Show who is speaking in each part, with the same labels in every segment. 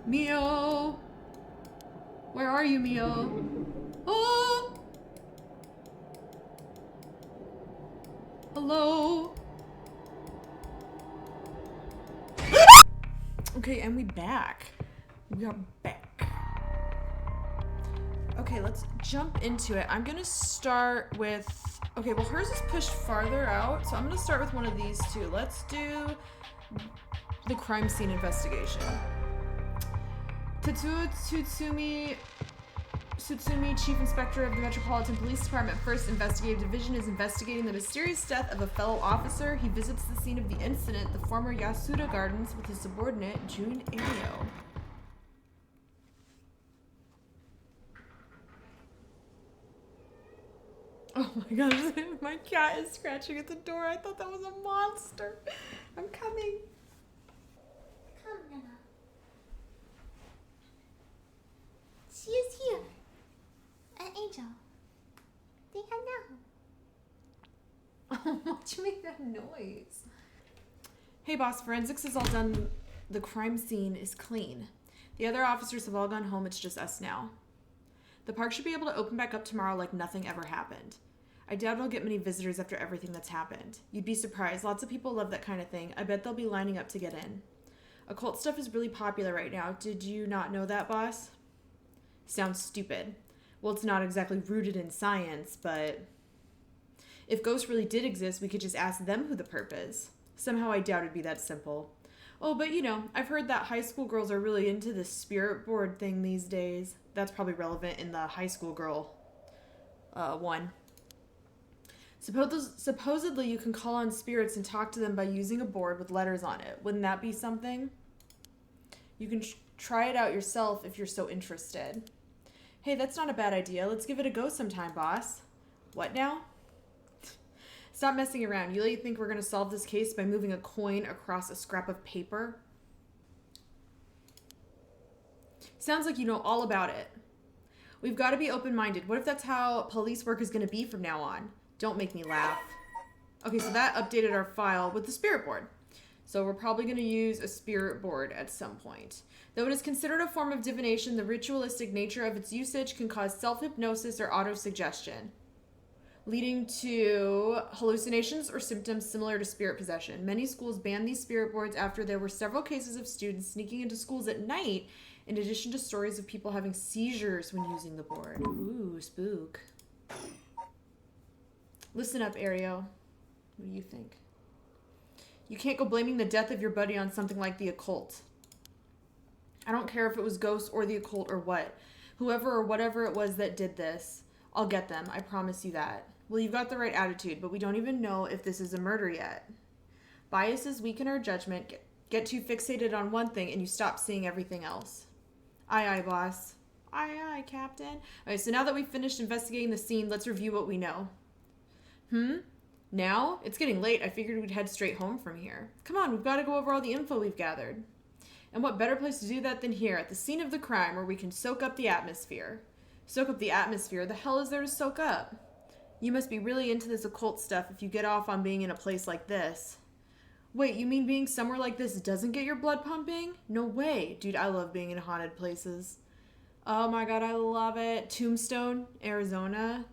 Speaker 1: Mio! Where are you, Mio? Oh! Hello? Okay, and we back. We are back. Okay, let's jump into it. I'm gonna start with... Okay, well, hers is pushed farther out, so I'm gonna start with one of these two. Let's do the crime scene investigation. Tsutsumi, Chief Inspector of the Metropolitan Police Department, 1st Investigative Division, is investigating the mysterious death of a fellow officer. He visits the scene of the incident, the former Yasuda Gardens, with his subordinate, Jun Ayo. Oh my gosh, my cat is scratching at the door. I thought that was a monster. I'm coming.
Speaker 2: Come, Nana. She is here. An angel. They have now.
Speaker 1: Why'd you make that noise? Hey boss, forensics is all done. The crime scene is clean. The other officers have all gone home. It's just us now. The park should be able to open back up tomorrow like nothing ever happened. I doubt it'll get many visitors after everything that's happened. You'd be surprised. Lots of people love that kind of thing. I bet they'll be lining up to get in. Occult stuff is really popular right now. Did you not know that, boss? Sounds stupid. Well, it's not exactly rooted in science, but... If ghosts really did exist, we could just ask them who the perp is. Somehow I doubt it'd be that simple. Oh, but you know, I've heard that high school girls are really into this spirit board thing these days. That's probably relevant in the high school girl one. Supposedly you can call on spirits and talk to them by using a board with letters on it. Wouldn't that be something? You can try it out yourself if you're so interested. Hey, that's not a bad idea. Let's give it a go sometime, boss. What now? Stop messing around. You really think we're going to solve this case by moving a coin across a scrap of paper? Sounds like you know all about it. We've got to be open-minded. What if that's how police work is going to be from now on? Don't make me laugh. Okay, so that updated our file with the spirit board. So we're probably going to use a spirit board at some point. Though it is considered a form of divination, the ritualistic nature of its usage can cause self-hypnosis or auto-suggestion, leading to hallucinations or symptoms similar to spirit possession. Many schools banned these spirit boards after there were several cases of students sneaking into schools at night, in addition to stories of people having seizures when using the board. Ooh, spook. Listen up, Ario. What do you think? You can't go blaming the death of your buddy on something like the occult. I don't care if it was ghosts or the occult or what. Whoever or whatever it was that did this, I'll get them. I promise you that. Well, you've got the right attitude, but we don't even know if this is a murder yet. Biases weaken our judgment, get too fixated on one thing, and you stop seeing everything else. Aye, aye, boss. Aye, aye, Captain. All right, so now that we've finished investigating the scene, let's review what we know. Now? It's getting late. I figured we'd head straight home from here. Come on, we've got to go over all the info we've gathered. And what better place to do that than here, at the scene of the crime, where we can soak up the atmosphere. Soak up the atmosphere? The hell is there to soak up? You must be really into this occult stuff if you get off on being in a place like this. Wait, you mean being somewhere like this doesn't get your blood pumping? No way. Dude, I love being in haunted places. Oh my god, I love it. Tombstone, Arizona.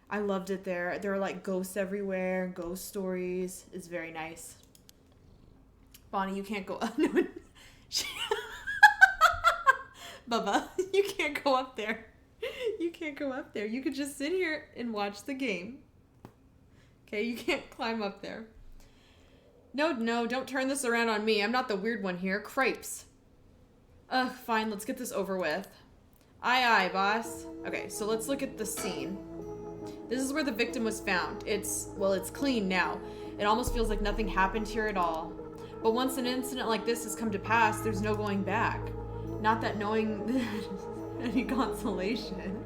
Speaker 1: I loved it there. There are like ghosts everywhere, ghost stories. It's very nice. Bonnie, you can't go up. No, Bubba, you can't go up there. You can't go up there. You could just sit here and watch the game. Okay, you can't climb up there. No, don't turn this around on me. I'm not the weird one here. Cripes. Ugh, fine, let's get this over with. Aye, aye, boss. Okay, so let's look at the scene. This is where the victim was found. It's clean now. It almost feels like nothing happened here at all. But once an incident like this has come to pass, there's no going back. Not that knowing any consolation.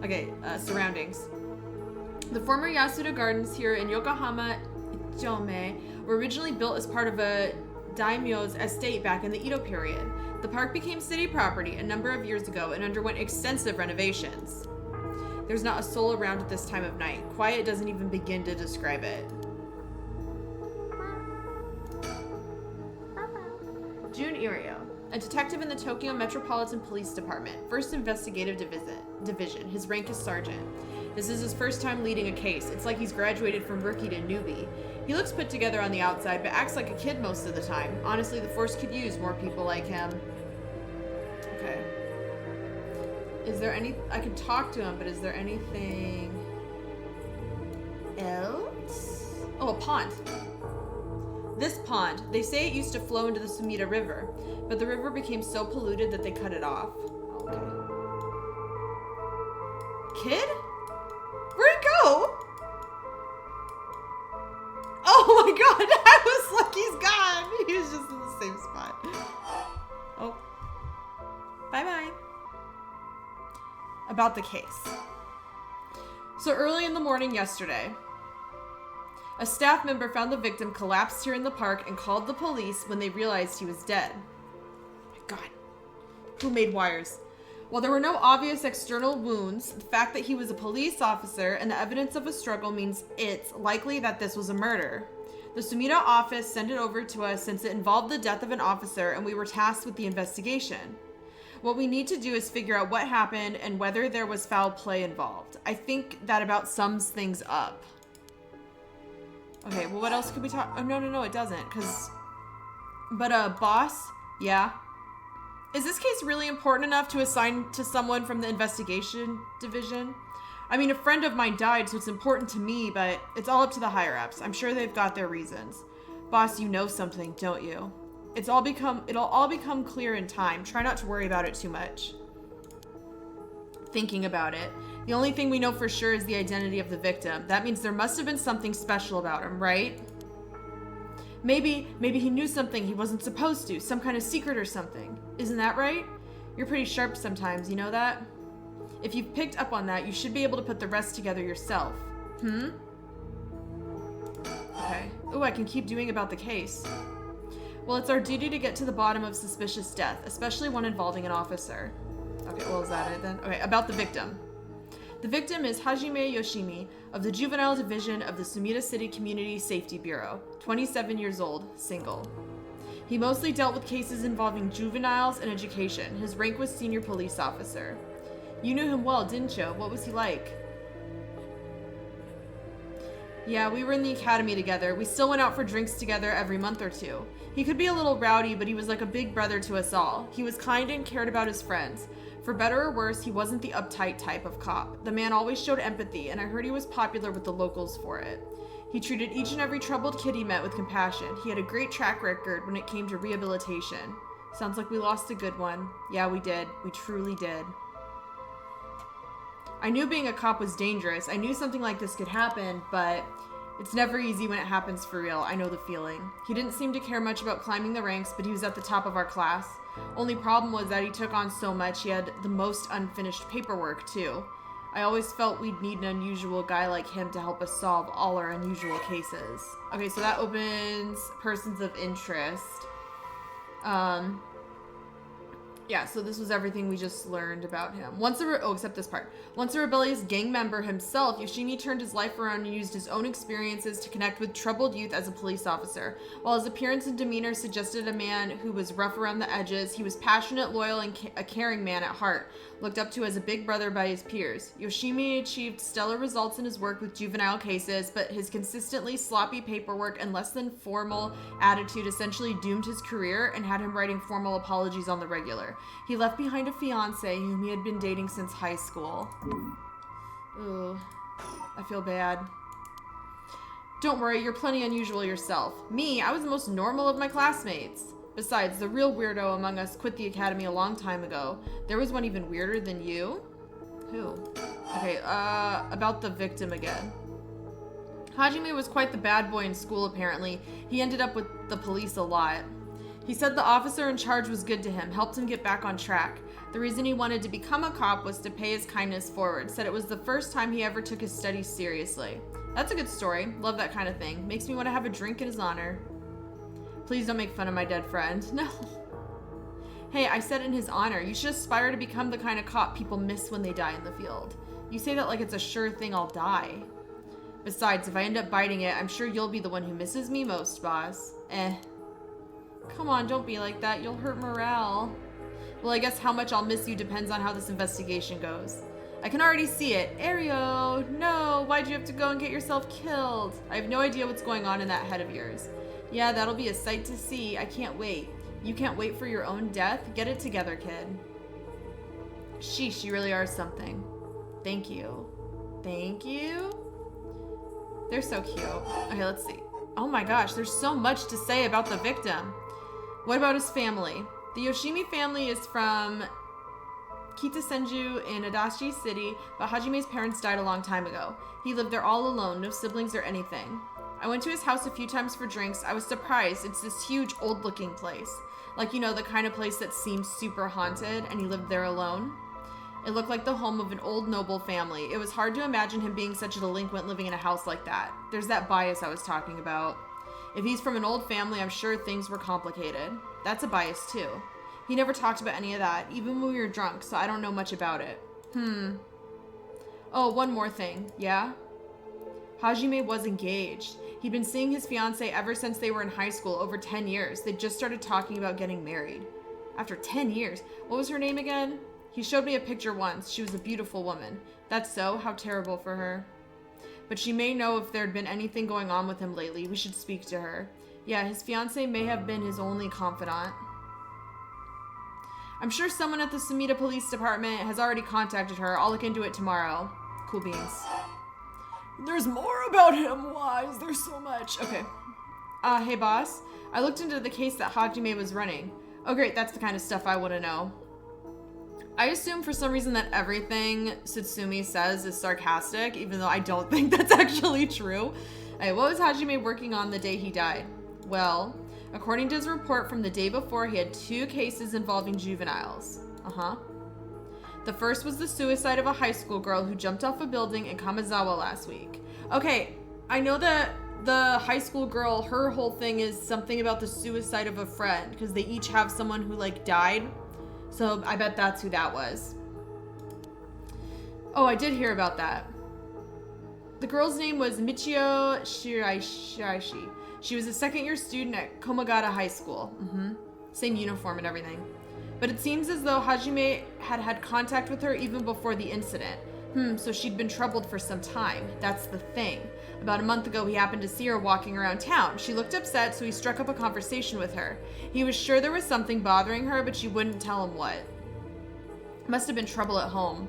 Speaker 1: Okay, surroundings. The former Yasuda Gardens here in Yokohama, Ichome, were originally built as part of a daimyo's estate back in the Edo period. The park became city property a number of years ago and underwent extensive renovations. There's not a soul around at this time of night. Quiet doesn't even begin to describe it. Jun Irio, a detective in the Tokyo Metropolitan Police Department, 1st Investigative Division. His rank is sergeant. This is his first time leading a case. It's like he's graduated from rookie to newbie. He looks put together on the outside, but acts like a kid most of the time. Honestly, the force could use more people like him. Okay. Is there any... I could talk to him, but is there anything else? Oh, a pond. This pond. They say it used to flow into the Sumida River, but the river became so polluted that they cut it off. Okay. Kid? Where'd it go? Oh my god, I was like, he's gone. He was just in the same spot. Oh. Bye-bye. About the case. So early in the morning yesterday, a staff member found the victim collapsed here in the park and called the police when they realized he was dead. Oh my god. Who made wires? While there were no obvious external wounds, the fact that he was a police officer and the evidence of a struggle means it's likely that this was a murder. The Sumida office sent it over to us since it involved the death of an officer and we were tasked with the investigation. What we need to do is figure out what happened and whether there was foul play involved. I think that about sums things up. Okay, well, what else could we talk? Oh, no, it doesn't, But, boss? Yeah? Is this case really important enough to assign to someone from the investigation division? I mean, a friend of mine died, so it's important to me, but it's all up to the higher-ups. I'm sure they've got their reasons. Boss, you know something, don't you? It'll all become clear in time. Try not to worry about it too much. Thinking about it, the only thing we know for sure is the identity of the victim. That means there must have been something special about him, right? Maybe he knew something he wasn't supposed to, some kind of secret or something. Isn't that right? You're pretty sharp sometimes, you know that? If you've picked up on that, you should be able to put the rest together yourself. Okay. Oh, I can keep doing about the case. Well, it's our duty to get to the bottom of suspicious death, especially one involving an officer. Okay, well, is that it then? Okay, about the victim. The victim is Hajime Yoshimi of the Juvenile Division of the Sumida City Community Safety Bureau, 27 years old, single. He mostly dealt with cases involving juveniles and education. His rank was senior police officer. You knew him well, didn't you? What was he like? Yeah, we were in the academy together. We still went out for drinks together every month or two. He could be a little rowdy, but he was like a big brother to us all. He was kind and cared about his friends. For better or worse, he wasn't the uptight type of cop. The man always showed empathy, and I heard he was popular with the locals for it. He treated each and every troubled kid he met with compassion. He had a great track record when it came to rehabilitation. Sounds like we lost a good one. Yeah, we did. We truly did. I knew being a cop was dangerous. I knew something like this could happen, but it's never easy when it happens for real. I know the feeling. He didn't seem to care much about climbing the ranks, but he was at the top of our class. Only problem was that he took on so much, he had the most unfinished paperwork, too. I always felt we'd need an unusual guy like him to help us solve all our unusual cases. Okay, so that opens persons of interest. Yeah, so this was everything we just learned about him. Except this part. Once a rebellious gang member himself, Yoshimi turned his life around and used his own experiences to connect with troubled youth as a police officer. While his appearance and demeanor suggested a man who was rough around the edges, he was passionate, loyal, and a caring man at heart, looked up to as a big brother by his peers. Yoshimi achieved stellar results in his work with juvenile cases, but his consistently sloppy paperwork and less than formal attitude essentially doomed his career and had him writing formal apologies on the regular. He left behind a fiancée whom he had been dating since high school. Ooh, I feel bad. Don't worry, you're plenty unusual yourself. Me, I was the most normal of my classmates. Besides, the real weirdo among us quit the academy a long time ago. There was one even weirder than you? Who? Okay, about the victim again. Hajime was quite the bad boy in school, apparently. He ended up with the police a lot. He said the officer in charge was good to him, helped him get back on track. The reason he wanted to become a cop was to pay his kindness forward. Said it was the first time he ever took his studies seriously. That's a good story. Love that kind of thing. Makes me want to have a drink in his honor. Please don't make fun of my dead friend. No. Hey, I said in his honor. You should aspire to become the kind of cop people miss when they die in the field. You say that like it's a sure thing I'll die. Besides, if I end up biting it, I'm sure you'll be the one who misses me most, boss. Come on, don't be like that. You'll hurt morale. Well, I guess how much I'll miss you depends on how this investigation goes. I can already see it. Ario, no, why'd you have to go and get yourself killed? I have no idea what's going on in that head of yours. Yeah, that'll be a sight to see. I can't wait. You can't wait for your own death? Get it together, kid. Sheesh, you really are something. Thank you. Thank you? They're so cute. Okay, let's see. Oh my gosh, there's so much to say about the victim. What about his family? The Yoshimi family is from Kitasenju in Adachi City, but Hajime's parents died a long time ago. He lived there all alone, no siblings or anything. I went to his house a few times for drinks. I was surprised. It's this huge, old-looking place. Like, you know, the kind of place that seems super haunted, and he lived there alone. It looked like the home of an old noble family. It was hard to imagine him being such a delinquent living in a house like that. There's that bias I was talking about. If he's from an old family, I'm sure things were complicated. That's a bias, too. He never talked about any of that, even when we were drunk, so I don't know much about it. Oh, one more thing. Yeah? Hajime was engaged. He'd been seeing his fiancée ever since they were in high school, over 10 years. They just started talking about getting married. After 10 years. What was her name again? He showed me a picture once. She was a beautiful woman. That's so? How terrible for her. But she may know if there'd been anything going on with him lately. We should speak to her. Yeah, his fiancée may have been his only confidant. I'm sure someone at the Sumida Police Department has already contacted her. I'll look into it tomorrow. Cool beans. There's more about him. Why is there so much? Okay. Hey boss. I looked into the case that Hajime was running. Oh great, that's the kind of stuff I want to know. I assume for some reason that everything Tsutsumi says is sarcastic, even though I don't think that's actually true. What was Hajime working on the day he died? Well, according to his report from the day before, he had 2 cases involving juveniles. The first was the suicide of a high school girl who jumped off a building in Kamizawa last week. Okay, I know that the high school girl, her whole thing is something about the suicide of a friend, because they each have someone who, like, died. So I bet that's who that was. Oh, I did hear about that. The girl's name was Michio Shiraishi. She was a second-year student at Komagata High School. Same uniform and everything. But it seems as though Hajime had had contact with her even before the incident. So she'd been troubled for some time. That's the thing. About a month ago, he happened to see her walking around town. She looked upset, so he struck up a conversation with her. He was sure there was something bothering her, but she wouldn't tell him what. Must have been trouble at home.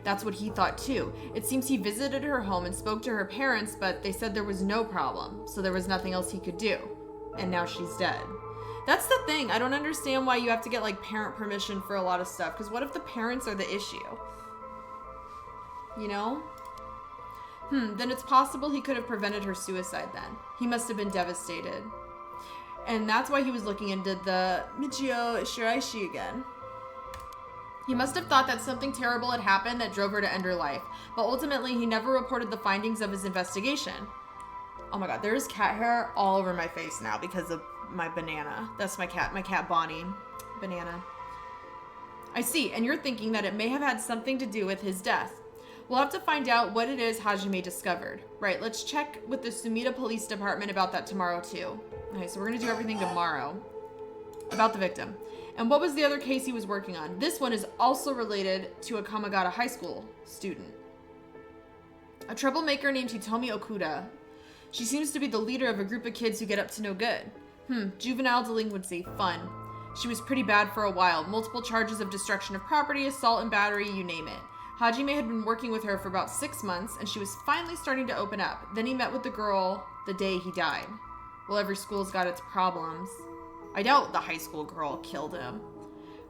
Speaker 1: That's what he thought too. It seems he visited her home and spoke to her parents, but they said there was no problem, so there was nothing else he could do. And now she's dead. That's the thing. I don't understand why you have to get, like, parent permission for a lot of stuff, because what if the parents are the issue? You know? Then it's possible he could have prevented her suicide then. He must have been devastated. And that's why he was looking into the Michio Shiraishi again. He must have thought that something terrible had happened that drove her to end her life. But ultimately, he never reported the findings of his investigation. Oh my god, there's cat hair all over my face now because of my banana. That's my cat Bonnie. Banana. I see, and you're thinking that it may have had something to do with his death. We'll have to find out what it is Hajime discovered. Right, let's check with the Sumida Police Department about that tomorrow too. Okay, so we're gonna do everything tomorrow. About the victim. And what was the other case he was working on? This one is also related to a Kamagata High School student. A troublemaker named Hitomi Okuda. She seems to be the leader of a group of kids who get up to no good. Juvenile delinquency, fun. She was pretty bad for a while. Multiple charges of destruction of property, assault and battery, you name it. Hajime had been working with her for about 6 months, and she was finally starting to open up. Then he met with the girl the day he died. Well, every school's got its problems. I doubt the high school girl killed him.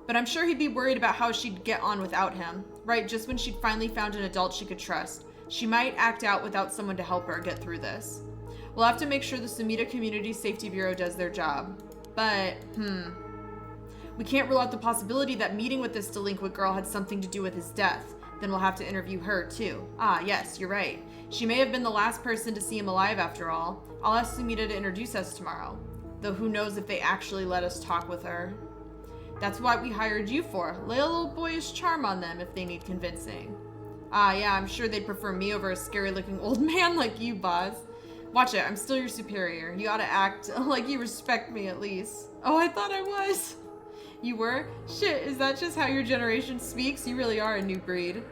Speaker 1: But I'm sure he'd be worried about how she'd get on without him. Right, just when she'd finally found an adult she could trust. She might act out without someone to help her get through this. We'll have to make sure the Sumida Community Safety Bureau does their job. But, we can't rule out the possibility that meeting with this delinquent girl had something to do with his death. Then we'll have to interview her, too. Ah, yes, you're right. She may have been the last person to see him alive, after all. I'll ask Sumida to introduce us tomorrow. Though who knows if they actually let us talk with her. That's what we hired you for. Lay a little boyish charm on them if they need convincing. Ah, yeah, I'm sure they'd prefer me over a scary-looking old man like you, boss. Watch it, I'm still your superior. You gotta act like you respect me at least. Oh, I thought I was. You were? Shit, is that just how your generation speaks? You really are a new breed.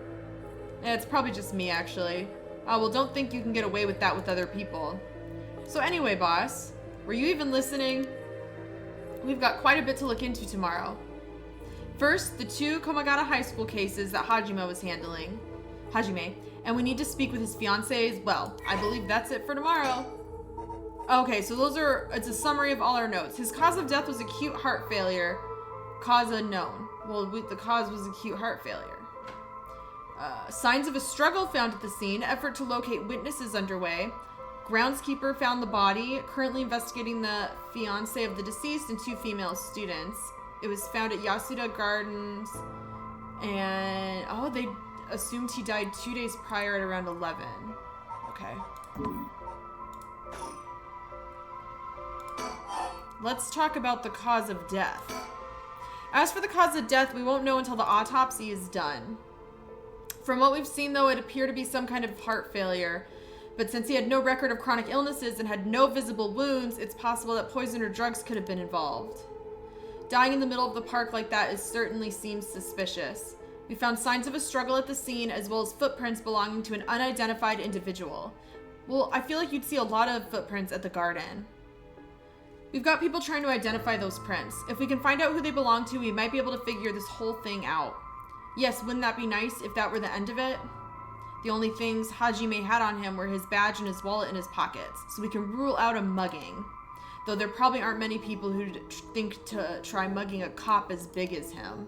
Speaker 1: Yeah, it's probably just me, actually. Oh, well, don't think you can get away with that with other people. So anyway, boss, were you even listening? We've got quite a bit to look into tomorrow. First, the 2 Komagata High School cases that Hajime was handling. And we need to speak with his fiancée as well. I believe that's it for tomorrow. Okay, so it's a summary of all our notes. His cause of death was acute heart failure. Cause unknown. Well, the cause was acute heart failure. Signs of a struggle found at the scene. Effort to locate witnesses underway. Groundskeeper found the body. Currently investigating the fiancé of the deceased and 2 female students. It was found at Yasuda Gardens. And, oh, they assumed he died 2 days prior at around 11. Okay. Let's talk about the cause of death. As for the cause of death, we won't know until the autopsy is done. From what we've seen, though, it appeared to be some kind of heart failure. But since he had no record of chronic illnesses and had no visible wounds, it's possible that poison or drugs could have been involved. Dying in the middle of the park like that certainly seems suspicious. We found signs of a struggle at the scene, as well as footprints belonging to an unidentified individual. Well, I feel like you'd see a lot of footprints at the garden. We've got people trying to identify those prints. If we can find out who they belong to, we might be able to figure this whole thing out. Yes, wouldn't that be nice if that were the end of it? The only things Hajime had on him were his badge and his wallet in his pockets, so we can rule out a mugging. Though there probably aren't many people who think to try mugging a cop as big as him.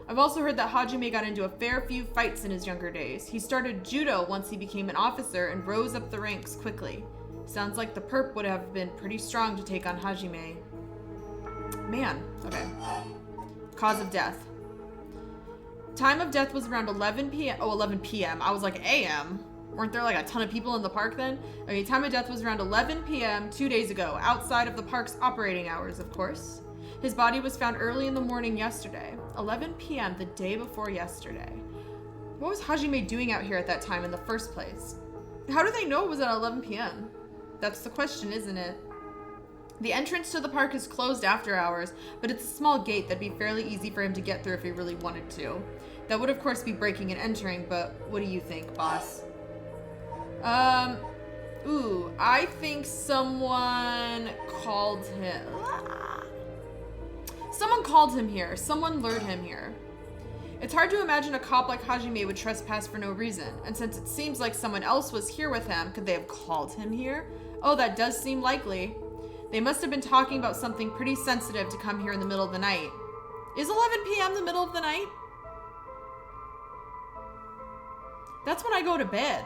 Speaker 1: I've also heard that Hajime got into a fair few fights in his younger days. He started judo once he became an officer and rose up the ranks quickly. Sounds like the perp would have been pretty strong to take on Hajime. Man, okay. Cause of death. Time of death was around 11 p.m. Oh, 11 p.m. I was like, a.m. Weren't there like a ton of people in the park then? Okay, time of death was around 11 p.m. 2 days ago, outside of the park's operating hours, of course. His body was found early in the morning yesterday. 11 p.m. the day before yesterday. What was Hajime doing out here at that time in the first place? How do they know it was at 11 p.m.? That's the question, isn't it? The entrance to the park is closed after hours, but it's a small gate that'd be fairly easy for him to get through if he really wanted to. That would of course be breaking and entering, but what do you think, boss? I think someone called him. Someone called him here. Someone lured him here. It's hard to imagine a cop like Hajime would trespass for no reason, and since it seems like someone else was here with him, could they have called him here? Oh, that does seem likely. They must have been talking about something pretty sensitive to come here in the middle of the night. Is 11 p.m. the middle of the night? That's when I go to bed.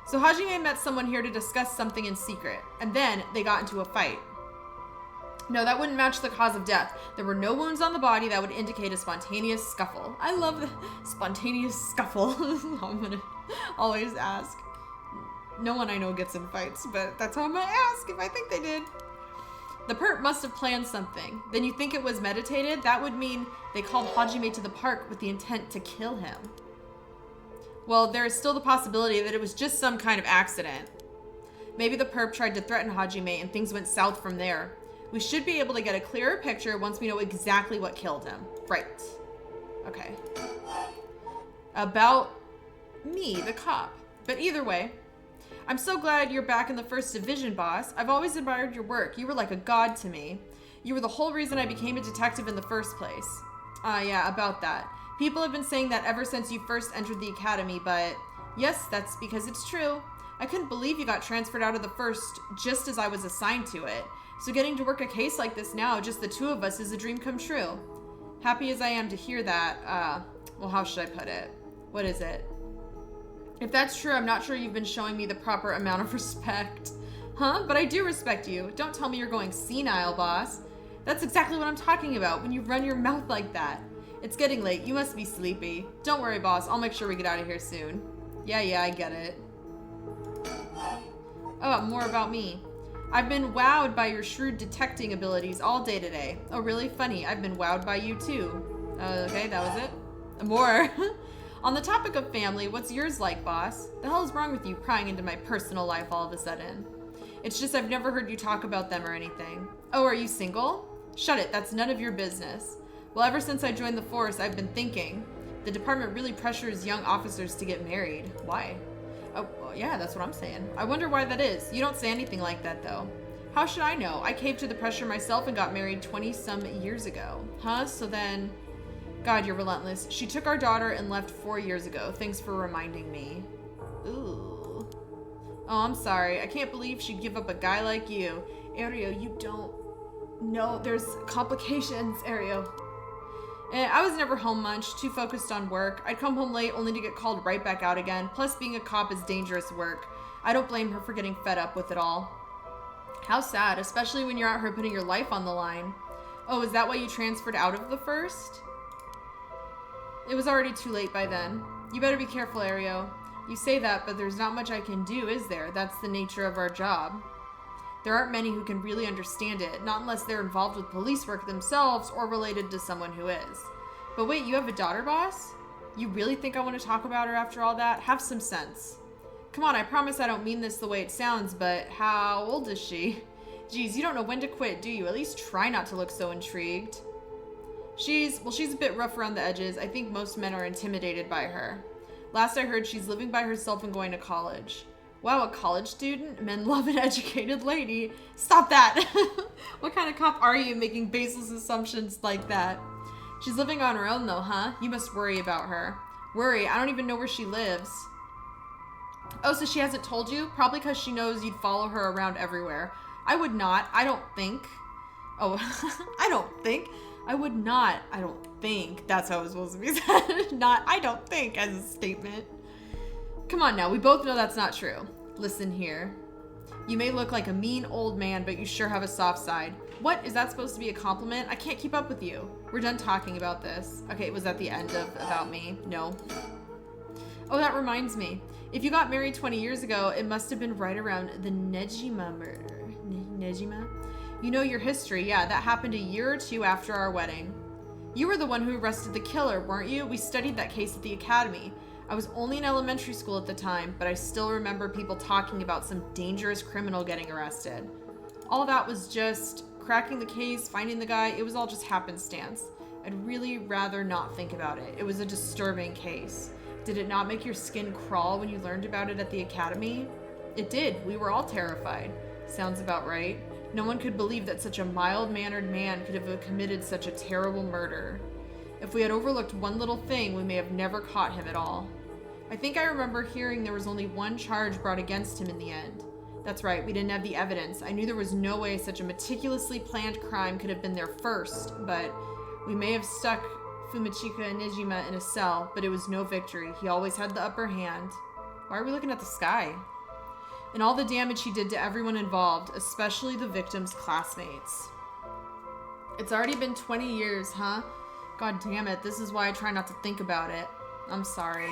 Speaker 1: So Hajime met someone here to discuss something in secret, and then they got into a fight. No, that wouldn't match the cause of death. There were no wounds on the body that would indicate a spontaneous scuffle. I love the spontaneous scuffle. I'm gonna always ask. No one I know gets in fights, but that's how I'm gonna ask if I think they did. The perp must have planned something. Then you think it was meditated? That would mean they called Hajime to the park with the intent to kill him. Well, there is still the possibility that it was just some kind of accident. Maybe the perp tried to threaten Hajime and things went south from there. We should be able to get a clearer picture once we know exactly what killed him. Right. Okay. About me, the cop. But either way, I'm so glad you're back in the 1st Division, boss. I've always admired your work. You were like a god to me. You were the whole reason I became a detective in the first place. Yeah, about that. People have been saying that ever since you first entered the academy, but yes, that's because it's true. I couldn't believe you got transferred out of the 1st just as I was assigned to it. So getting to work a case like this now, just the 2 of us, is a dream come true. Happy as I am to hear that, well, how should I put it? What is it? If that's true, I'm not sure you've been showing me the proper amount of respect. Huh? But I do respect you. Don't tell me you're going senile, boss. That's exactly what I'm talking about, when you run your mouth like that. It's getting late. You must be sleepy. Don't worry, boss. I'll make sure we get out of here soon. Yeah, I get it. Oh, more about me. I've been wowed by your shrewd detecting abilities all day today. Oh, really? Funny. I've been wowed by you, too. Okay, that was it. More. On the topic of family, what's yours like, boss? The hell is wrong with you prying into my personal life all of a sudden? It's just I've never heard you talk about them or anything. Oh, are you single? Shut it, that's none of your business. Well, ever since I joined the force, I've been thinking. The department really pressures young officers to get married. Why? Oh, well, yeah, that's what I'm saying. I wonder why that is. You don't say anything like that, though. How should I know? I caved to the pressure myself and got married 20-some years ago. Huh? So then... God, you're relentless. She took our daughter and left 4 years ago. Thanks for reminding me. Ooh. Oh, I'm sorry. I can't believe she'd give up a guy like you. Ario, you don't know. There's complications, Ario. I was never home much, too focused on work. I'd come home late only to get called right back out again. Plus, being a cop is dangerous work. I don't blame her for getting fed up with it all. How sad, especially when you're out here putting your life on the line. Oh, is that why you transferred out of the first? It was already too late by then. You better be careful, Ario. You say that, but there's not much I can do, is there? That's the nature of our job. There aren't many who can really understand it, not unless they're involved with police work themselves or related to someone who is. But wait, you have a daughter, boss? You really think I want to talk about her after all that? Have some sense. Come on, I promise I don't mean this the way it sounds, but how old is she? Geez, you don't know when to quit, do you? At least try not to look so intrigued. She's a bit rough around the edges. I think most men are intimidated by her. Last I heard, she's living by herself and going to college. Wow, a college student? Men love an educated lady. Stop that! What kind of cop are you making baseless assumptions like that? She's living on her own though, huh? You must worry about her. Worry? I don't even know where she lives. Oh, so she hasn't told you? Probably because she knows you'd follow her around everywhere. I would not. I don't think. Oh, I don't think. I would not. I don't think. That's how it was supposed to be said. Not, I don't think, as a statement. Come on now. We both know that's not true. Listen here. You may look like a mean old man, but you sure have a soft side. What? Is that supposed to be a compliment? I can't keep up with you. We're done talking about this. Okay, was that the end of About Me? No. Oh, that reminds me. If you got married 20 years ago, it must have been right around the Nejima murder. Nejima? You know your history. Yeah, that happened a year or two after our wedding. You were the one who arrested the killer, weren't you? We studied that case at the academy. I was only in elementary school at the time, but I still remember people talking about some dangerous criminal getting arrested. All that was just cracking the case, finding the guy. It was all just happenstance. I'd really rather not think about it. It was a disturbing case. Did it not make your skin crawl when you learned about it at the academy? It did. We were all terrified. Sounds about right. No one could believe that such a mild-mannered man could have committed such a terrible murder. If we had overlooked one little thing, we may have never caught him at all. I think I remember hearing there was only one charge brought against him in the end. That's right, we didn't have the evidence. I knew there was no way such a meticulously planned crime could have been there first, but we may have stuck Fumichika Nejima in a cell, but it was no victory. He always had the upper hand. Why are we looking at the sky? And all the damage he did to everyone involved, especially the victim's classmates. It's already been 20 years, huh? God damn it, this is why I try not to think about it. I'm sorry.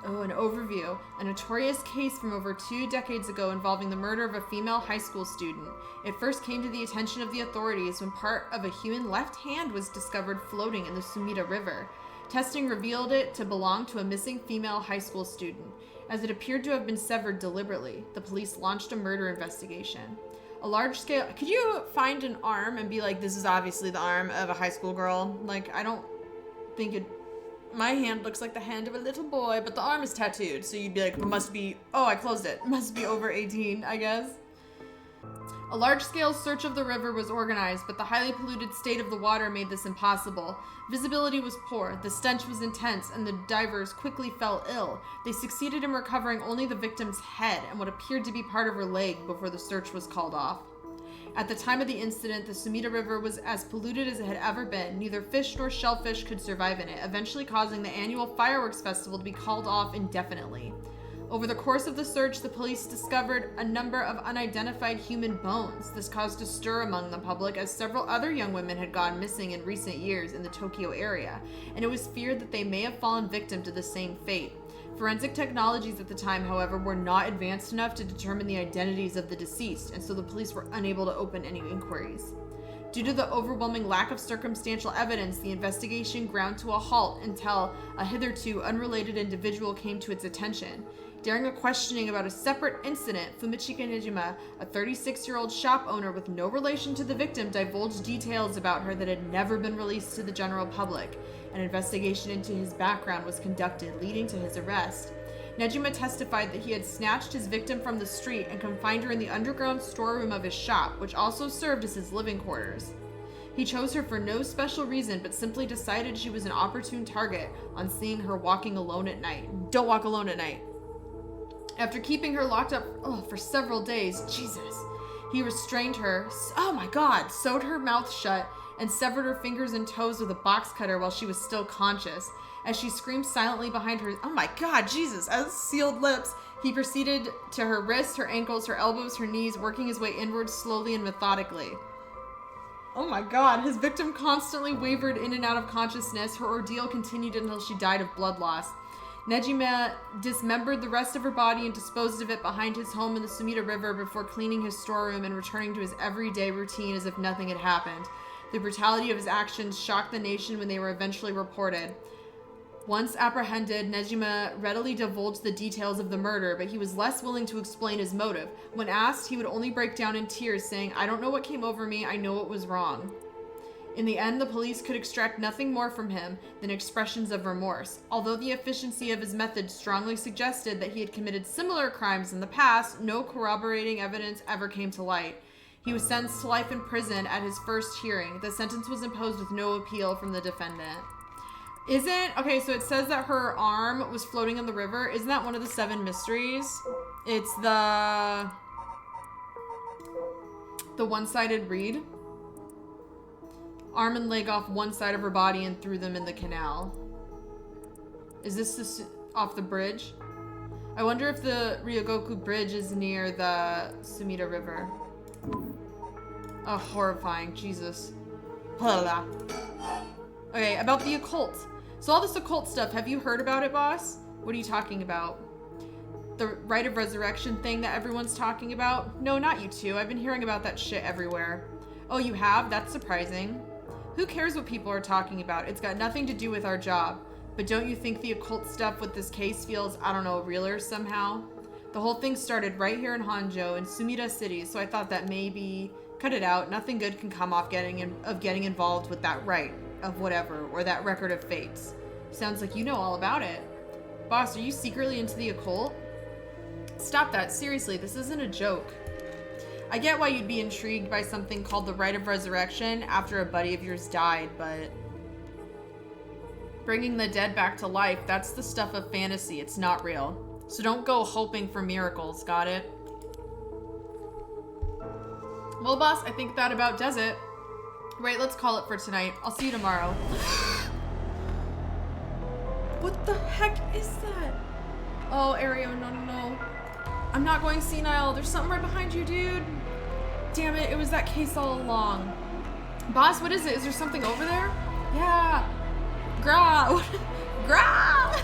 Speaker 1: Oh, an overview. A notorious case from over 2 decades ago involving the murder of a female high school student. It first came to the attention of the authorities when part of a human left hand was discovered floating in the Sumida River. Testing revealed it to belong to a missing female high school student. As it appeared to have been severed deliberately, the police launched a murder investigation. A large scale... Could you find an arm and be like, this is obviously the arm of a high school girl? Like, I don't think it... My hand looks like the hand of a little boy, but the arm is tattooed. So you'd be like, it must be... Oh, I closed it. It must be over 18, I guess. A large-scale search of the river was organized, but the highly polluted state of the water made this impossible. Visibility was poor, the stench was intense, and the divers quickly fell ill. They succeeded in recovering only the victim's head and what appeared to be part of her leg before the search was called off. At the time of the incident, the Sumida River was as polluted as it had ever been. Neither fish nor shellfish could survive in it, eventually causing the annual fireworks festival to be called off indefinitely. Over the course of the search, the police discovered a number of unidentified human bones. This caused a stir among the public as several other young women had gone missing in recent years in the Tokyo area, and it was feared that they may have fallen victim to the same fate. Forensic technologies at the time, however, were not advanced enough to determine the identities of the deceased, and so the police were unable to open any inquiries. Due to the overwhelming lack of circumstantial evidence, the investigation ground to a halt until a hitherto unrelated individual came to its attention. During a questioning about a separate incident, Fumichika Nejima, a 36-year-old shop owner with no relation to the victim, divulged details about her that had never been released to the general public. An investigation into his background was conducted, leading to his arrest. Nejima testified that he had snatched his victim from the street and confined her in the underground storeroom of his shop, which also served as his living quarters. He chose her for no special reason, but simply decided she was an opportune target on seeing her walking alone at night. Don't walk alone at night. After keeping her locked up for several days, Jesus, he restrained her, oh my God, sewed her mouth shut, and severed her fingers and toes with a box cutter while she was still conscious. As she screamed silently behind her, oh my God, Jesus, as sealed lips, he proceeded to her wrists, her ankles, her elbows, her knees, working his way inward slowly and methodically. Oh my God, his victim constantly wavered in and out of consciousness. Her ordeal continued until she died of blood loss. Nejima dismembered the rest of her body and disposed of it behind his home in the Sumida River before cleaning his storeroom and returning to his everyday routine as if nothing had happened. The brutality of his actions shocked the nation when they were eventually reported. Once apprehended, Nejima readily divulged the details of the murder, but he was less willing to explain his motive. When asked, he would only break down in tears, saying, "I don't know what came over me, I know it was wrong." In the end, the police could extract nothing more from him than expressions of remorse. Although the efficiency of his methods strongly suggested that he had committed similar crimes in the past, no corroborating evidence ever came to light. He was sentenced to life in prison at his first hearing. The sentence was imposed with no appeal from the defendant. Okay, so it says that her arm was floating in the river. Isn't that one of the 7 mysteries? It's the one-sided reed. Arm and leg off one side of her body and threw them in the canal. Is this off the bridge? I wonder if the Ryogoku Bridge is near the Sumida River. Oh, horrifying. Jesus. Blah. Okay, about the occult. So all this occult stuff, have you heard about it, boss? What are you talking about? The rite of resurrection thing that everyone's talking about? No, not you two. I've been hearing about that shit everywhere. Oh, you have? That's surprising. Who cares what people are talking about? It's got nothing to do with our job. But don't you think the occult stuff with this case feels, I don't know, realer somehow? The whole thing started right here in Honjo, in Sumida City, so I thought that maybe... Cut it out. Nothing good can come off getting involved with that rite of whatever, or that record of fates. Sounds like you know all about it. Boss, are you secretly into the occult? Stop that. Seriously, this isn't a joke. I get why you'd be intrigued by something called the Rite of Resurrection after a buddy of yours died, but... Bringing the dead back to life, that's the stuff of fantasy. It's not real. So don't go hoping for miracles, got it? Well, boss, I think that about does it. Right, let's call it for tonight. I'll see you tomorrow. What the heck is that? Oh, Ario, no. I'm not going senile. There's something right behind you, dude. Damn it, it was that case all along. Boss, what is it? Is there something over there? Yeah. Gra. Gra.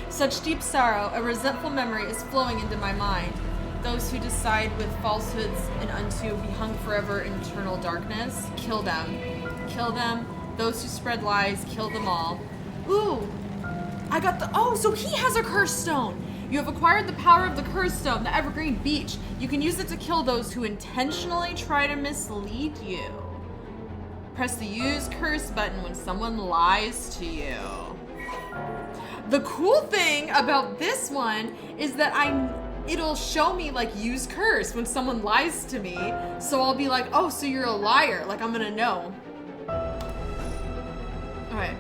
Speaker 1: Such deep sorrow, a resentful memory is flowing into my mind. Those who decide with falsehoods and unto be hung forever in eternal darkness, kill them. Kill them. Those who spread lies, kill them all. Ooh, I got so he has a curse stone. You have acquired the power of the curse stone, the evergreen beach. You can use it to kill those who intentionally try to mislead you. Press the use curse button when someone lies to you. The cool thing about this one is that it'll show me like use curse when someone lies to me. So I'll be like, oh, so you're a liar. Like I'm gonna know. All right.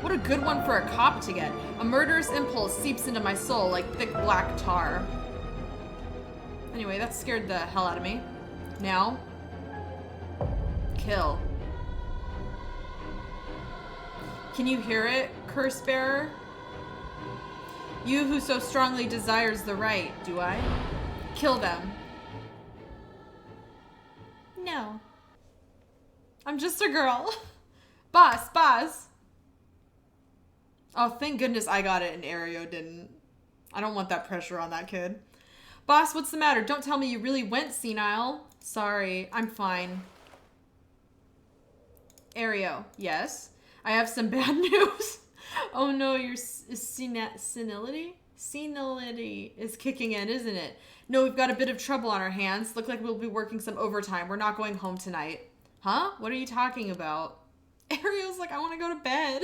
Speaker 1: What a good one for a cop to get. A murderous impulse seeps into my soul like thick black tar. Anyway, that scared the hell out of me. Now, kill. Can you hear it, curse bearer? You who so strongly desires the right, do I? Kill them. No. I'm just a girl. Boss. Oh, thank goodness I got it and Ario didn't. I don't want that pressure on that kid. Boss, what's the matter? Don't tell me you really went senile. Sorry, I'm fine. Ario, yes. I have some bad news. Oh no, your senility? Senility is kicking in, isn't it? No, we've got a bit of trouble on our hands. Look like we'll be working some overtime. We're not going home tonight. Huh? What are you talking about? Ario's like, I want to go to bed.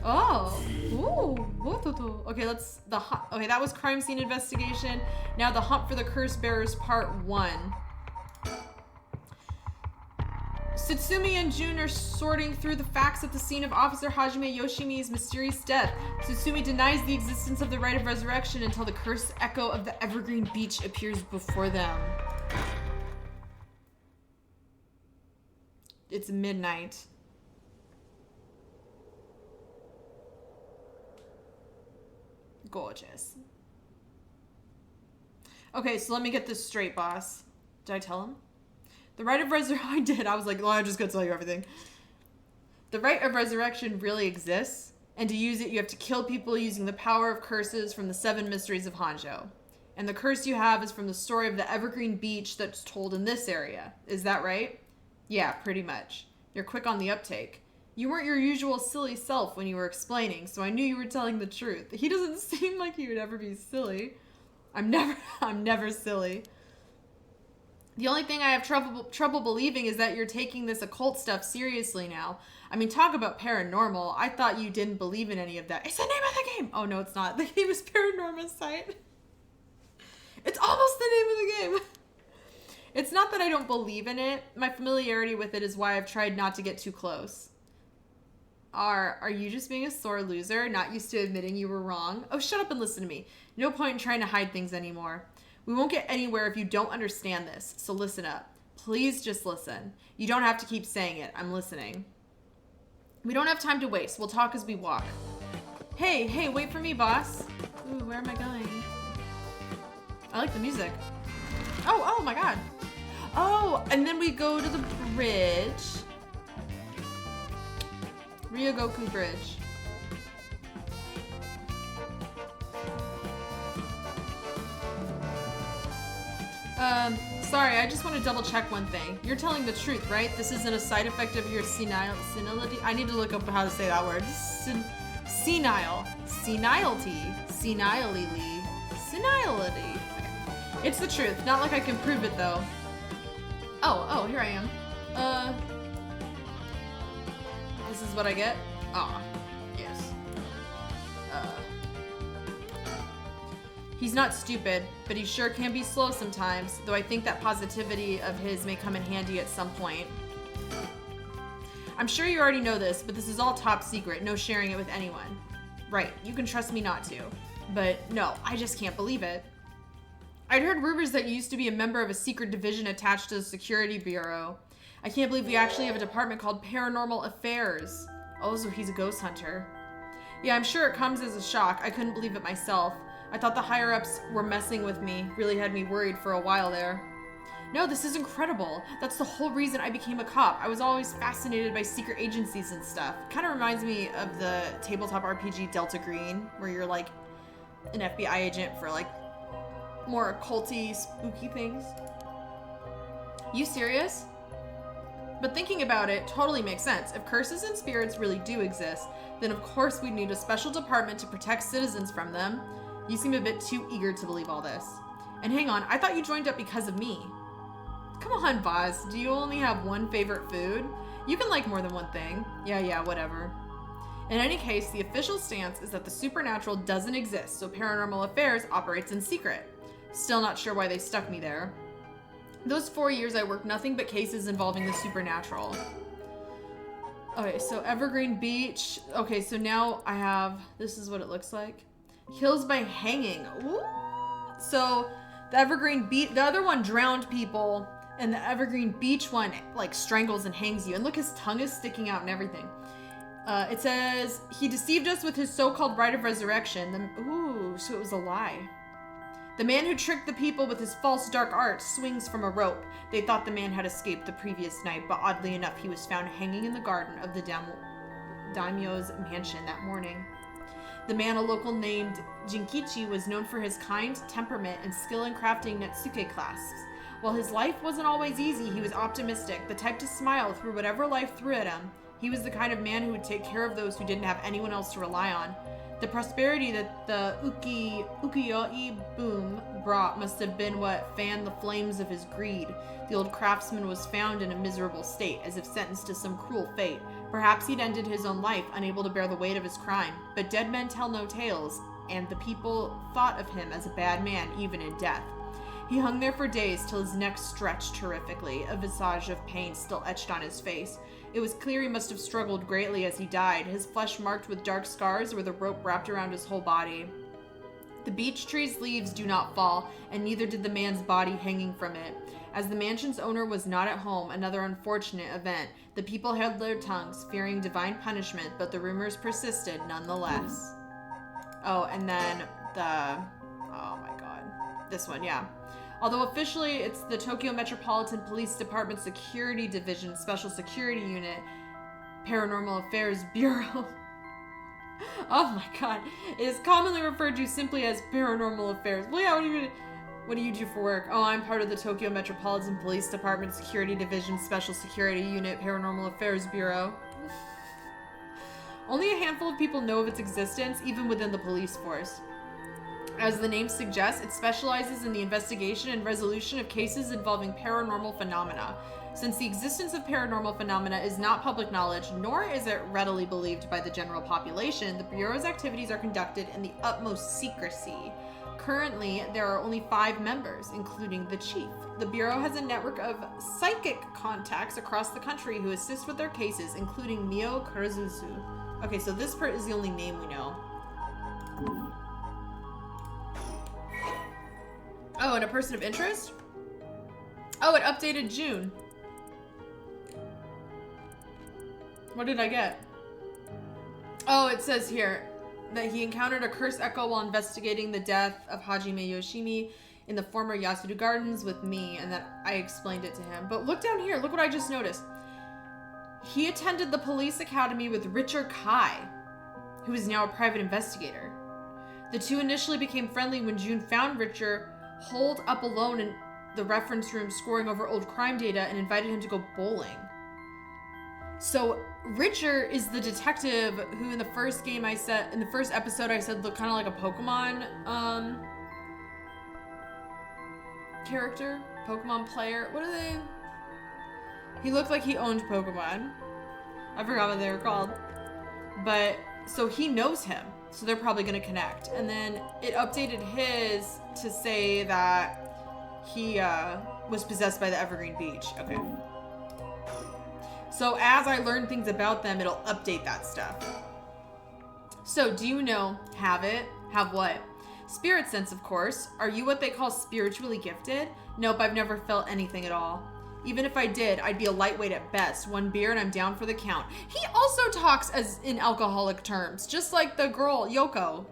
Speaker 1: Oh. Ooh. Okay, okay, that was crime scene investigation. Now the hunt for the curse bearers part 1. Tsutsumi and Jun are sorting through the facts at the scene of Officer Hajime Yoshimi's mysterious death. Tsutsumi denies the existence of the rite of resurrection until the cursed echo of the Evergreen Beach appears before them. It's midnight. Gorgeous. Okay, so let me get this straight, boss. Did I tell him? The rite of resurrection, I did. I was like, well, I'm just gonna tell you everything. The rite of resurrection really exists, and to use it, you have to kill people using the power of curses from the 7 mysteries of Honjo. And the curse you have is from the story of the Evergreen Beach that's told in this area. Is that right? Yeah, pretty much. You're quick on the uptake. You weren't your usual silly self when you were explaining, so I knew you were telling the truth. He doesn't seem like he would ever be silly. I'm never silly. The only thing I have trouble believing is that you're taking this occult stuff seriously now. I mean, talk about paranormal. I thought you didn't believe in any of that. It's the name of the game. Oh, no, it's not. The game is Paranormasight. It's almost the name of the game. It's not that I don't believe in it. My familiarity with it is why I've tried not to get too close. Are you just being a sore loser, not used to admitting you were wrong? Oh, shut up and listen to me. No point in trying to hide things anymore. We won't get anywhere if you don't understand this, so listen up. Please just listen. You don't have to keep saying it. I'm listening. We don't have time to waste. We'll talk as we walk. Hey, wait for me, boss. Ooh, where am I going? I like the music. Oh my god. Oh, and then we go to the bridge. Ryogoku Bridge. Sorry, I just want to double check one thing. You're telling the truth, right? This isn't a side effect of your senility? I need to look up how to say that word. Senile. Senility. Senility. Senility. Okay. It's the truth. Not like I can prove it, though. Oh, here I am. This is what I get? Ah, yes. He's not stupid, but he sure can be slow sometimes, though I think that positivity of his may come in handy at some point. I'm sure you already know this, but this is all top secret, no sharing it with anyone. Right, you can trust me not to. But no, I just can't believe it. I'd heard rumors that you used to be a member of a secret division attached to the Security Bureau. I can't believe we actually have a department called Paranormal Affairs. Oh, so he's a ghost hunter. Yeah, I'm sure it comes as a shock. I couldn't believe it myself. I thought the higher-ups were messing with me. Really had me worried for a while there. No, this is incredible. That's the whole reason I became a cop. I was always fascinated by secret agencies and stuff. Kind of reminds me of the tabletop RPG Delta Green, where you're like an FBI agent for like more occulty, spooky things. You serious? But thinking about it totally makes sense. If curses and spirits really do exist, then of course we'd need a special department to protect citizens from them. You seem a bit too eager to believe all this. And hang on, I thought you joined up because of me. Come on, boss. Do you only have one favorite food? You can like more than one thing. Yeah, whatever. In any case, the official stance is that the supernatural doesn't exist, so Paranormal Affairs operates in secret. Still not sure why they stuck me there. Those 4 years I worked nothing but cases involving the supernatural. Okay, so Evergreen Beach. Okay, so now I have, this is what it looks like. Kills by hanging. Ooh. So the Evergreen Beach, the other one drowned people, and the Evergreen Beach one like strangles and hangs you. And look, his tongue is sticking out and everything. It says, he deceived us with his so-called rite of resurrection. Ooh, so it was a lie. The man who tricked the people with his false dark art swings from a rope. They thought the man had escaped the previous night, but oddly enough, he was found hanging in the garden of the daimyo's mansion that morning. The man, a local named Jinkichi, was known for his kind temperament and skill in crafting Netsuke clasps. While his life wasn't always easy, he was optimistic, the type to smile through whatever life threw at him. He was the kind of man who would take care of those who didn't have anyone else to rely on. The prosperity that the ukiyo-e boom brought must have been what fanned the flames of his greed. The old craftsman was found in a miserable state, as if sentenced to some cruel fate. Perhaps he'd ended his own life, unable to bear the weight of his crime. But dead men tell no tales, and the people thought of him as a bad man, even in death. He hung there for days till his neck stretched terrifically, a visage of pain still etched on his face. It was clear he must have struggled greatly as he died, his flesh marked with dark scars where the rope wrapped around his whole body. The beech tree's leaves do not fall, and neither did the man's body hanging from it. As the mansion's owner was not at home, another unfortunate event, the people held their tongues, fearing divine punishment, but the rumors persisted nonetheless. Oh, and then oh my god, this one, yeah. Although officially it's the Tokyo Metropolitan Police Department Security Division Special Security Unit Paranormal Affairs Bureau. Oh my god. It is commonly referred to simply as Paranormal Affairs. Well, yeah, what do you do for work? Oh, I'm part of the Tokyo Metropolitan Police Department Security Division Special Security Unit Paranormal Affairs Bureau. Only a handful of people know of its existence, even within the police force. As the name suggests, it specializes in the investigation and resolution of cases involving paranormal phenomena. Since the existence of paranormal phenomena is not public knowledge, nor is it readily believed by the general population, the Bureau's activities are conducted in the utmost secrecy. Currently, there are only 5 members, including the chief. The Bureau has a network of psychic contacts across the country who assist with their cases, including Mio Kurazuzu. Okay, so this part is the only name we know. Oh, and a person of interest? Oh, it updated June. What did I get? Oh, it says here that he encountered a curse echo while investigating the death of Hajime Yoshimi in the former Yasuda Gardens with me, and that I explained it to him. But look down here. Look what I just noticed. He attended the police academy with Richard Kai, who is now a private investigator. The two initially became friendly when June found Richard holed up alone in the reference room scoring over old crime data and invited him to go bowling. So Richard is the detective who in the first episode I said looked kind of like a Pokemon character, Pokemon player. What are they? He looked like he owned Pokemon. I forgot what they were called. But so he knows him. So they're probably going to connect. And then it updated his to say that he was possessed by the Evergreen Beach. Okay. So as I learn things about them, it'll update that stuff. So do you know, have it? Have what? Spirit sense, of course. Are you what they call spiritually gifted? Nope, I've never felt anything at all. Even if I did, I'd be a lightweight at best. 1 beer and I'm down for the count. He also talks as in alcoholic terms, just like the girl, Yoko.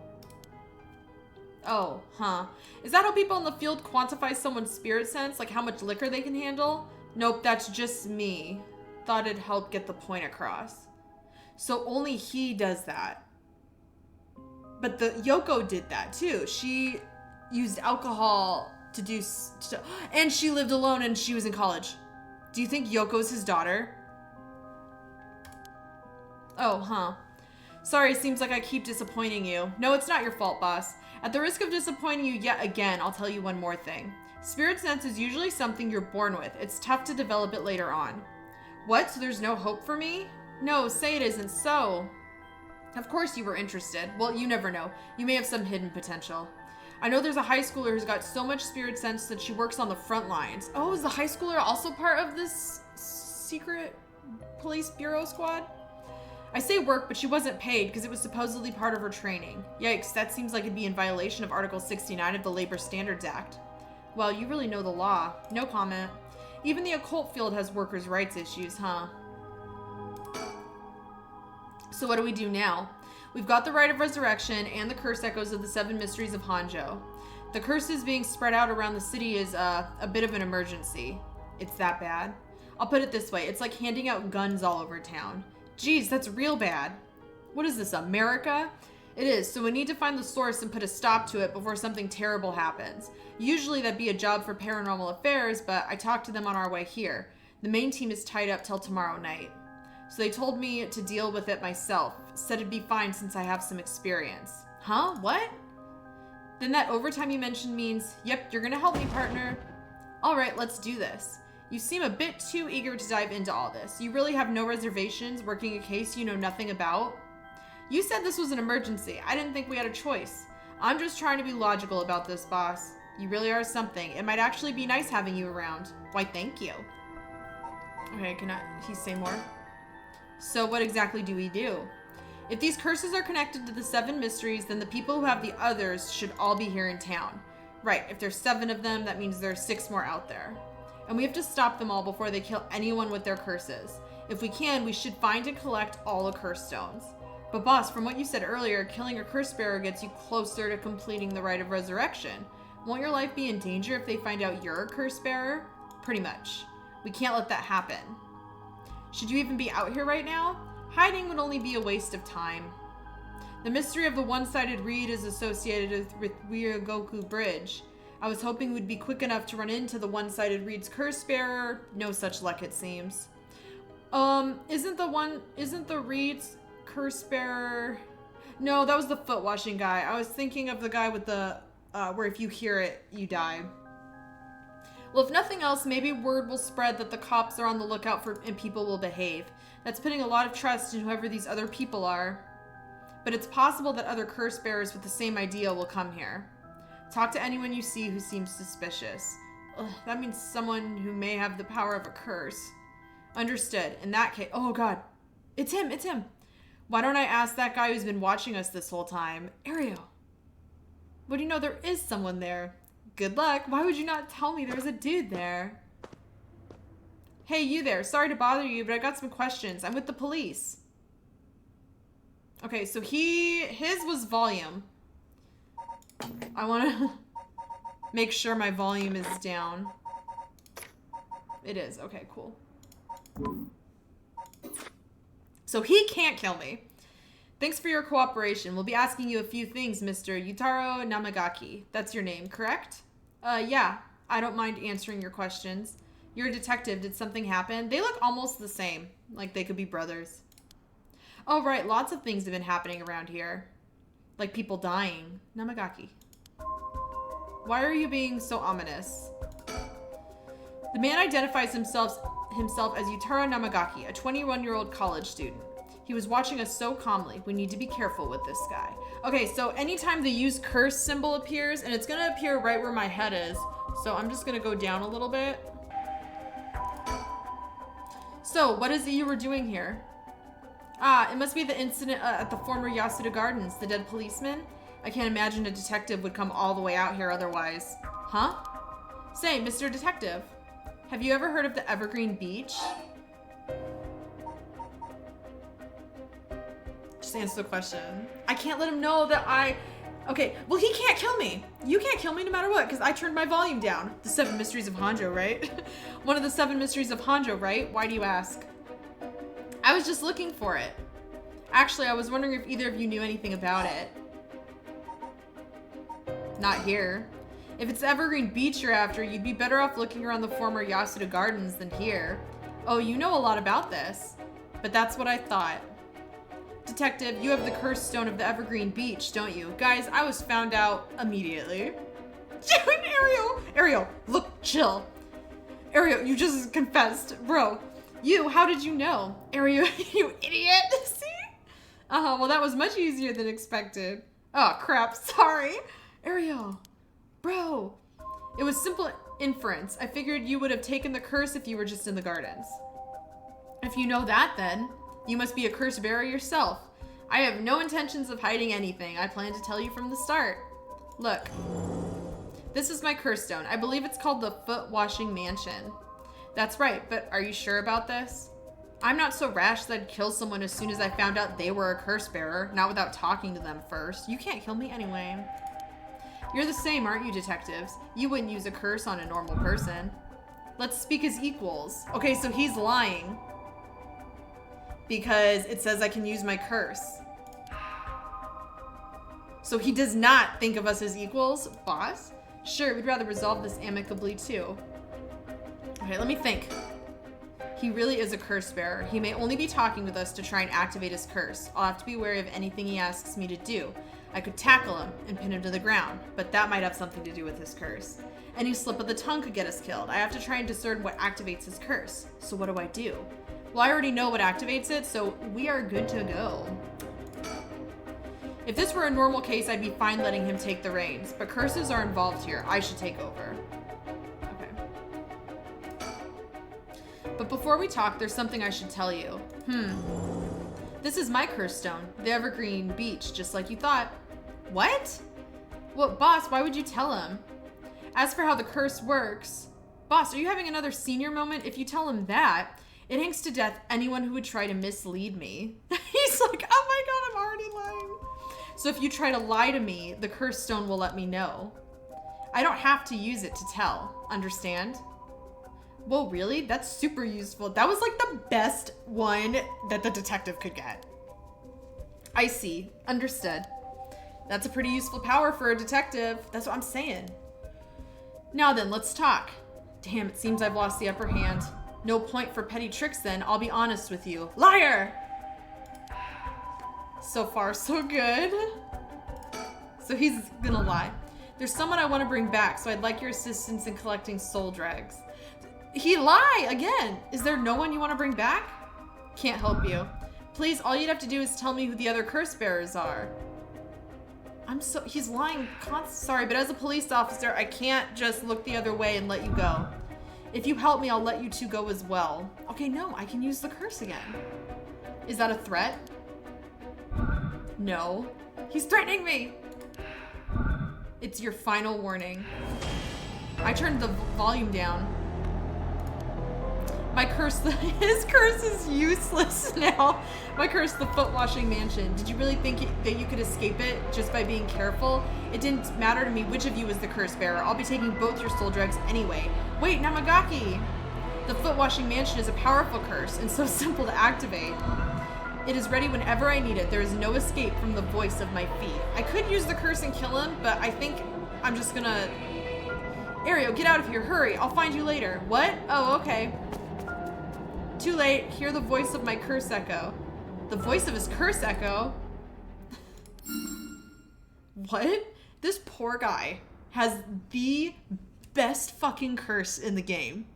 Speaker 1: Oh, huh. Is that how people in the field quantify someone's spirit sense? Like how much liquor they can handle? Nope, that's just me. Thought it'd help get the point across. So only he does that. But the Yoko did that too. She used alcohol to do and she lived alone and she was in college. Do you think Yoko's his daughter? Oh, huh. Sorry, seems like I keep disappointing you. No, it's not your fault, boss. At the risk of disappointing you yet again, I'll tell you one more thing. Spirit sense is usually something you're born with. It's tough to develop it later on. What? So there's no hope for me? No, say it isn't so. Of course you were interested. Well, you never know. You may have some hidden potential. I know there's a high schooler who's got so much spirit sense that she works on the front lines. Oh, is the high schooler also part of this secret police bureau squad? I say work, but she wasn't paid because it was supposedly part of her training. Yikes, that seems like it'd be in violation of Article 69 of the Labor Standards Act. Well, you really know the law. No comment. Even the occult field has workers' rights issues, huh? So what do we do now? We've got the Rite of Resurrection and the curse echoes of the 7 mysteries of Honjo. The curses being spread out around the city is a bit of an emergency. It's that bad? I'll put it this way. It's like handing out guns all over town. Geez, that's real bad. What is this, America? It is, so we need to find the source and put a stop to it before something terrible happens. Usually that'd be a job for Paranormal Affairs, but I talked to them on our way here. The main team is tied up till tomorrow night. So they told me to deal with it myself. Said it'd be fine since I have some experience. Huh? What? Then that overtime you mentioned means, yep, you're gonna help me, partner. Alright, let's do this. You seem a bit too eager to dive into all this. You really have no reservations working a case you know nothing about? You said this was an emergency. I didn't think we had a choice. I'm just trying to be logical about this, boss. You really are something. It might actually be nice having you around. Why, thank you. Okay, can he say more? So what exactly do we do? If these curses are connected to the 7 mysteries, then the people who have the others should all be here in town. Right, if there's 7 of them, that means there's 6 more out there. And we have to stop them all before they kill anyone with their curses. If we can, we should find and collect all the curse stones. But boss, from what you said earlier, killing a curse bearer gets you closer to completing the rite of resurrection. Won't your life be in danger if they find out you're a curse bearer? Pretty much. We can't let that happen. Should you even be out here right now? Hiding would only be a waste of time. The mystery of the one-sided reed is associated with Ryogoku Bridge. I was hoping we'd be quick enough to run into the one-sided reed's curse bearer. No such luck, it seems. Isn't the reed's curse bearer? No, that was the foot washing guy. I was thinking of the guy with the, where if you hear it, you die. Well, if nothing else, maybe word will spread that the cops are on the lookout for and people will behave. That's putting a lot of trust in whoever these other people are. But it's possible that other curse bearers with the same idea will come here. Talk to anyone you see who seems suspicious. Ugh, that means someone who may have the power of a curse. Understood. In that case, oh god. It's him. Why don't I ask that guy who's been watching us this whole time? Ariel. What do you know? There is someone there. Good luck. Why would you not tell me there's a dude there? Hey, you there. Sorry to bother you, but I got some questions. I'm with the police. Okay, so his was volume. I want to make sure my volume is down. It is. Okay, cool. So he can't kill me. Thanks for your cooperation. We'll be asking you a few things, Mr. Yutaro Namagaki. That's your name, correct? Yeah. I don't mind answering your questions. You're a detective. Did something happen? They look almost the same. Like they could be brothers. Oh, right. Lots of things have been happening around here. Like people dying. Namagaki. Why are you being so ominous? The man identifies himself as Yutaro Namagaki, a 21-year-old college student. He was watching us so calmly. We need to be careful with this guy. Okay, so anytime the use curse symbol appears, and it's going to appear right where my head is, so I'm just going to go down a little bit. So, what is it you were doing here? Ah, it must be the incident at the former Yasuda Gardens, the dead policeman. I can't imagine a detective would come all the way out here otherwise. Huh? Say, Mr. Detective, have you ever heard of the Evergreen Beach? Just answer the question. I can't let him know that Okay, well, he can't kill me. You can't kill me no matter what, because I turned my volume down. The 7 Mysteries of Honjo, right? One of the 7 Mysteries of Honjo, right? Why do you ask? I was just looking for it. Actually, I was wondering if either of you knew anything about it. Not here. If it's Evergreen Beach you're after, you'd be better off looking around the former Yasuda Gardens than here. Oh, you know a lot about this. But that's what I thought. Detective, you have the curse stone of the Evergreen Beach, don't you? Guys, I was found out immediately. Ariel, look, chill. Ariel, you just confessed. Bro, how did you know? Ariel, you idiot. See? Well, that was much easier than expected. Oh, crap, sorry. Ariel, bro. It was simple inference. I figured you would have taken the curse if you were just in the gardens. If you know that, then you must be a curse bearer yourself. I have no intentions of hiding anything. I plan to tell you from the start. Look, this is my curse stone. I believe it's called the Foot Washing Mansion. That's right, but are you sure about this? I'm not so rash that I'd kill someone as soon as I found out they were a curse bearer, not without talking to them first. You can't kill me anyway. You're the same, aren't you, detectives? You wouldn't use a curse on a normal person. Let's speak as equals. Okay, so he's lying. Because it says I can use my curse. So he does not think of us as equals? Boss? Sure, we'd rather resolve this amicably too. Okay, let me think. He really is a curse bearer. He may only be talking with us to try and activate his curse. I'll have to be wary of anything he asks me to do. I could tackle him and pin him to the ground, but that might have something to do with his curse. Any slip of the tongue could get us killed. I have to try and discern what activates his curse. So what do I do? Well, I already know what activates it, so we are good to go. If this were a normal case, I'd be fine letting him take the reins, but curses are involved here. I should take over. Okay. But before we talk, there's something I should tell you. This is my curse stone, the Evergreen Beach, just like you thought. What? Well, boss, why would you tell him? As for how the curse works... Boss, are you having another senior moment? If you tell him that, it hangs to death anyone who would try to mislead me. He's like, oh my god, I'm already lying. So if you try to lie to me, the curse stone will let me know. I don't have to use it to tell, understand? Whoa, really? That's super useful. That was like the best one that the detective could get. I see. Understood. That's a pretty useful power for a detective. That's what I'm saying. Now then, let's talk. Damn, it seems I've lost the upper hand. No point for petty tricks then. I'll be honest with you. Liar! So far, so good. So he's gonna lie. There's someone I want to bring back, so I'd like your assistance in collecting soul dregs. He lie again. Is there no one you want to bring back? Can't help you. Please, all you'd have to do is tell me who the other curse bearers are. He's lying. Sorry, but as a police officer, I can't just look the other way and let you go. If you help me, I'll let you two go as well. Okay, no, I can use the curse again. Is that a threat? No. He's threatening me. It's your final warning. I turned the volume down. My curse, his curse is useless now. My curse, the foot washing mansion. Did you really think that you could escape it just by being careful? It didn't matter to me which of you is the curse bearer. I'll be taking both your soul dregs anyway. Wait, Namagaki! The foot washing mansion is a powerful curse and so simple to activate. It is ready whenever I need it. There is no escape from the voice of my feet. I could use the curse and kill him, but I think I'm just gonna... Ario, get out of here, hurry, I'll find you later. What? Oh, okay. Too late, hear the voice of my curse echo. The voice of his curse echo? What? This poor guy has the best fucking curse in the game.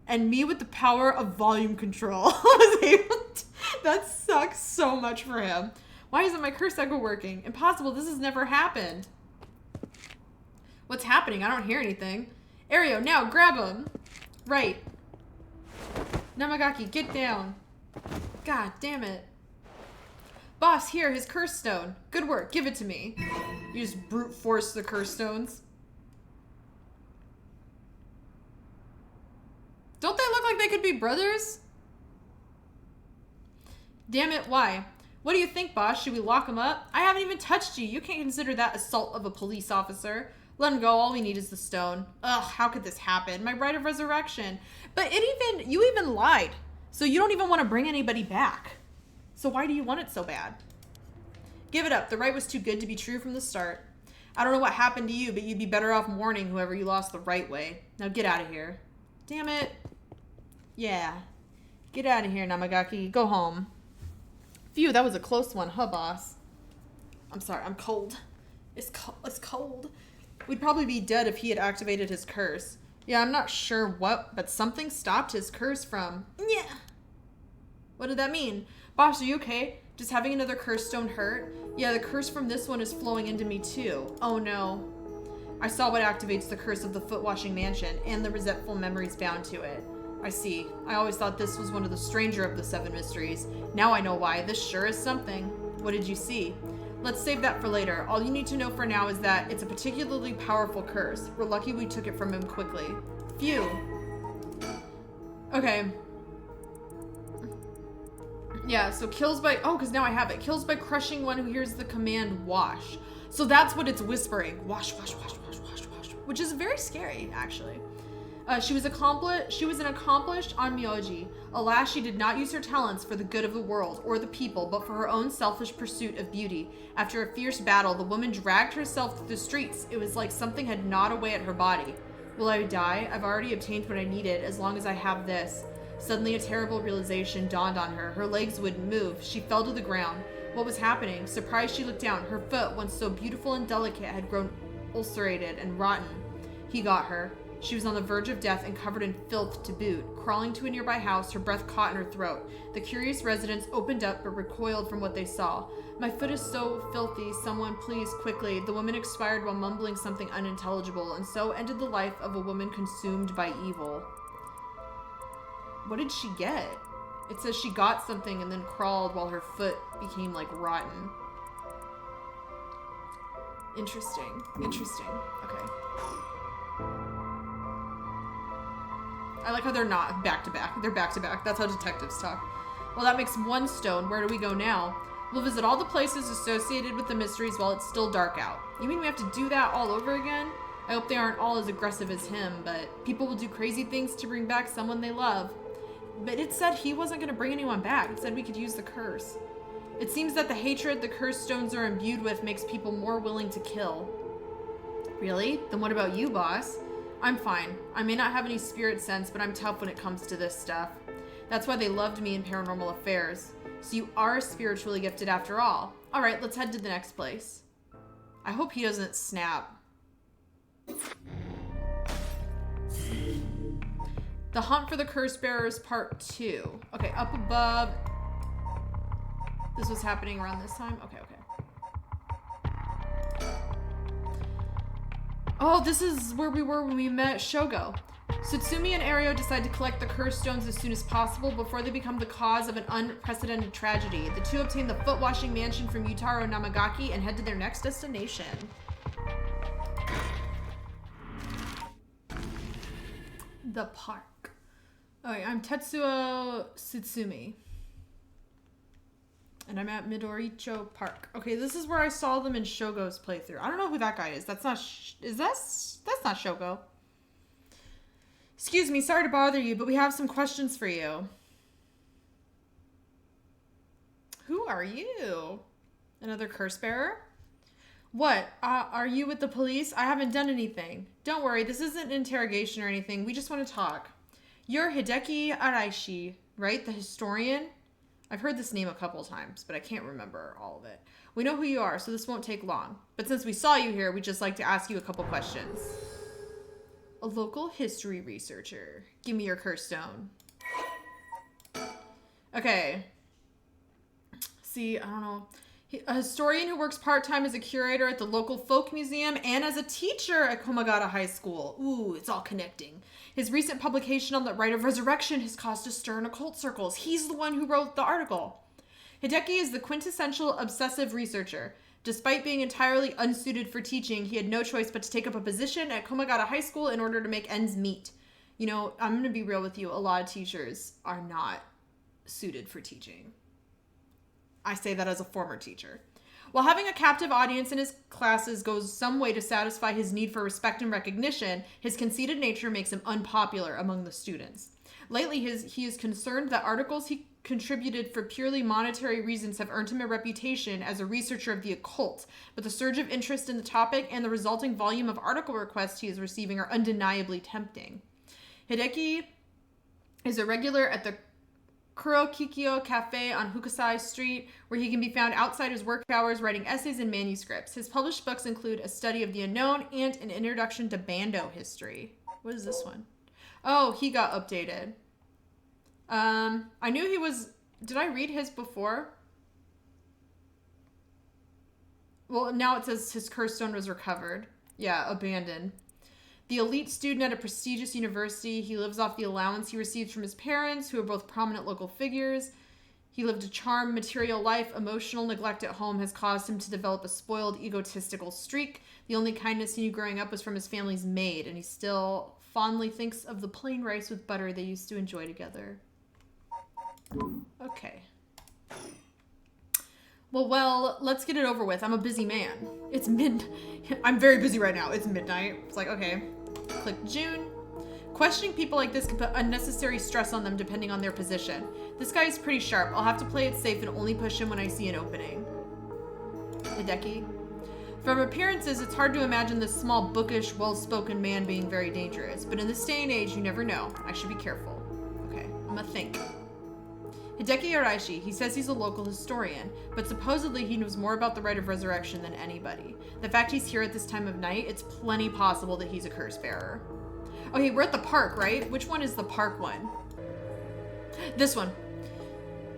Speaker 1: And me with the power of volume control was able to... That sucks so much for him. Why isn't my curse echo working? Impossible, this has never happened. What's happening? I don't hear anything. Ario, now, grab him. Right. Namagaki, get down. God damn it. Boss, here, his curse stone. Good work, give it to me. You just brute force the curse stones. Don't they look like they could be brothers? Damn it, why? What do you think, boss? Should we lock him up? I haven't even touched you. You can't consider that assault of a police officer. Let him go. All we need is the stone. Ugh, how could this happen? My right of resurrection. But you even lied. So you don't even want to bring anybody back. So why do you want it so bad? Give it up. The right was too good to be true from the start. I don't know what happened to you, but you'd be better off mourning whoever you lost the right way. Now get out of here. Damn it. Yeah. Get out of here, Namagaki. Go home. Phew, that was a close one, huh, boss? I'm sorry, I'm cold. It's cold. We'd probably be dead if he had activated his curse. Yeah, I'm not sure what, but something stopped his curse from... Yeah. What did that mean? Boss, are you okay? Does having another curse stone hurt? Yeah, the curse from this one is flowing into me too. Oh no. I saw what activates the curse of the foot washing mansion and the resentful memories bound to it. I see. I always thought this was one of the stranger of the 7 mysteries. Now I know why. This sure is something. What did you see? Let's save that for later. All you need to know for now is that it's a particularly powerful curse. We're lucky we took it from him quickly. Phew. Okay. Yeah, so kills by... Oh, because now I have it. Kills by crushing one who hears the command wash. So that's what it's whispering. Wash, wash, wash, wash, wash, wash. Which is very scary, actually. She was an accomplished onmyoji. Alas, she did not use her talents for the good of the world or the people, but for her own selfish pursuit of beauty. After a fierce battle, the woman dragged herself through the streets. It was like something had gnawed away at her body. Will I die? I've already obtained what I needed, as long as I have this. Suddenly, a terrible realization dawned on her. Her legs wouldn't move. She fell to the ground. What was happening? Surprised, she looked down. Her foot, once so beautiful and delicate, had grown ulcerated and rotten. He got her. She was on the verge of death and covered in filth to boot. Crawling to a nearby house, her breath caught in her throat. The curious residents opened up but recoiled from what they saw. My foot is so filthy. Someone please, quickly. The woman expired while mumbling something unintelligible, and so ended the life of a woman consumed by evil. What did she get? It says she got something and then crawled while her foot became like rotten. Interesting. Interesting. Okay. I like how they're not back to back. They're back to back. That's how detectives talk. Well, that makes one stone. Where do we go now? We'll visit all the places associated with the mysteries while it's still dark out. You mean we have to do that all over again? I hope they aren't all as aggressive as him, but people will do crazy things to bring back someone they love. But it said he wasn't going to bring anyone back. It said we could use the curse. It seems that the hatred the cursed stones are imbued with makes people more willing to kill. Really? Then what about you, boss? I'm fine. I may not have any spirit sense, but I'm tough when it comes to this stuff. That's why they loved me in Paranormal Affairs. So you are spiritually gifted after all. All right, let's head to the next place. I hope he doesn't snap. The Hunt for the Curse Bearers Part 2. Okay, up above. This was happening around this time? Okay. Oh, this is where we were when we met Shogo. Tsutsumi and Ario decide to collect the curse stones as soon as possible before they become the cause of an unprecedented tragedy. The two obtain the foot-washing mansion from Yutaro Namagaki and head to their next destination. The park. Okay, I'm Tetsuo Tsutsumi. And I'm at Midoricho Park. Okay, this is where I saw them in Shogo's playthrough. I don't know who that guy is. That's not that's not Shogo. Excuse me, sorry to bother you, but we have some questions for you. Who are you? Another curse bearer? What? Are you with the police? I haven't done anything. Don't worry, this isn't an interrogation or anything. We just want to talk. You're Hideki Araishi, right? The historian? I've heard this name a couple times, but I can't remember all of it. We know who you are, so this won't take long. But since we saw you here, we'd just like to ask you a couple questions. A local history researcher. Give me your curse stone. Okay. See, I don't know. A historian who works part-time as a curator at the local folk museum and as a teacher at Komagata High School. Ooh, it's all connecting. His recent publication on the rite of resurrection has caused a stir in occult circles. He's the one who wrote the article. Hideki is the quintessential obsessive researcher. Despite being entirely unsuited for teaching, he had no choice but to take up a position at Komagata High School in order to make ends meet. You know, I'm going to be real with you. A lot of teachers are not suited for teaching. I say that as a former teacher. While having a captive audience in his classes goes some way to satisfy his need for respect and recognition, his conceited nature makes him unpopular among the students. Lately, he is concerned that articles he contributed for purely monetary reasons have earned him a reputation as a researcher of the occult, but the surge of interest in the topic and the resulting volume of article requests he is receiving are undeniably tempting. Hideki is a regular at the Kurokikyo Cafe on Hokusai Street, where he can be found outside his work hours writing essays and manuscripts. His published books include A Study of the Unknown and An Introduction to Bando History. What is this one? Oh, he got updated. I knew he was... Did I read his before? Well, now it says his curse stone was recovered. Yeah, abandoned. The elite student at a prestigious university, he lives off the allowance he receives from his parents, who are both prominent local figures. He lived a charmed, material life. Emotional neglect at home has caused him to develop a spoiled, egotistical streak. The only kindness he knew growing up was from his family's maid, and he still fondly thinks of the plain rice with butter they used to enjoy together. Okay. Well, let's get it over with. I'm a busy man. I'm very busy right now. It's midnight. It's like, okay. Click June. Questioning people like this can put unnecessary stress on them depending on their position. This guy is pretty sharp. I'll have to play it safe and only push him when I see an opening. Hideki. From appearances, it's hard to imagine this small, bookish, well-spoken man being very dangerous. But in this day and age, you never know. I should be careful. Okay, I'm gonna think. Hideki Araishi, he says he's a local historian, but supposedly he knows more about the rite of resurrection than anybody. The fact he's here at this time of night, it's plenty possible that he's a curse bearer. Okay, we're at the park, right? Which one is the park one? This one.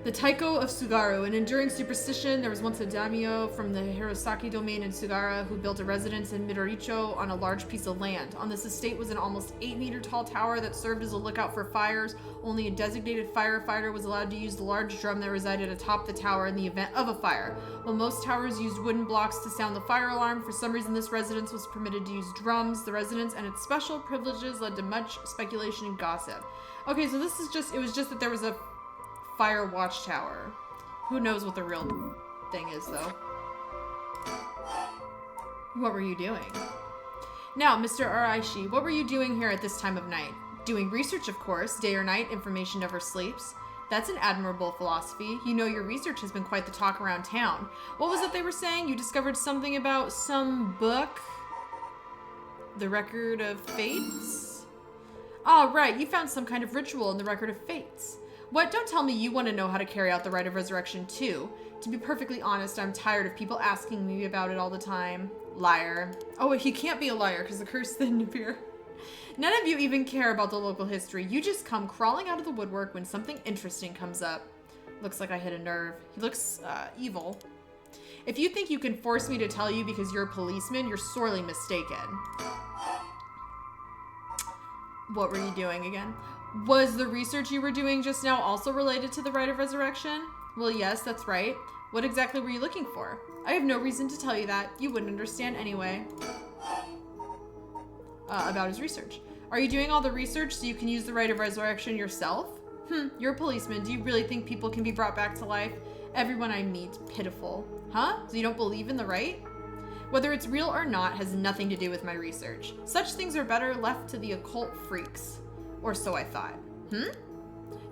Speaker 1: The Taiko of Sugaru, an enduring superstition. There was once a daimyo from the Hirosaki domain in Sugara who built a residence in Midoricho on a large piece of land. On this estate was an almost 8-meter tall tower that served as a lookout for fires. Only a designated firefighter was allowed to use the large drum that resided atop the tower in the event of a fire. While most towers used wooden blocks to sound the fire alarm, for some reason this residence was permitted to use drums. The residence and its special privileges led to much speculation and gossip. Okay, so this is just, it was just that there was a fire watchtower. Who knows what the real thing is, though. What were you doing? Now, Mr. Araishi, what were you doing here at this time of night? Doing research, of course. Day or night, information never sleeps. That's an admirable philosophy. You know your research has been quite the talk around town. What was it they were saying? You discovered something about some book? The Record of Fates? Oh, right. You found some kind of ritual in the Record of Fates. What? Don't tell me you want to know how to carry out the rite of resurrection, too. To be perfectly honest, I'm tired of people asking me about it all the time. Liar. Oh, he can't be a liar because the curse didn't appear. None of you even care about the local history. You just come crawling out of the woodwork when something interesting comes up. Looks like I hit a nerve. He looks, evil. If you think you can force me to tell you because you're a policeman, you're sorely mistaken. What were you doing again? Was the research you were doing just now also related to the rite of resurrection? Well, yes, that's right. What exactly were you looking for? I have no reason to tell you that. You wouldn't understand anyway. About his research. Are you doing all the research so you can use the rite of resurrection yourself? You're a policeman. Do you really think people can be brought back to life? Everyone I meet, pitiful. Huh? So you don't believe in the rite? Whether it's real or not has nothing to do with my research. Such things are better left to the occult freaks. Or so I thought.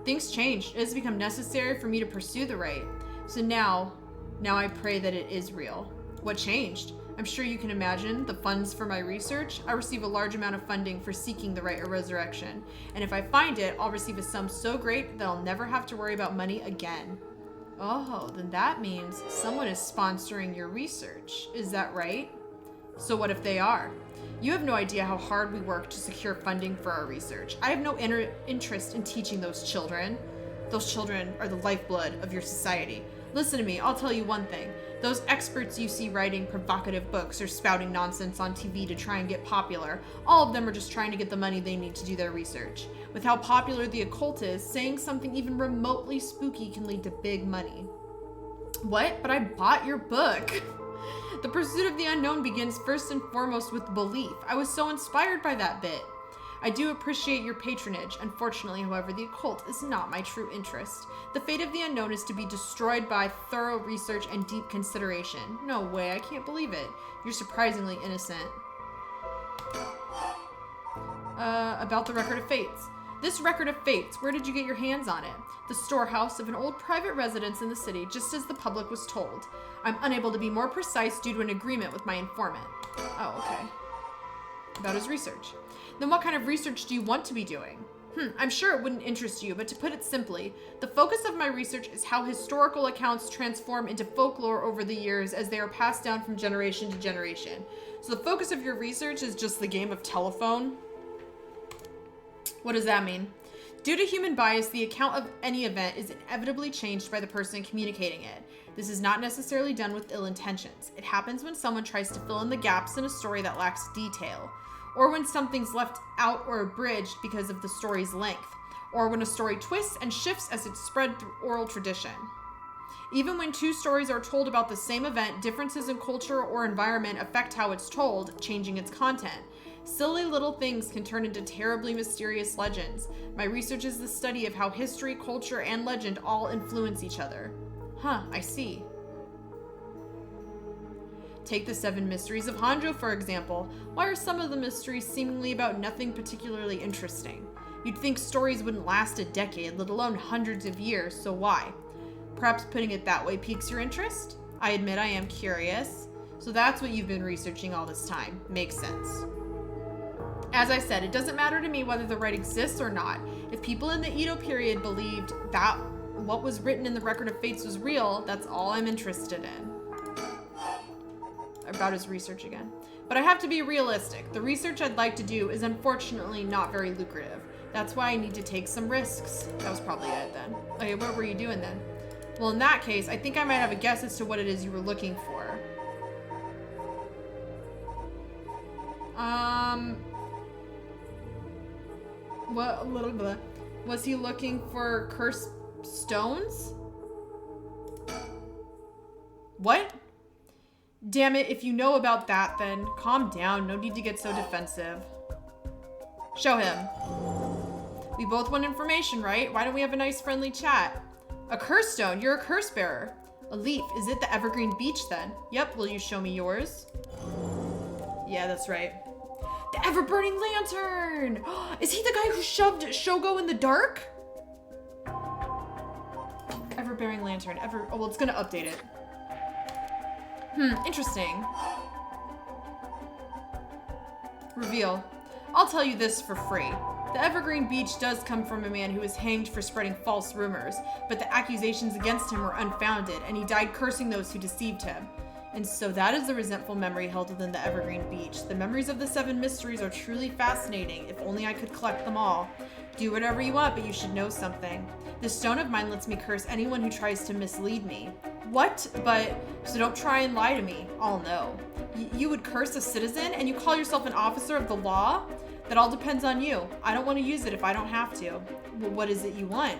Speaker 1: Things changed. It has become necessary for me to pursue the rite. So now I pray that it is real. What changed? I'm sure you can imagine the funds for my research. I receive a large amount of funding for seeking the rite of resurrection. And if I find it, I'll receive a sum so great that I'll never have to worry about money again. Oh, then that means someone is sponsoring your research. Is that right? So what if they are? You have no idea how hard we work to secure funding for our research. I have no interest in teaching those children. Those children are the lifeblood of your society. Listen to me, I'll tell you one thing. Those experts you see writing provocative books or spouting nonsense on TV to try and get popular, all of them are just trying to get the money they need to do their research. With how popular the occult is, saying something even remotely spooky can lead to big money. What? But I bought your book. The pursuit of the unknown begins first and foremost with belief. I was so inspired by that bit. I do appreciate your patronage. Unfortunately, however, the occult is not my true interest. The fate of the unknown is to be destroyed by thorough research and deep consideration. No way, I can't believe it. You're surprisingly innocent. About the Record of Fates. This Record of Fates, where did you get your hands on it? The storehouse of an old private residence in the city, just as the public was told. I'm unable to be more precise due to an agreement with my informant. Oh, okay. About his research. Then what kind of research do you want to be doing? I'm sure it wouldn't interest you, but to put it simply, the focus of my research is how historical accounts transform into folklore over the years as they are passed down from generation to generation. So the focus of your research is just the game of telephone? What does that mean? Due to human bias, the account of any event is inevitably changed by the person communicating it. This is not necessarily done with ill intentions. It happens when someone tries to fill in the gaps in a story that lacks detail, or when something's left out or abridged because of the story's length, or when a story twists and shifts as it's spread through oral tradition. Even when two stories are told about the same event, differences in culture or environment affect how it's told, changing its content. Silly little things can turn into terribly mysterious legends. My research is the study of how history, culture, and legend all influence each other. I see. Take the 7 mysteries of Honjo, for example. Why are some of the mysteries seemingly about nothing particularly interesting? You'd think stories wouldn't last a decade, let alone hundreds of years, so why? Perhaps putting it that way piques your interest? I admit I am curious. So that's what you've been researching all this time. Makes sense. As I said, it doesn't matter to me whether the right exists or not. If people in the Edo period believed that what was written in the Record of Fates was real, that's all I'm interested in. About his research again. But I have to be realistic. The research I'd like to do is unfortunately not very lucrative. That's why I need to take some risks. That was probably it then. Okay, what were you doing then? Well, in that case, I think I might have a guess as to what it is you were looking for. What a little bit. Was he looking for cursed stones? What? Damn it, if you know about that, then calm down. No need to get so defensive. Show him. We both want information, right? Why don't we have a nice friendly chat? A curse stone? You're a curse bearer. A leaf. Is it the evergreen beech then? Yep, will you show me yours? Yeah, that's right. The ever-burning lantern! Is he the guy who shoved Shogo in the dark? Ever-bearing lantern. Oh, well, it's gonna update it. Interesting. Reveal. I'll tell you this for free. The evergreen beech does come from a man who was hanged for spreading false rumors, but the accusations against him were unfounded, and he died cursing those who deceived him. And so that is the resentful memory held within the evergreen beech. The memories of the 7 mysteries are truly fascinating. If only I could collect them all. Do whatever you want, but you should know something. This stone of mine lets me curse anyone who tries to mislead me. What? So don't try and lie to me. I'll know. You would curse a citizen and you call yourself an officer of the law? That all depends on you. I don't want to use it if I don't have to. Well, what is it you want?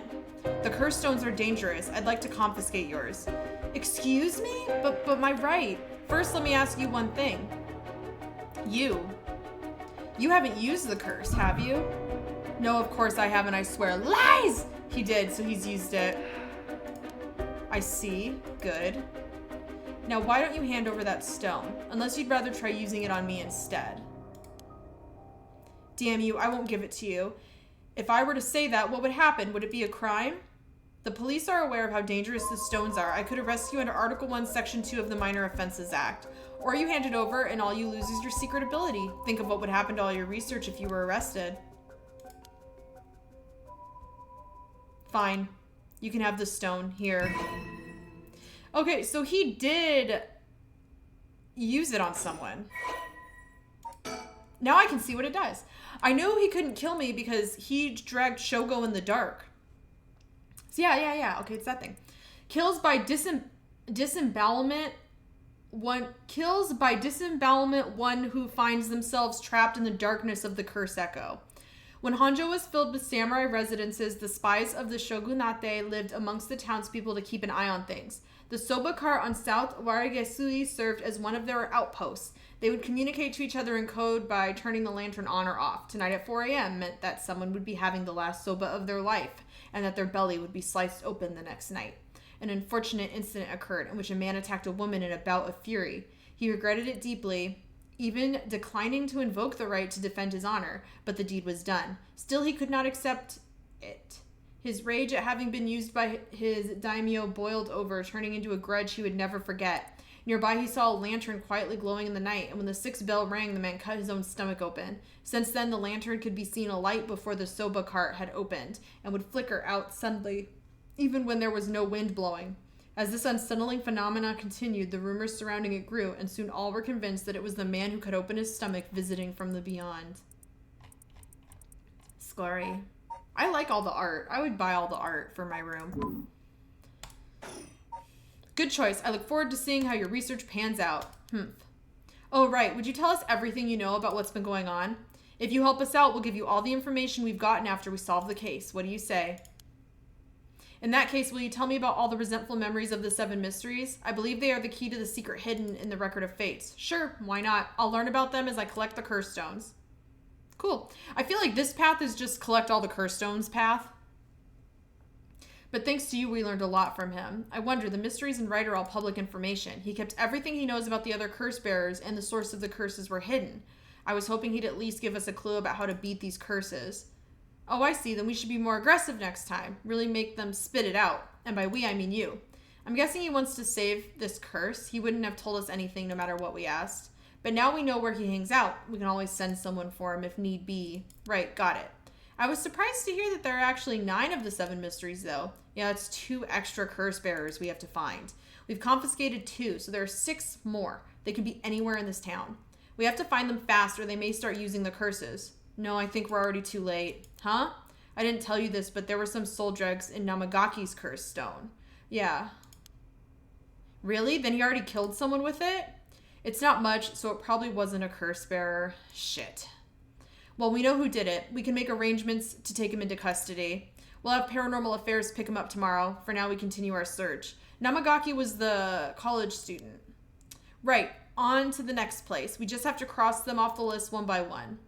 Speaker 1: The curse stones are dangerous. I'd like to confiscate yours. Excuse me? But my right. First, let me ask you one thing. You haven't used the curse, have you? No, of course I haven't, I swear. Lies! He did, so he's used it. I see. Good. Now, why don't you hand over that stone? Unless you'd rather try using it on me instead. Damn you, I won't give it to you. If I were to say that, what would happen? Would it be a crime? The police are aware of how dangerous the stones are. I could arrest you under Article 1, Section 2 of the Minor Offenses Act. Or you hand it over and all you lose is your secret ability. Think of what would happen to all your research if you were arrested. Fine. You can have the stone. Here. Okay, so he did use it on someone. Now I can see what it does. I knew he couldn't kill me because he dragged Shogo in the dark. So yeah. Okay, it's that thing. Kills by disembowelment. Kills by disembowelment one who finds themselves trapped in the darkness of the curse echo. When Honjo was filled with samurai residences, the spies of the shogunate lived amongst the townspeople to keep an eye on things. The soba cart on South Warigesui served as one of their outposts. They would communicate to each other in code by turning the lantern on or off. Tonight at 4 a.m. meant that someone would be having the last soba of their life, and that their belly would be sliced open the next night. An unfortunate incident occurred in which a man attacked a woman in a bout of fury. He regretted it deeply, even declining to invoke the right to defend his honor, but the deed was done. Still, he could not accept it. His rage at having been used by his daimyo boiled over, turning into a grudge he would never forget. Nearby, he saw a lantern quietly glowing in the night, and when the 6th bell rang, the man cut his own stomach open. Since then, the lantern could be seen alight before the soba cart had opened, and would flicker out suddenly, even when there was no wind blowing. As this unsettling phenomenon continued, the rumors surrounding it grew, and soon all were convinced that it was the man who could open his stomach visiting from the beyond. Scary. I like all the art. I would buy all the art for my room. Good choice. I look forward to seeing how your research pans out. Oh, right. Would you tell us everything you know about what's been going on? If you help us out, we'll give you all the information we've gotten after we solve the case. What do you say? In that case, will you tell me about all the resentful memories of the 7 mysteries? I believe they are the key to the secret hidden in the Record of Fates. Sure, why not? I'll learn about them as I collect the curse stones. Cool. I feel like this path is just collect all the curse stones path. But thanks to you, we learned a lot from him. I wonder, the mysteries in Wright are all public information. He kept everything he knows about the other curse bearers, and the source of the curses were hidden. I was hoping he'd at least give us a clue about how to beat these curses. Oh, I see. Then we should be more aggressive next time. Really make them spit it out. And by we, I mean you. I'm guessing he wants to save this curse. He wouldn't have told us anything no matter what we asked. But now we know where he hangs out. We can always send someone for him if need be. Right, got it. I was surprised to hear that there are actually 9 of the 7 mysteries, though. Yeah, that's 2 extra curse bearers we have to find. We've confiscated 2, so there are 6 more. They could be anywhere in this town. We have to find them fast, or they may start using the curses. No, I think we're already too late. Huh? I didn't tell you this, but there were some soul dregs in Namagaki's curse stone. Yeah. Really? Then he already killed someone with it? It's not much, so it probably wasn't a curse bearer. Shit. Well, we know who did it. We can make arrangements to take him into custody. We'll have Paranormal Affairs pick him up tomorrow. For now, we continue our search. Namagaki was the college student. Right. On to the next place. We just have to cross them off the list one by one.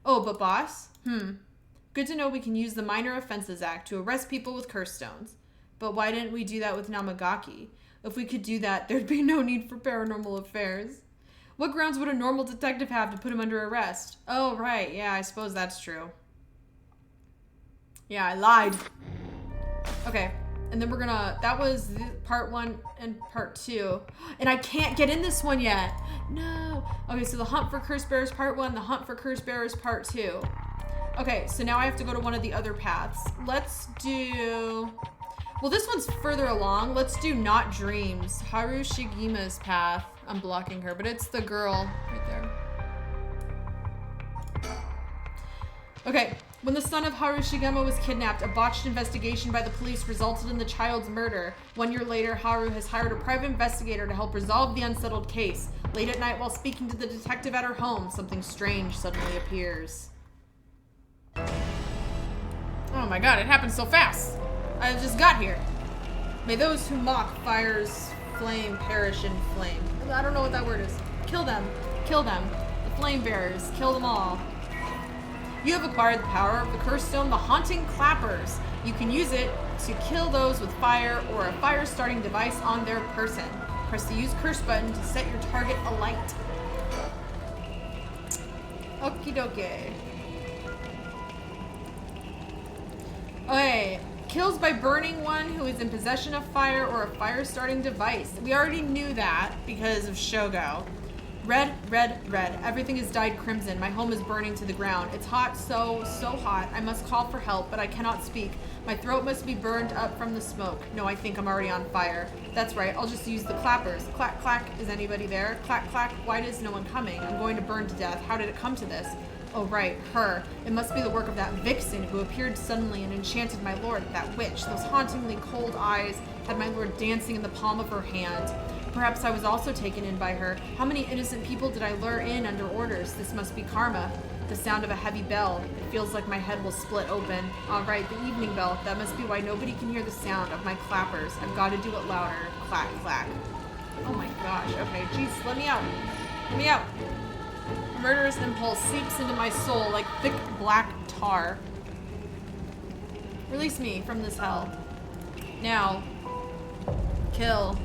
Speaker 1: Oh, but boss? Good to know we can use the Minor Offenses Act to arrest people with curse stones. But why didn't we do that with Namagaki? If we could do that, there'd be no need for Paranormal Affairs. What grounds would a normal detective have to put him under arrest? Oh, right. Yeah, I suppose that's true. Yeah, I lied. Okay. And then we're gonna... That was part 1 and part 2. And I can't get in this one yet. No. Okay, so the Hunt for Curse Bearers part 1, the Hunt for Curse Bearers part 2. Okay, so now I have to go to one of the other paths. Let's do... Well, this one's further along. Let's do Not Dreams. Haru Shigima's path. I'm blocking her, but it's the girl right there. Okay. When the son of Haru Shigema was kidnapped, a botched investigation by the police resulted in the child's murder. 1 year later, Haru has hired a private investigator to help resolve the unsettled case. Late at night, while speaking to the detective at her home, something strange suddenly appears. Oh my god, it happened so fast. I just got here. May those who mock fire's flame perish in flame. I don't know what that word is. Kill them. Kill them. The flame bearers. Kill them all. You have acquired the power of the curse stone, the Haunting Clappers. You can use it to kill those with fire or a fire-starting device on their person. Press the Use Curse button to set your target alight. Okie dokie. Okay. Kills by burning one who is in possession of fire or a fire-starting device. We already knew that because of Shogo. Red, red, red. Everything is dyed crimson. My home is burning to the ground. It's hot, so hot. I must call for help, but I cannot speak. My throat must be burned up from the smoke. No, I think I'm already on fire. That's right. I'll just use the clappers. Clack, clack. Is anybody there? Clack, clack. Why is no one coming? I'm going to burn to death. How did it come to this? Oh, right. Her. It must be the work of that vixen who appeared suddenly and enchanted my lord. That witch. Those hauntingly cold eyes had my lord dancing in the palm of her hand. Perhaps I was also taken in by her. How many innocent people did I lure in under orders? This must be karma. The sound of a heavy bell. It feels like my head will split open. All right, the evening bell. That must be why nobody can hear the sound of my clappers. I've got to do it louder. Clack, clack. Oh my gosh. Okay, jeez, let me out. Let me out. A murderous impulse seeps into my soul like thick black tar. Release me from this hell. Now. Kill.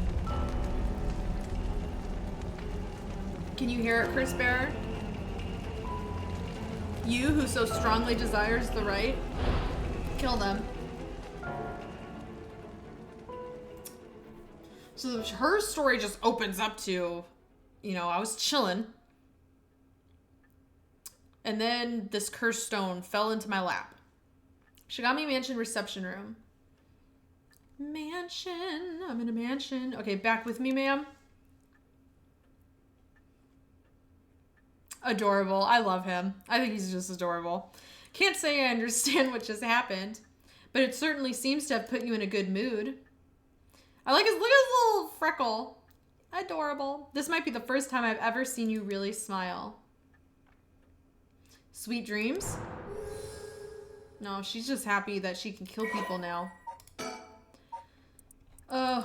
Speaker 1: Can you hear it, Curse Bearer? You who so strongly desires the right? Kill them. So her story just opens up to, I was chilling. And then this cursed stone fell into my lap. Shigami Mansion reception room. Mansion. I'm in a mansion. Okay, back with me, ma'am. Adorable. I love him. I think he's just adorable. Can't say I understand what just happened, but it certainly seems to have put you in a good mood. I like look at his little freckle. Adorable. This might be the first time I've ever seen you really smile. Sweet dreams? No, she's just happy that she can kill people now.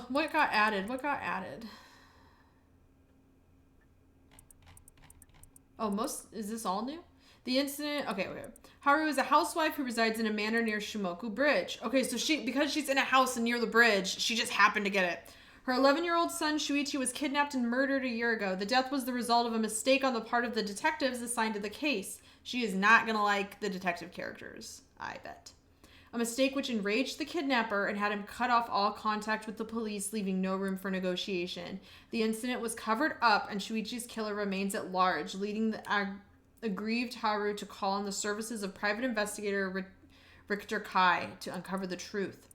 Speaker 1: What got added? What got added? Oh, is this all new? The incident, okay. Haru is a housewife who resides in a manor near Shimoku Bridge. Okay, so because she's in a house near the bridge, she just happened to get it. Her 11-year-old son, Shuichi, was kidnapped and murdered a year ago. The death was the result of a mistake on the part of the detectives assigned to the case. She is not going to like the detective characters, I bet. A mistake which enraged the kidnapper and had him cut off all contact with the police, leaving no room for negotiation. The incident was covered up, and Shuichi's killer remains at large, leading the aggrieved Haru to call on the services of private investigator Richter Kai to uncover the truth.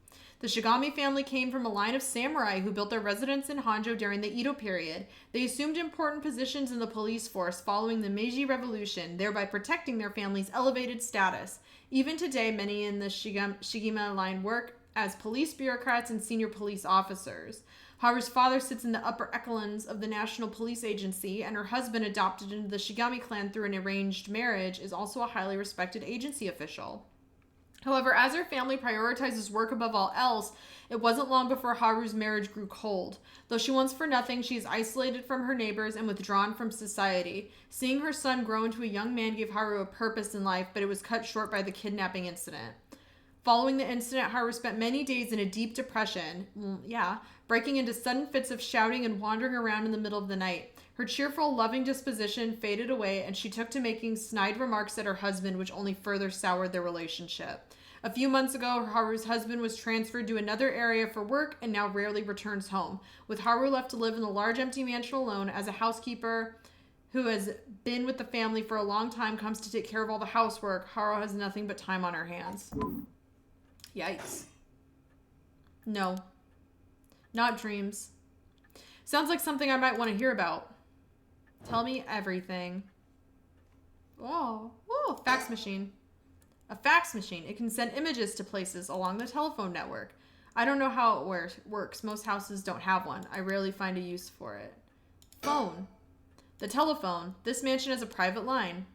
Speaker 1: The Shigami family came from a line of samurai who built their residence in Honjo during the Edo period. They assumed important positions in the police force following the Meiji Revolution, thereby protecting their family's elevated status. Even today, many in the Shigima line work as police bureaucrats and senior police officers. Haru's father sits in the upper echelons of the National Police Agency, and her husband, adopted into the Shigami clan through an arranged marriage, is also a highly respected agency official. However, as her family prioritizes work above all else, it wasn't long before Haru's marriage grew cold. Though she wants for nothing, she is isolated from her neighbors and withdrawn from society. Seeing her son grow into a young man gave Haru a purpose in life, but it was cut short by the kidnapping incident. Following the incident, Haru spent many days in a deep depression, breaking into sudden fits of shouting and wandering around in the middle of the night. Her cheerful, loving disposition faded away, and she took to making snide remarks at her husband, which only further soured their relationship. A few months ago, Haru's husband was transferred to another area for work and now rarely returns home. With Haru left to live in the large empty mansion alone, as a housekeeper who has been with the family for a long time comes to take care of all the housework, Haru has nothing but time on her hands. Yikes. No. Not dreams. Sounds like something I might want to hear about. Tell me everything. Oh, fax machine. A fax machine. It can send images to places along the telephone network. I don't know how it works. Most houses don't have one. I rarely find a use for it. Phone. The telephone. This mansion has a private line.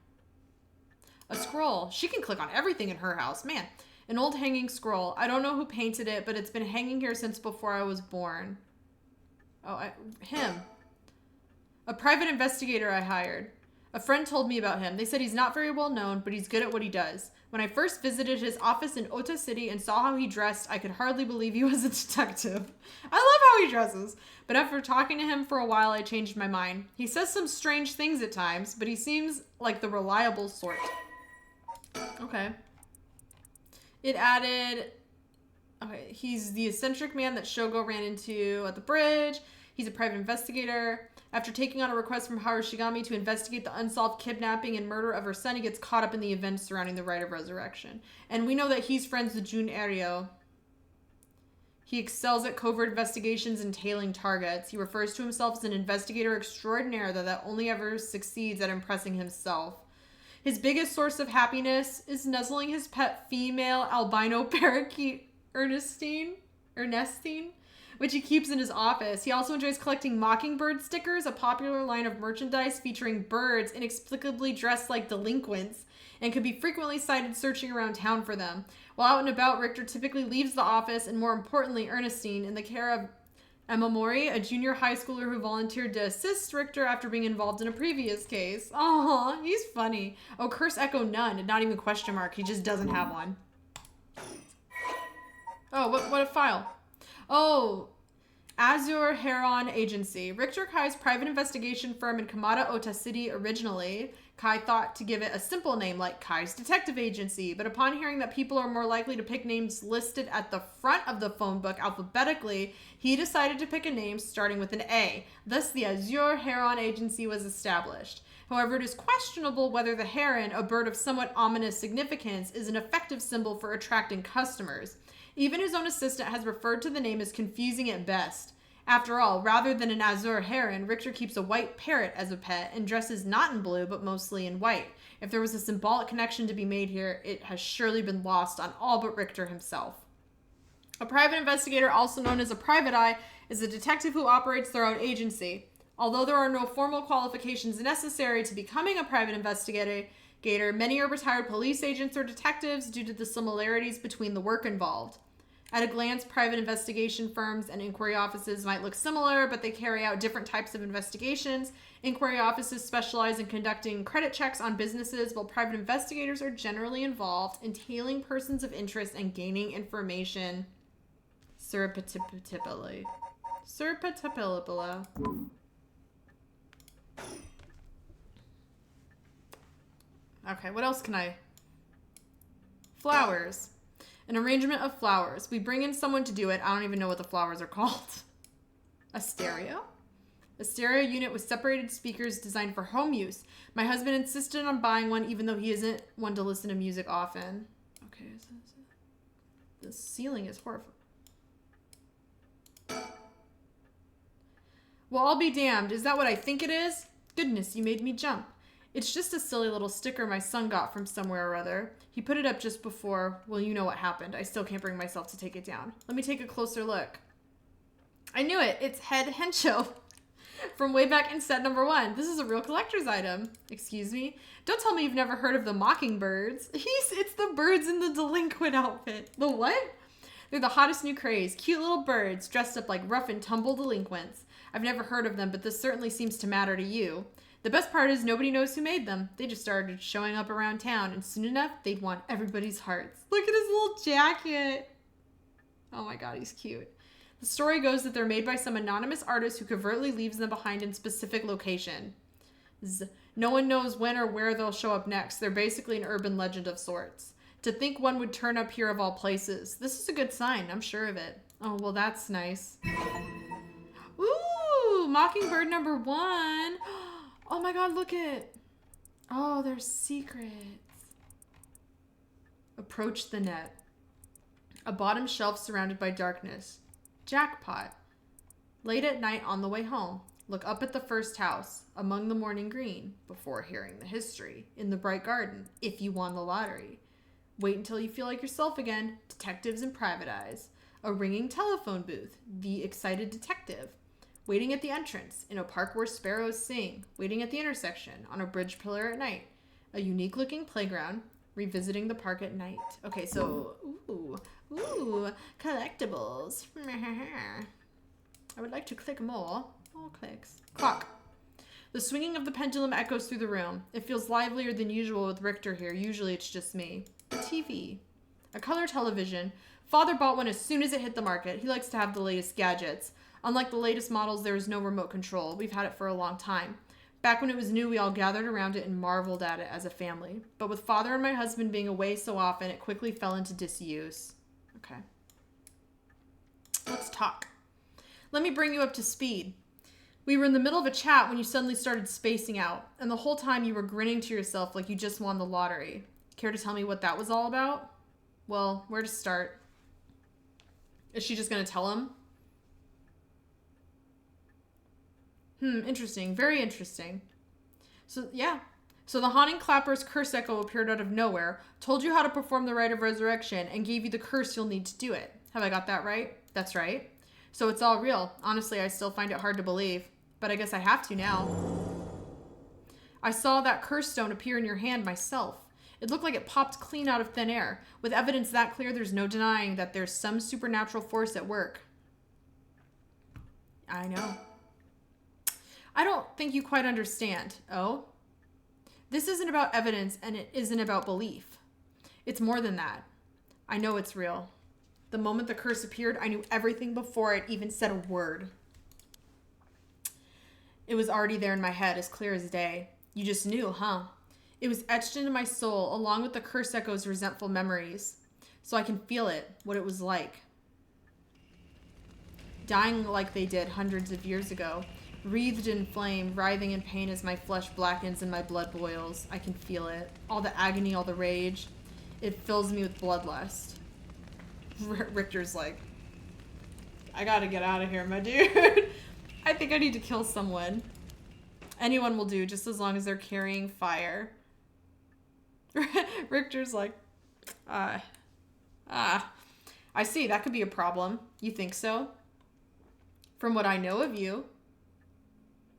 Speaker 1: A scroll. She can click on everything in her house. Man. An old hanging scroll. I don't know who painted it, but it's been hanging here since before I was born. Him. A private investigator I hired. A friend told me about him. They said he's not very well known, but he's good at what he does. When I first visited his office in Ota City and saw how he dressed, I could hardly believe he was a detective. I love how he dresses. But after talking to him for a while, I changed my mind. He says some strange things at times, but he seems like the reliable sort. Okay. It added... Okay, he's the eccentric man that Shogo ran into at the bridge. He's a private investigator. After taking on a request from Haru Shigami to investigate the unsolved kidnapping and murder of her son, he gets caught up in the events surrounding the Rite of Resurrection. And we know that he's friends with Jun Ario. He excels at covert investigations and tailing targets. He refers to himself as an investigator extraordinaire that only ever succeeds at impressing himself. His biggest source of happiness is nuzzling his pet female albino parakeet, Ernestine, which he keeps in his office. He also enjoys collecting mockingbird stickers, a popular line of merchandise featuring birds inexplicably dressed like delinquents, and can be frequently sighted searching around town for them. While out and about, Richter typically leaves the office, and more importantly, Ernestine, in the care of Emma Mori, a junior high schooler who volunteered to assist Richter after being involved in a previous case. Aw, he's funny. Oh, Curse Echo none, not even question mark. He just doesn't have one. Oh, what a file. Oh, Azure Heron Agency. Richter Kai's private investigation firm in Kamada, Ota City originally. Kai thought to give it a simple name like Kai's Detective Agency, but upon hearing that people are more likely to pick names listed at the front of the phone book alphabetically, he decided to pick a name starting with an A. Thus, the Azure Heron Agency was established. However, it is questionable whether the heron, a bird of somewhat ominous significance, is an effective symbol for attracting customers. Even his own assistant has referred to the name as confusing at best. After all, rather than an azure heron, Richter keeps a white parrot as a pet and dresses not in blue, but mostly in white. If there was a symbolic connection to be made here, it has surely been lost on all but Richter himself. A private investigator, also known as a private eye, is a detective who operates their own agency. Although there are no formal qualifications necessary to becoming a private investigator, many are retired police agents or detectives due to the similarities between the work involved. At a glance, private investigation firms and inquiry offices might look similar, but they carry out different types of investigations. Inquiry offices specialize in conducting credit checks on businesses, while private investigators are generally involved in tailing persons of interest and gaining information surreptitiously. Okay, what else can I... Flowers. An arrangement of flowers. We bring in someone to do it. I don't even know what the flowers are called. A stereo? A stereo unit with separated speakers designed for home use. My husband insisted on buying one even though he isn't one to listen to music often. Okay, the ceiling is horrible. Well, I'll be damned. Is that what I think it is? Goodness, you made me jump. It's just a silly little sticker my son got from somewhere or other. He put it up just before, well, you know what happened. I still can't bring myself to take it down. Let me take a closer look. I knew it. It's Head Honjo from way back in set number 1. This is a real collector's item. Excuse me? Don't tell me you've never heard of the mockingbirds. It's the birds in the delinquent outfit. The what? They're the hottest new craze. Cute little birds dressed up like rough and tumble delinquents. I've never heard of them, but this certainly seems to matter to you. The best part is nobody knows who made them. They just started showing up around town, and soon enough, they'd want everybody's hearts. Look at his little jacket. Oh my god, he's cute. The story goes that they're made by some anonymous artist who covertly leaves them behind in specific location. No one knows when or where they'll show up next. They're basically an urban legend of sorts. To think one would turn up here of all places. This is a good sign, I'm sure of it. Oh, well, that's nice. Ooh, Mockingbird number 1. Oh my god, look it. Oh, there's secrets. Approach the net. A bottom shelf surrounded by darkness. Jackpot. Late at night on the way home. Look up at the first house, among the morning green, before hearing the history, in the bright garden, if you won the lottery. Wait until you feel like yourself again, detectives and private eyes. A ringing telephone booth, the excited detective. Waiting at the entrance, in a park where sparrows sing. Waiting at the intersection, on a bridge pillar at night. A unique looking playground, revisiting the park at night. Okay, so, ooh, collectibles. I would like to click more. All clicks. Clock. The swinging of the pendulum echoes through the room. It feels livelier than usual with Richter here. Usually it's just me. TV. A color television. Father bought one as soon as it hit the market. He likes to have the latest gadgets. Unlike the latest models, there is no remote control. We've had it for a long time. Back when it was new, we all gathered around it and marveled at it as a family. But with Father and my husband being away so often, it quickly fell into disuse. Okay. Let's talk. Let me bring you up to speed. We were in the middle of a chat when you suddenly started spacing out, and the whole time you were grinning to yourself like you just won the lottery. Care to tell me what that was all about? Well, where to start? Is she just going to tell him? Interesting. Very interesting. So, yeah. So the haunting clapper's curse echo appeared out of nowhere, told you how to perform the rite of resurrection, and gave you the curse you'll need to do it. Have I got that right? That's right. So it's all real. Honestly, I still find it hard to believe. But I guess I have to now. I saw that curse stone appear in your hand myself. It looked like it popped clean out of thin air. With evidence that clear, there's no denying that there's some supernatural force at work. I know. I don't think you quite understand. Oh? This isn't about evidence, and it isn't about belief. It's more than that. I know it's real. The moment the curse appeared, I knew everything before it even said a word. It was already there in my head, as clear as day. You just knew, huh? It was etched into my soul, along with the curse echo's resentful memories. So I can feel it, what it was like. Dying like they did hundreds of years ago. Wreathed in flame, writhing in pain as my flesh blackens and my blood boils. I can feel it. All the agony, all the rage. It fills me with bloodlust. Richter's like, I gotta get out of here, my dude. I think I need to kill someone. Anyone will do, just as long as they're carrying fire. Richter's like, I see, that could be a problem. You think so? From what I know of you,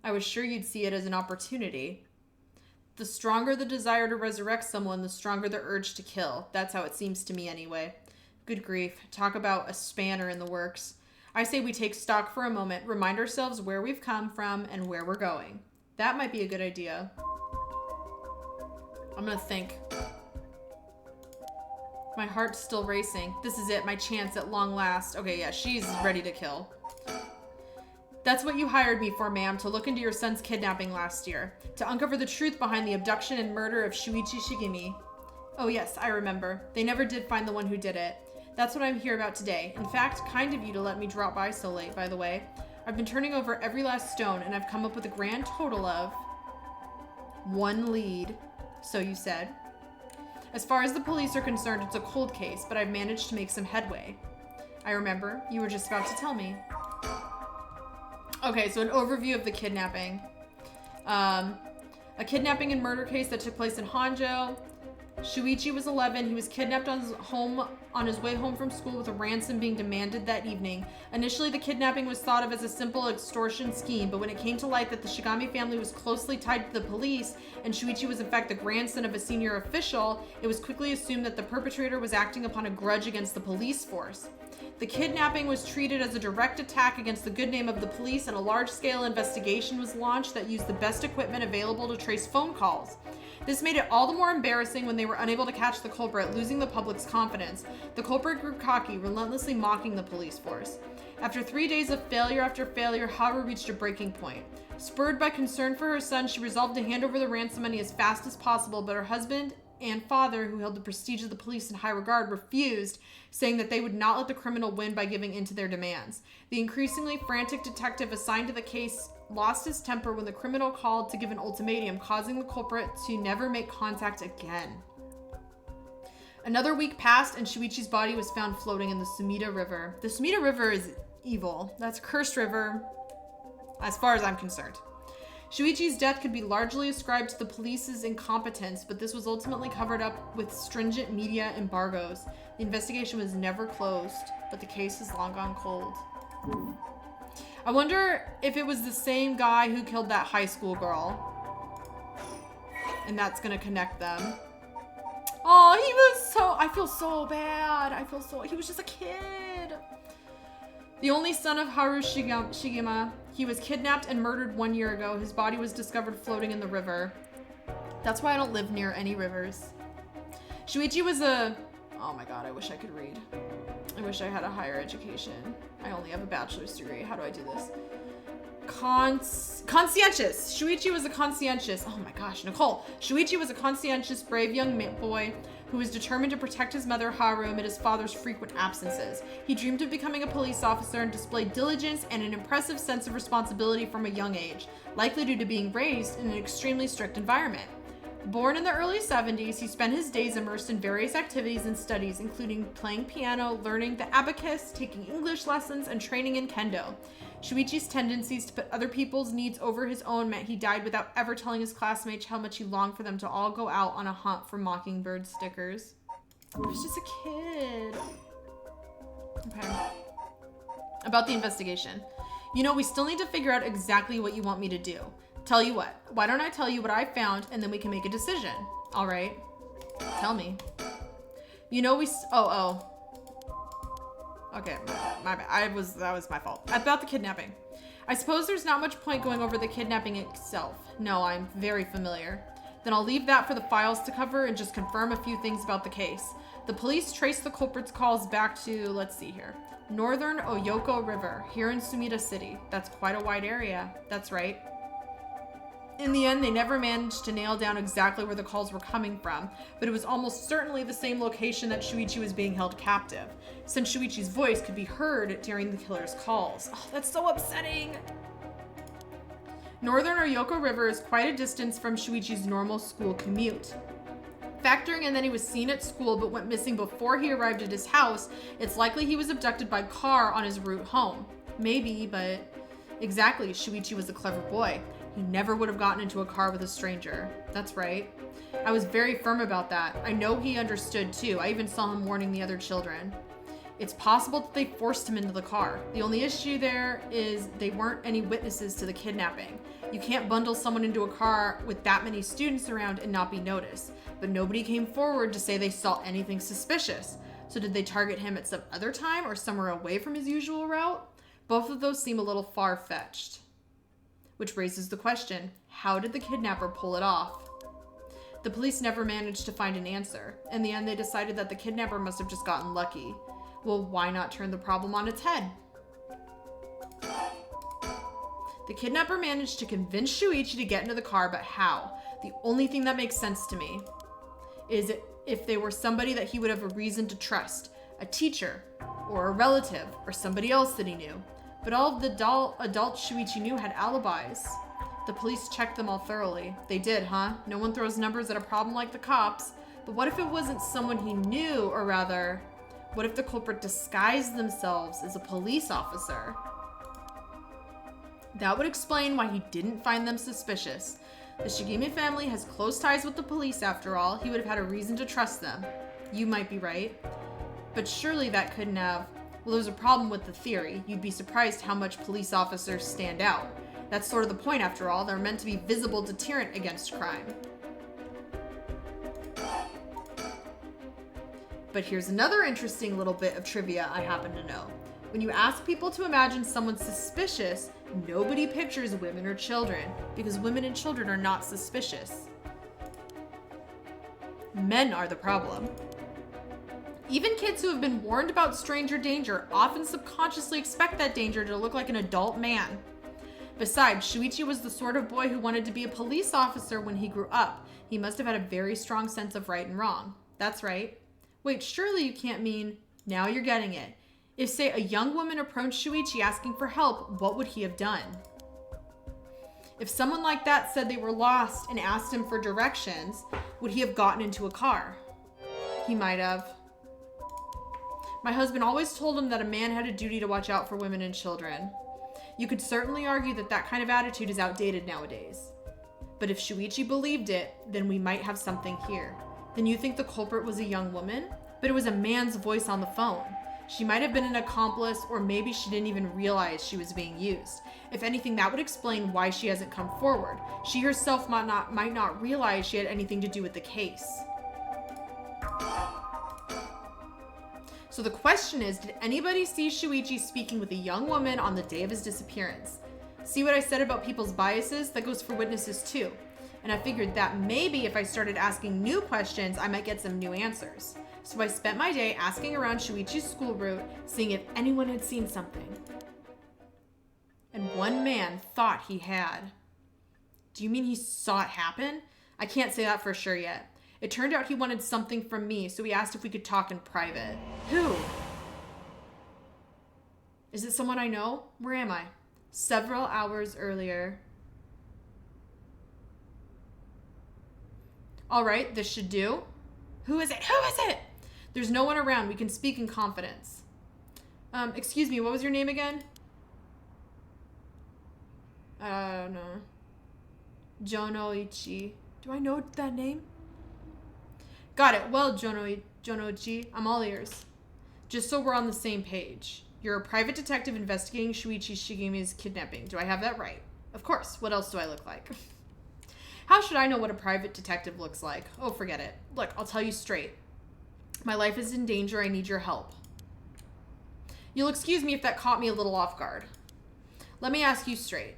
Speaker 1: I was sure you'd see it as an opportunity. The stronger the desire to resurrect someone, the stronger the urge to kill. That's how it seems to me anyway. Good grief. Talk about a spanner in the works. I say we take stock for a moment, remind ourselves where we've come from and where we're going. That might be a good idea. I'm gonna think. My heart's still racing. This is it, my chance at long last. Okay, yeah, she's ready to kill. That's what you hired me for, ma'am, to look into your son's kidnapping last year. To uncover the truth behind the abduction and murder of Shuichi Shigemi. Oh yes, I remember. They never did find the one who did it. That's what I'm here about today. In fact, kind of you to let me drop by so late, by the way. I've been turning over every last stone, and I've come up with a grand total of 1 lead. So you said. As far as the police are concerned, it's a cold case, but I've managed to make some headway. I remember. You were just about to tell me. Okay, so an overview of the kidnapping. A kidnapping and murder case that took place in Honjo. Shuichi was 11. He was kidnapped on his way home from school with a ransom being demanded that evening. Initially, the kidnapping was thought of as a simple extortion scheme, but when it came to light that the Shigami family was closely tied to the police and Shuichi was in fact the grandson of a senior official, it was quickly assumed that the perpetrator was acting upon a grudge against the police force. The kidnapping was treated as a direct attack against the good name of the police, and a large-scale investigation was launched that used the best equipment available to trace phone calls. This made it all the more embarrassing when they were unable to catch the culprit, losing the public's confidence. The culprit grew cocky, relentlessly mocking the police force. After 3 days of failure after failure, Haru reached a breaking point. Spurred by concern for her son, she resolved to hand over the ransom money as fast as possible, but her husband and father, who held the prestige of the police in high regard, refused, saying that they would not let the criminal win by giving in to their demands. The increasingly frantic detective assigned to the case lost his temper when the criminal called to give an ultimatum, causing the culprit to never make contact again. Another week passed, and Shuichi's body was found floating in the Sumida River. The Sumida River is evil. That's a cursed river, as far as I'm concerned. Shuichi's death could be largely ascribed to the police's incompetence, but this was ultimately covered up with stringent media embargoes. The investigation was never closed, but the case has long gone cold. I wonder if it was the same guy who killed that high school girl. And that's gonna connect them. Oh, he was so... I feel so bad. He was just a kid. The only son of Haru Shigema. He was kidnapped and murdered 1 year ago. His body was discovered floating in the river. That's why I don't live near any rivers. Shuichi was a... Oh my god, I wish I could read. I wish I had a higher education. I only have a bachelor's degree. How do I do this? Conscientious. Shuichi was a conscientious... Oh my gosh, Nicole. Shuichi was a conscientious, brave young boy who was determined to protect his mother Haru amid his father's frequent absences. He dreamed of becoming a police officer and displayed diligence and an impressive sense of responsibility from a young age, likely due to being raised in an extremely strict environment. Born in the early 70s, he spent his days immersed in various activities and studies, including playing piano, learning the abacus, taking English lessons, and training in kendo. Shuichi's tendencies to put other people's needs over his own meant he died without ever telling his classmates how much he longed for them to all go out on a hunt for mockingbird stickers. He was just a kid. Okay. About the investigation. You know, we still need to figure out exactly what you want me to do. Tell you what, why don't I tell you what I found and then we can make a decision? All right. Tell me. You know, Okay, my bad. That was my fault. About the kidnapping. I suppose there's not much point going over the kidnapping itself. No, I'm very familiar. Then I'll leave that for the files to cover and just confirm a few things about the case. The police traced the culprit's calls back to, let's see here, Northern Oyoko River, here in Sumida City. That's quite a wide area. That's right. In the end, they never managed to nail down exactly where the calls were coming from, but it was almost certainly the same location that Shuichi was being held captive, since Shuichi's voice could be heard during the killer's calls. Oh, that's so upsetting! Northern Oyoko River is quite a distance from Shuichi's normal school commute. Factoring in that he was seen at school but went missing before he arrived at his house, it's likely he was abducted by car on his route home. Maybe, but exactly, Shuichi was a clever boy. He never would have gotten into a car with a stranger. That's right. I was very firm about that. I know he understood too. I even saw him warning the other children. It's possible that they forced him into the car. The only issue there is they weren't any witnesses to the kidnapping. You can't bundle someone into a car with that many students around and not be noticed. But nobody came forward to say they saw anything suspicious. So did they target him at some other time or somewhere away from his usual route? Both of those seem a little far-fetched. Which raises the question, how did the kidnapper pull it off? The police never managed to find an answer. In the end, they decided that the kidnapper must have just gotten lucky. Well, why not turn the problem on its head? The kidnapper managed to convince Shuichi to get into the car, but how? The only thing that makes sense to me is if they were somebody that he would have a reason to trust, a teacher, or a relative, or somebody else that he knew. But all of the adults Shuichi knew had alibis. The police checked them all thoroughly. They did, huh? No one throws numbers at a problem like the cops. But what if it wasn't someone he knew, or rather, what if the culprit disguised themselves as a police officer? That would explain why he didn't find them suspicious. The Shigemi family has close ties with the police after all. He would have had a reason to trust them. You might be right. But surely that couldn't have... Well, there's a problem with the theory. You'd be surprised how much police officers stand out. That's sort of the point after all. They're meant to be visible deterrent against crime. But here's another interesting little bit of trivia I happen to know. When you ask people to imagine someone suspicious, nobody pictures women or children, because women and children are not suspicious. Men are the problem. Even kids who have been warned about stranger danger often subconsciously expect that danger to look like an adult man. Besides, Shuichi was the sort of boy who wanted to be a police officer when he grew up. He must have had a very strong sense of right and wrong. That's right. Wait, surely you can't mean... Now you're getting it. If, say, a young woman approached Shuichi asking for help, what would he have done? If someone like that said they were lost and asked him for directions, would he have gotten into a car? He might have. My husband always told him that a man had a duty to watch out for women and children. You could certainly argue that that kind of attitude is outdated nowadays. But if Shuichi believed it, then we might have something here. Then you think the culprit was a young woman? But it was a man's voice on the phone. She might have been an accomplice, or maybe she didn't even realize she was being used. If anything, that would explain why she hasn't come forward. She herself might not realize she had anything to do with the case. So the question is, did anybody see Shuichi speaking with a young woman on the day of his disappearance? See what I said about people's biases? That goes for witnesses too. And I figured that maybe if I started asking new questions, I might get some new answers. So I spent my day asking around Shuichi's school route, seeing if anyone had seen something. And one man thought he had. Do you mean he saw it happen? I can't say that for sure yet. It turned out he wanted something from me, so he asked if we could talk in private. Who? Is it someone I know? Where am I? Several hours earlier. All right, this should do. Who is it? Who is it? There's no one around. We can speak in confidence. Excuse me, what was your name again? I don't know. Jonoichi. Do I know that name? Got it. Well, Jonoichi, I'm all ears. Just so we're on the same page. You're a private detective investigating Shuichi Shigemi's kidnapping. Do I have that right? Of course. What else do I look like? How should I know what a private detective looks like? Oh, forget it. Look, I'll tell you straight. My life is in danger. I need your help. You'll excuse me if that caught me a little off guard. Let me ask you straight.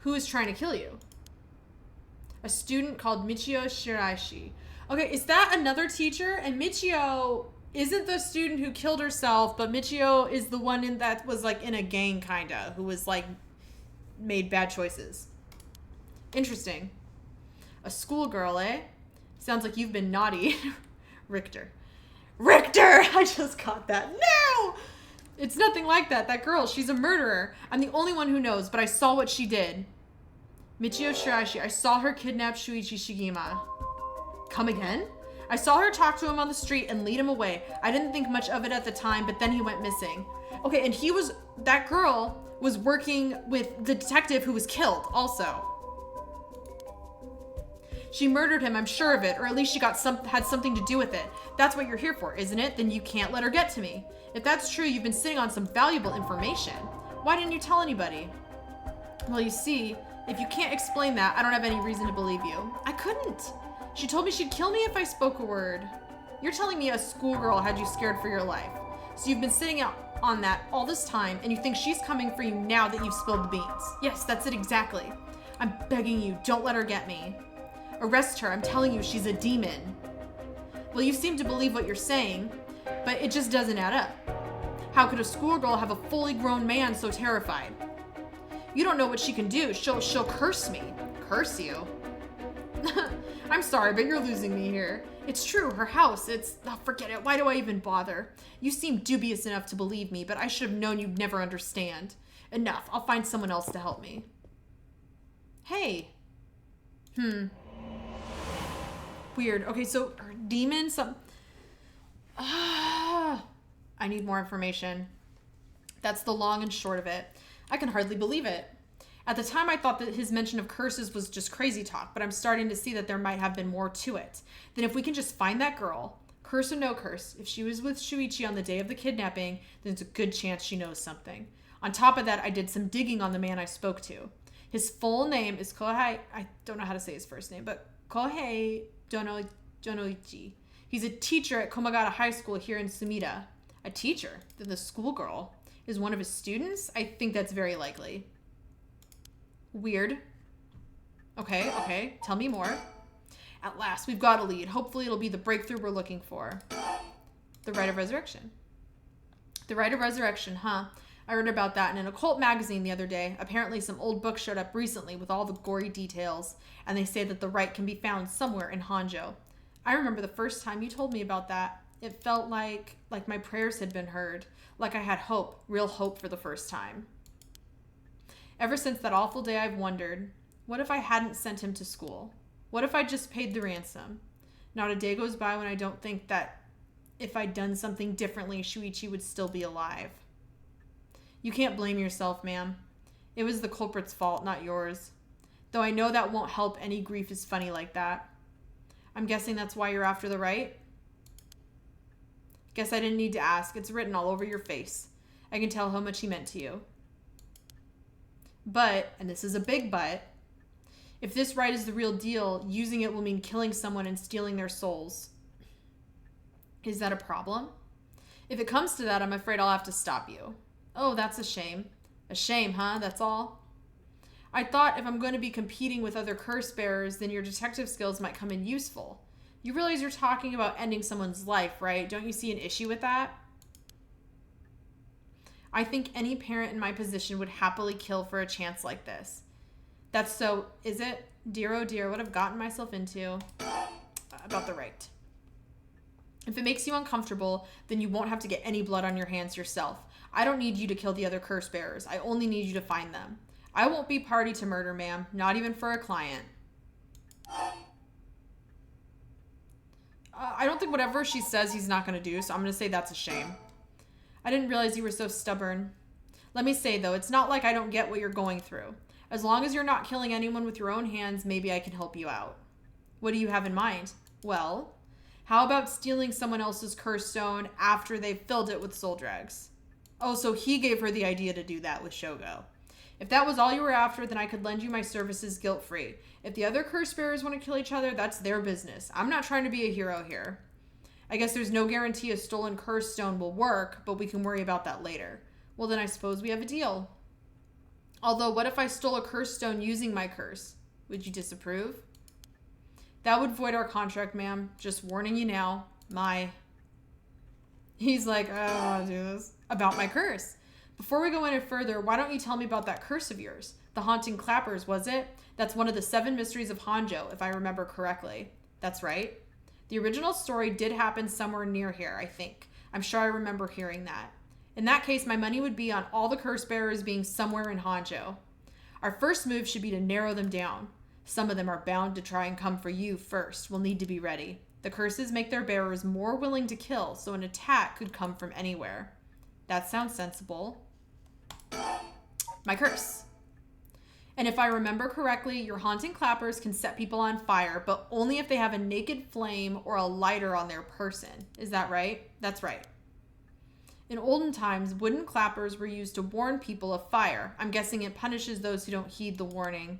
Speaker 1: Who is trying to kill you? A student called Michio Shiraishi. Okay, is that another teacher? And Michio isn't the student who killed herself, but Michio is the one that was like in a gang kinda, who was like made bad choices. Interesting. A schoolgirl, eh? Sounds like you've been naughty. Richter! I just caught that. No! It's nothing like that. That girl, she's a murderer. I'm the only one who knows, but I saw what she did. Michio Shiraishi, I saw her kidnap Shuichi Shigema. Come again? I saw her talk to him on the street and lead him away. I didn't think much of it at the time, but then he went missing. Okay, and that girl was working with the detective who was killed also. She murdered him, I'm sure of it, or at least she had something to do with it. That's what you're here for, isn't it? Then you can't let her get to me. If that's true, you've been sitting on some valuable information. Why didn't you tell anybody? Well, you see, if you can't explain that, I don't have any reason to believe you. I couldn't. She told me she'd kill me if I spoke a word. You're telling me a schoolgirl had you scared for your life. So you've been sitting out on that all this time, and you think she's coming for you now that you've spilled the beans. Yes, that's it exactly. I'm begging you, don't let her get me. Arrest her, I'm telling you, she's a demon. Well, you seem to believe what you're saying, but it just doesn't add up. How could a schoolgirl have a fully grown man so terrified? You don't know what she can do. She'll curse me. Curse you? I'm sorry, but you're losing me here. It's true, her house, forget it. Why do I even bother? You seem dubious enough to believe me, but I should have known you'd never understand. Enough, I'll find someone else to help me. Hey. Weird. Okay, so her demon, I need more information. That's the long and short of it. I can hardly believe it. At the time, I thought that his mention of curses was just crazy talk, but I'm starting to see that there might have been more to it. Then if we can just find that girl, curse or no curse, if she was with Shuichi on the day of the kidnapping, then there's a good chance she knows something. On top of that, I did some digging on the man I spoke to. His full name is Kohei, I don't know how to say his first name, but Kohei Donoichi. He's a teacher at Komagata High School here in Sumida. A teacher? Then the schoolgirl is one of his students? I think that's very likely. Weird. Okay. Tell me more. At last, we've got a lead. Hopefully it'll be the breakthrough we're looking for. The Rite of Resurrection. The Rite of Resurrection, huh? I read about that in an occult magazine the other day. Apparently some old book showed up recently with all the gory details, and they say that the rite can be found somewhere in Honjo. I remember the first time you told me about that. It felt like my prayers had been heard. Like I had hope, real hope for the first time. Ever since that awful day, I've wondered, what if I hadn't sent him to school? What if I just paid the ransom? Not a day goes by when I don't think that if I'd done something differently, Shuichi would still be alive. You can't blame yourself, ma'am. It was the culprit's fault, not yours. Though I know that won't help any grief is funny like that. I'm guessing that's why you're after the rite? Guess I didn't need to ask. It's written all over your face. I can tell how much he meant to you. But, and this is a big but, if this rite is the real deal, using it will mean killing someone and stealing their souls. Is that a problem? If it comes to that, I'm afraid I'll have to stop you. Oh, that's a shame. A shame, huh? That's all? I thought if I'm going to be competing with other curse bearers, then your detective skills might come in useful. You realize you're talking about ending someone's life, right? Don't you see an issue with that? I think any parent in my position would happily kill for a chance like this. That's so, is it? Dear, oh dear, what I've gotten myself into. About the rite. If it makes you uncomfortable, then you won't have to get any blood on your hands yourself. I don't need you to kill the other curse bearers. I only need you to find them. I won't be party to murder, ma'am. Not even for a client. I don't think whatever she says he's not going to do, so I'm going to say that's a shame. I didn't realize you were so stubborn. Let me say, though, it's not like I don't get what you're going through. As long as you're not killing anyone with your own hands, maybe I can help you out. What do you have in mind? Well, how about stealing someone else's curse stone after they've filled it with soul dregs? Oh, so he gave her the idea to do that with Shogo. If that was all you were after, then I could lend you my services guilt-free. If the other curse bearers want to kill each other, that's their business. I'm not trying to be a hero here. I guess there's no guarantee a stolen curse stone will work, but we can worry about that later. Well, then I suppose we have a deal. Although, what if I stole a curse stone using my curse? Would you disapprove? That would void our contract, ma'am. Just warning you now. He's like, I don't want to do this. About my curse. Before we go any further, why don't you tell me about that curse of yours? The haunting clappers, was it? That's one of the 7 mysteries of Honjo, if I remember correctly. That's right. The original story did happen somewhere near here, I think. I'm sure I remember hearing that. In that case, my money would be on all the curse bearers being somewhere in Honjo. Our first move should be to narrow them down. Some of them are bound to try and come for you first. We'll need to be ready. The curses make their bearers more willing to kill, so an attack could come from anywhere. That sounds sensible. My curse. And if I remember correctly, your haunting clappers can set people on fire, but only if they have a naked flame or a lighter on their person. Is that right? That's right. In olden times, wooden clappers were used to warn people of fire. I'm guessing it punishes those who don't heed the warning.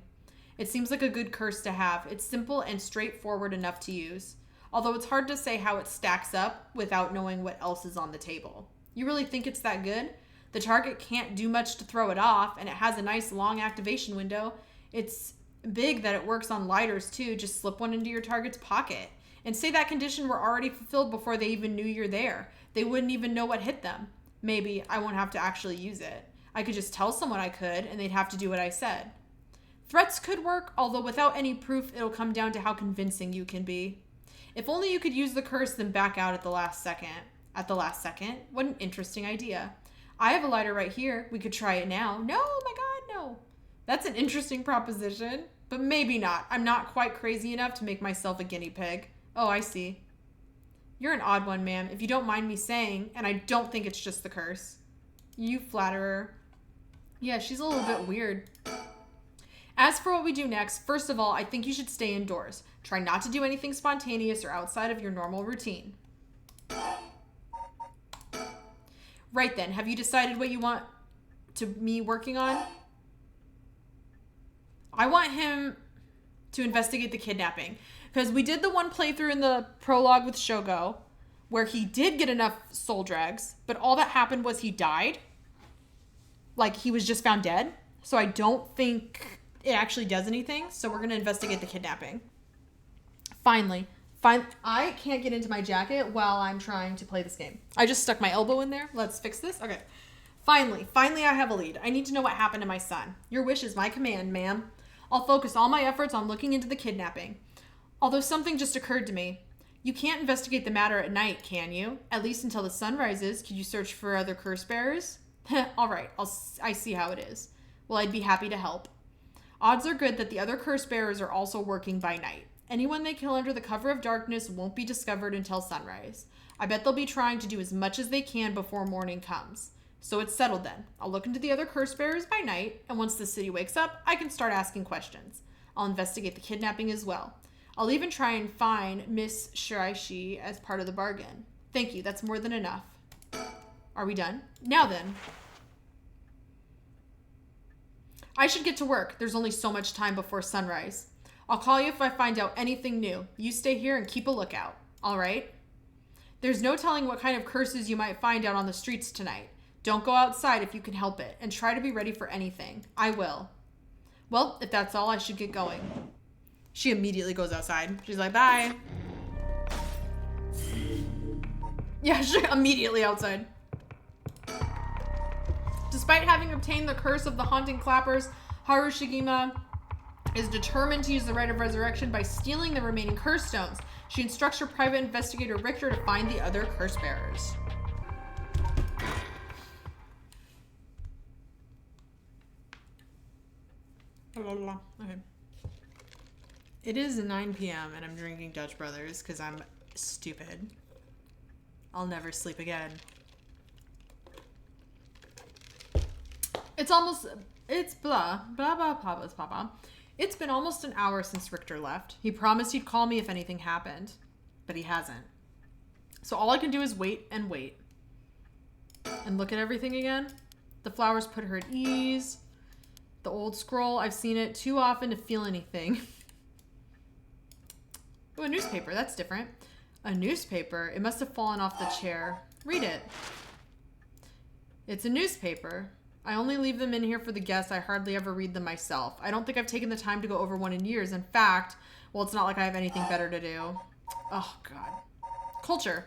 Speaker 1: It seems like a good curse to have. It's simple and straightforward enough to use. Although it's hard to say how it stacks up without knowing what else is on the table. You really think it's that good? The target can't do much to throw it off, and it has a nice long activation window. It's big that it works on lighters too. Just slip one into your target's pocket. And say that condition were already fulfilled before they even knew you're there. They wouldn't even know what hit them. Maybe I won't have to actually use it. I could just tell someone I could, and they'd have to do what I said. Threats could work, although without any proof, it'll come down to how convincing you can be. If only you could use the curse, then back out at the last second. At the last second? What an interesting idea. I have a lighter right here. We could try it now. No, my God, no. That's an interesting proposition, but maybe not. I'm not quite crazy enough to make myself a guinea pig. Oh, I see. You're an odd one, ma'am, if you don't mind me saying, and I don't think it's just the curse. You flatterer. Yeah, she's a little bit weird. As for what we do next, first of all, I think you should stay indoors. Try not to do anything spontaneous or outside of your normal routine. Right then, have you decided what you want me working on? I want him to investigate the kidnapping. Because we did the one playthrough in the prologue with Shogo, where he did get enough soul drags, but all that happened was he died. Like, he was just found dead. So I don't think it actually does anything. So we're going to investigate the kidnapping. Finally. I can't get into my jacket while I'm trying to play this game. I just stuck my elbow in there. Let's fix this. Okay. Finally I have a lead. I need to know what happened to my son. Your wish is my command, ma'am. I'll focus all my efforts on looking into the kidnapping. Although something just occurred to me. You can't investigate the matter at night, can you? At least until the sun rises. Could you search for other curse bearers? All right, I see how it is. Well, I'd be happy to help. Odds are good that the other curse bearers are also working by night. Anyone they kill under the cover of darkness won't be discovered until sunrise. I bet they'll be trying to do as much as they can before morning comes. So it's settled then. I'll look into the other curse bearers by night, and once the city wakes up, I can start asking questions. I'll investigate the kidnapping as well. I'll even try and find Miss Shiraishi as part of the bargain. Thank you, that's more than enough. Are we done? Now then. I should get to work. There's only so much time before sunrise. I'll call you if I find out anything new. You stay here and keep a lookout. All right? There's no telling what kind of curses you might find out on the streets tonight. Don't go outside if you can help it, and try to be ready for anything. I will. Well, if that's all, I should get going. She immediately goes outside. She's like, bye. Yeah, she's immediately outside. Despite having obtained the curse of the haunting clappers, Harushigima is determined to use the rite of resurrection by stealing the remaining curse stones. She instructs her private investigator Richter to find the other curse bearers. Okay. It is 9 p.m. and I'm drinking Dutch Brothers because I'm stupid. I'll never sleep again. It's blah, blah, blah, blah, blah, blah. It's been almost an hour since Richter left. He promised he'd call me if anything happened, but he hasn't. So all I can do is wait and wait. And look at everything again. The flowers put her at ease. The old scroll, I've seen it too often to feel anything. Oh, a newspaper, that's different. A newspaper? It must have fallen off the chair. Read it. It's a newspaper. I only leave them in here for the guests. I hardly ever read them myself. I don't think I've taken the time to go over one in years. In fact, well, it's not like I have anything better to do. Oh, God. Culture.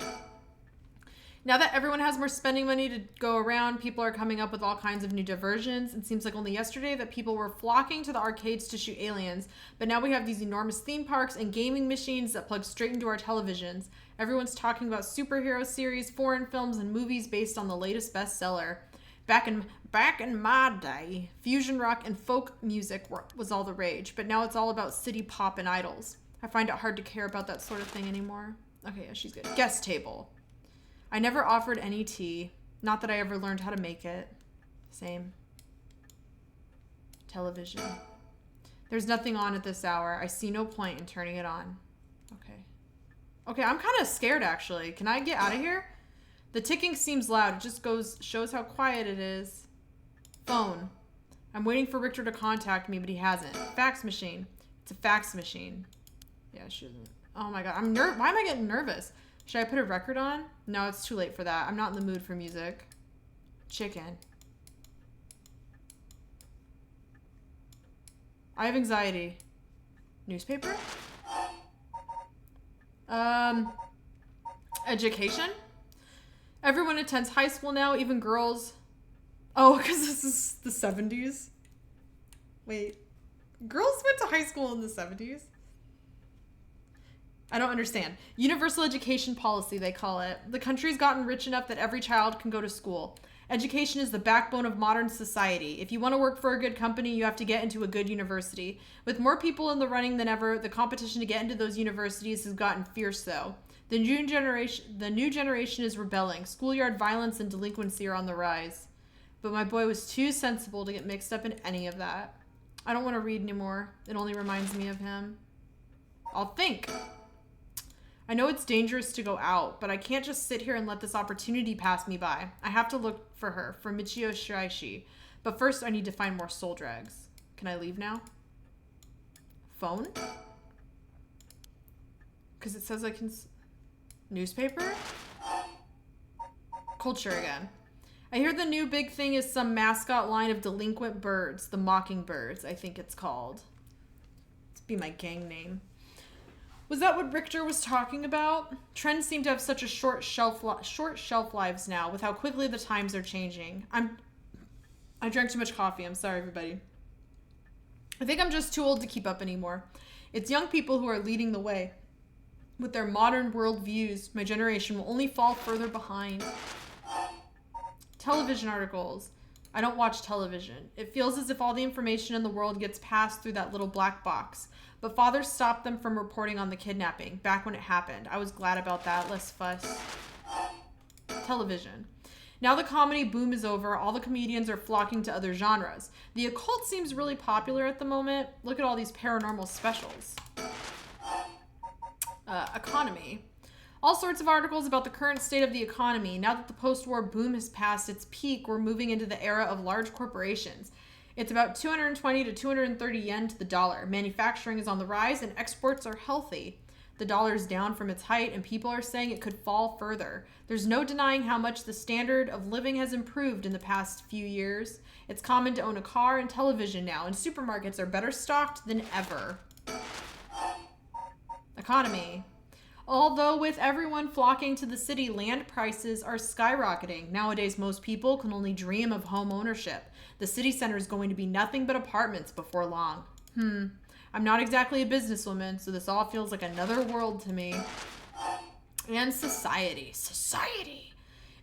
Speaker 1: Now that everyone has more spending money to go around, people are coming up with all kinds of new diversions. It seems like only yesterday that people were flocking to the arcades to shoot aliens. But now we have these enormous theme parks and gaming machines that plug straight into our televisions. Everyone's talking about superhero series, foreign films, and movies based on the latest bestseller. Back in my day, fusion rock and folk music was all the rage, but now it's all about city pop and idols. I find it hard to care about that sort of thing anymore. Okay, yeah, she's good. Guest table. I never offered any tea. Not that I ever learned how to make it. Same. Television. There's nothing on at this hour. I see no point in turning it on. Okay. Okay, I'm kind of scared, actually. Can I get out of here? The ticking seems loud. It just shows how quiet it is. Phone. I'm waiting for Richter to contact me, but he hasn't. Fax machine. It's a fax machine. Yeah, she doesn't. Oh my god, why am I getting nervous? Should I put a record on? No, it's too late for that. I'm not in the mood for music. Chicken. I have anxiety. Newspaper? Education? Everyone attends high school now, even girls. Oh, because this is the 70s? Wait. Girls went to high school in the 70s? I don't understand. Universal education policy, they call it. The country's gotten rich enough that every child can go to school. Education is the backbone of modern society. If you want to work for a good company, you have to get into a good university. With more people in the running than ever, the competition to get into those universities has gotten fierce, though. The new generation is rebelling. Schoolyard violence and delinquency are on the rise. But my boy was too sensible to get mixed up in any of that. I don't want to read anymore. It only reminds me of him. I'll think. I know it's dangerous to go out, but I can't just sit here and let this opportunity pass me by. I have to look for her, for Michio Shiraishi. But first, I need to find more soul drags. Can I leave now? Phone? Because it says I can... Newspaper? Culture again. I hear the new big thing is some mascot line of delinquent birds. The Mockingbirds, I think it's called. It's be my gang name. Was that what Richter was talking about? Trends seem to have such a short shelf lives now with how quickly the times are changing. I drank too much coffee. I'm sorry, everybody. I think I'm just too old to keep up anymore. It's young people who are leading the way. With their modern world views, my generation will only fall further behind. Television articles. I don't watch television. It feels as if all the information in the world gets passed through that little black box. But father stopped them from reporting on the kidnapping back when it happened. I was glad about that. Less fuss. Television. Now the comedy boom is over. All the comedians are flocking to other genres. The occult seems really popular at the moment. Look at all these paranormal specials. Economy. All sorts of articles about the current state of the economy. Now that the post-war boom has passed its peak, we're moving into the era of large corporations. It's about 220 to 230 yen to the dollar. Manufacturing is on the rise and exports are healthy. The dollar is down from its height and people are saying it could fall further. There's no denying how much the standard of living has improved in the past few years. It's common to own a car and television now, and supermarkets are better stocked than ever. Economy. Although with everyone flocking to the city, land prices are skyrocketing. Nowadays, most people can only dream of home ownership. The city center is going to be nothing but apartments before long. I'm not exactly a businesswoman, so this all feels like another world to me. And society. Society!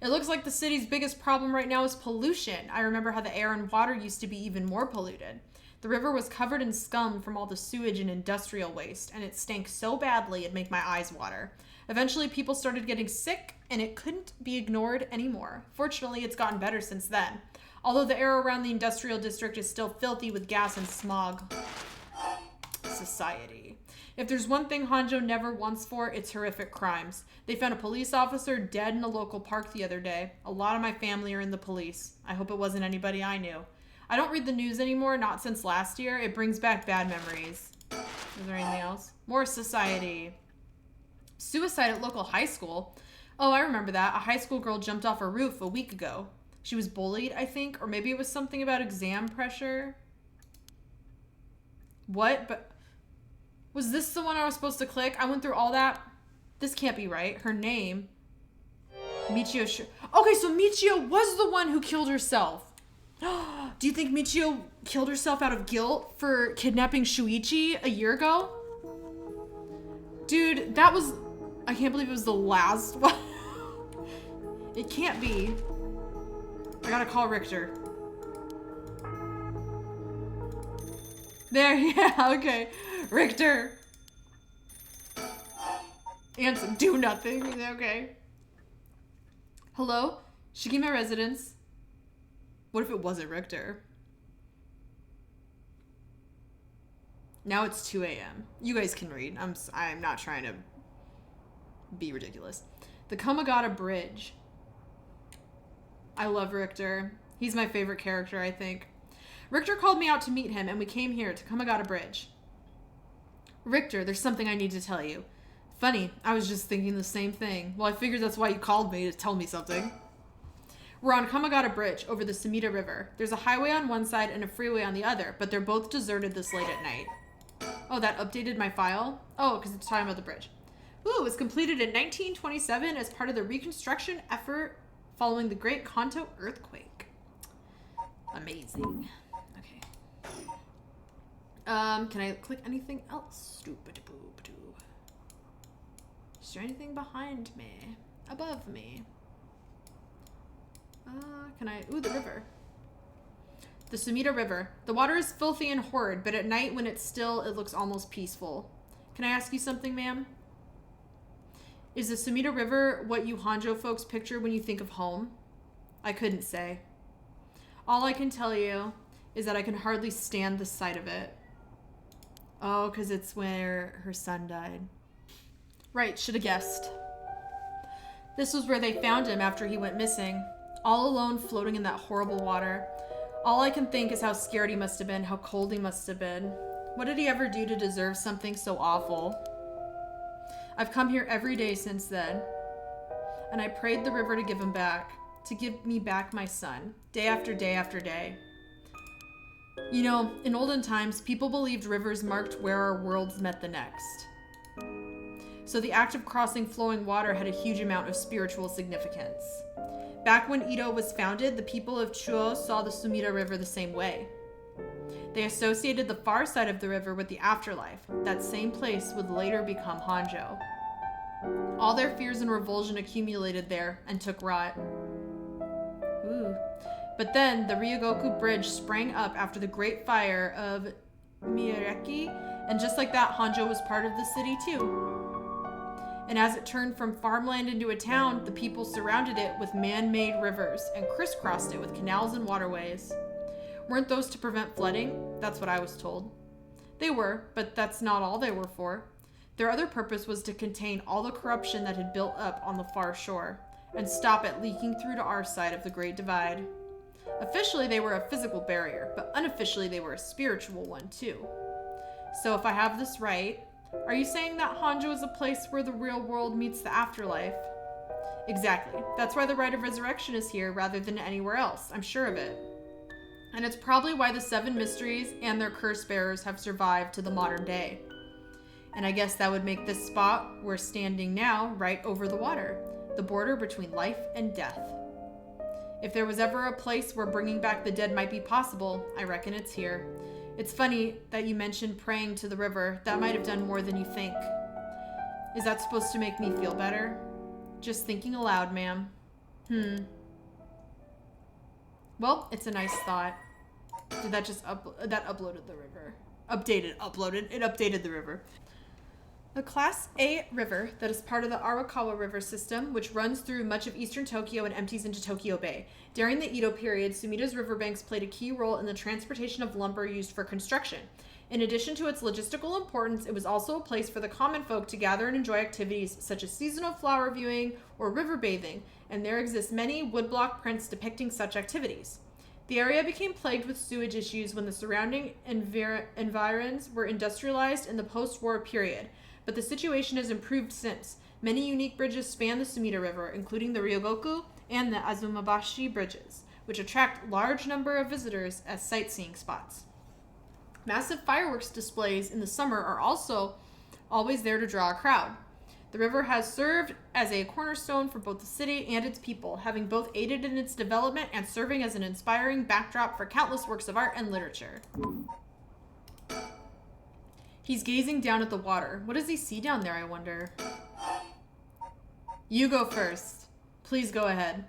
Speaker 1: It looks like the city's biggest problem right now is pollution. I remember how the air and water used to be even more polluted. The river was covered in scum from all the sewage and industrial waste, and it stank so badly it'd make my eyes water. Eventually, people started getting sick, and it couldn't be ignored anymore. Fortunately, it's gotten better since then. Although the air around the industrial district is still filthy with gas and smog. Society. If there's one thing Honjo never wants for, it's horrific crimes. They found a police officer dead in a local park the other day. A lot of my family are in the police. I hope it wasn't anybody I knew. I don't read the news anymore, not since last year. It brings back bad memories. Is there anything else? More society. Suicide at local high school. Oh, I remember that. A high school girl jumped off a roof a week ago. She was bullied, I think, or maybe it was something about exam pressure. What? But was this the one I was supposed to click? I went through all that. This can't be right. Her name. Michio. Okay, so Michio was the one who killed herself. Do you think Michio killed herself out of guilt for kidnapping Shuichi a year ago? Dude, that was... I can't believe it was the last one. It can't be. I gotta call Richter. There, yeah, okay. Richter. Answer, do nothing. Okay. Hello? Shigima residence. What if it wasn't Richter? Now it's 2 a.m. You guys can read. I'm not trying to be ridiculous. The Kamagata Bridge. I love Richter. He's my favorite character, I think. Richter called me out to meet him, and we came here to Kamagata Bridge. Richter, there's something I need to tell you. Funny, I was just thinking the same thing. Well, I figured that's why you called me, to tell me something. We're on Kamagata Bridge over the Sumida River. There's a highway on one side and a freeway on the other, but they're both deserted this late at night. Oh, that updated my file? Oh, because it's talking about the bridge. Ooh, it was completed in 1927 as part of the reconstruction effort following the Great Kanto earthquake. Amazing. Okay. Can I click anything else? Stupid-a-boo-ba-doo. Is there anything behind me? Above me? Can I... Ooh, the river. The Sumida River. The water is filthy and horrid, but at night when it's still, it looks almost peaceful. Can I ask you something, ma'am? Is the Sumida River what you Honjo folks picture when you think of home? I couldn't say. All I can tell you is that I can hardly stand the sight of it. Oh, because it's where her son died. Right, should have guessed. This was where they found him after he went missing. All alone, floating in that horrible water. All I can think is how scared he must have been, how cold he must have been. What did he ever do to deserve something so awful? I've come here every day since then, and I prayed the river to give him back, to give me back my son, day after day after day. You know, in olden times, people believed rivers marked where our worlds met the next. So the act of crossing flowing water had a huge amount of spiritual significance. Back when Edo was founded, the people of Chuo saw the Sumida River the same way. They associated the far side of the river with the afterlife. That same place would later become Honjo. All their fears and revulsion accumulated there and took rot. Ooh. But then the Ryogoku Bridge sprang up after the Great Fire of Miyareki, and just like that, Honjo was part of the city too. And as it turned from farmland into a town, the people surrounded it with man-made rivers and crisscrossed it with canals and waterways. Weren't those to prevent flooding? That's what I was told. They were, but that's not all they were for. Their other purpose was to contain all the corruption that had built up on the far shore, and stop it leaking through to our side of the Great Divide. Officially, they were a physical barrier, but unofficially, they were a spiritual one too. So if I have this right, are you saying that Honjo is a place where the real world meets the afterlife? Exactly. That's why the rite of resurrection is here rather than anywhere else. I'm sure of it. And it's probably why the 7 mysteries and their curse bearers have survived to the modern day. And I guess that would make this spot we're standing now right over the water, the border between life and death. If there was ever a place where bringing back the dead might be possible, I reckon it's here. It's funny that you mentioned praying to the river. That might have done more than you think. Is that supposed to make me feel better? Just thinking aloud, ma'am. Well, it's a nice thought. Did that just that uploaded the river? Uploaded. It updated the river. A Class A river that is part of the Arakawa River system, which runs through much of eastern Tokyo and empties into Tokyo Bay. During the Edo period, Sumida's riverbanks played a key role in the transportation of lumber used for construction. In addition to its logistical importance, it was also a place for the common folk to gather and enjoy activities such as seasonal flower viewing or river bathing, and there exist many woodblock prints depicting such activities. The area became plagued with sewage issues when the surrounding environs were industrialized in the post-war period, but the situation has improved since. Many unique bridges span the Sumida River, including the Ryogoku and the Azumabashi bridges, which attract large number of visitors as sightseeing spots. Massive fireworks displays in the summer are also always there to draw a crowd. The river has served as a cornerstone for both the city and its people, having both aided in its development and serving as an inspiring backdrop for countless works of art and literature. He's gazing down at the water. What does he see down there, I wonder? You go first. Please go ahead.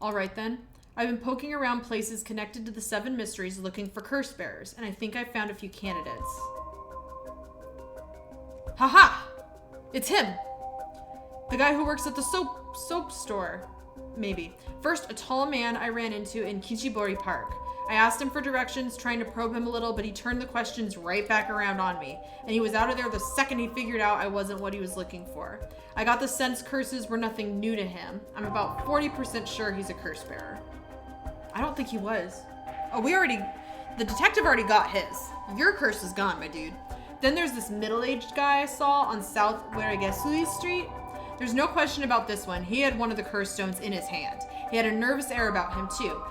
Speaker 1: All right, then. I've been poking around places connected to the 7 mysteries looking for curse bearers, and I think I found a few candidates. Haha! It's him! The guy who works at the soap store. Maybe. First, a tall man I ran into in Kichibori Park. I asked him for directions, trying to probe him a little, but he turned the questions right back around on me, and he was out of there the second he figured out I wasn't what he was looking for. I got the sense curses were nothing new to him. I'm about 40% sure he's a curse bearer. I don't think he was. Oh, the detective already got his. Your curse is gone, my dude. Then there's this middle-aged guy I saw on South Waragesui Street. There's no question about this one. He had one of the curse stones in his hand. He had a nervous air about him too.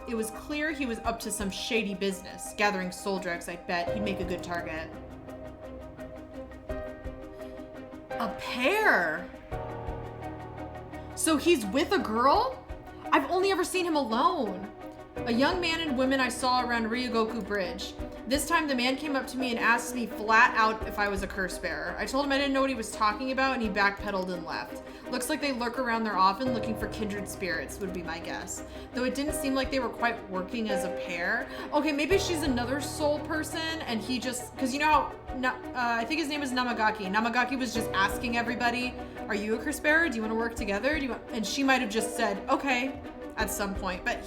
Speaker 1: It was clear he was up to some shady business. Gathering soul dregs, I bet. He'd make a good target. A pair? So he's with a girl? I've only ever seen him alone. A young man and woman I saw around Ryogoku Bridge. This time the man came up to me and asked me flat out if I was a curse bearer. I told him I didn't know what he was talking about and he backpedaled and left. Looks like they lurk around there often looking for kindred spirits would be my guess. Though it didn't seem like they were quite working as a pair. Okay, maybe she's another soul person and he just, because you know how, I think his name is Namagaki. Namagaki was just asking everybody, are you a curse bearer? Do you want to work together? And she might have just said, okay, at some point. But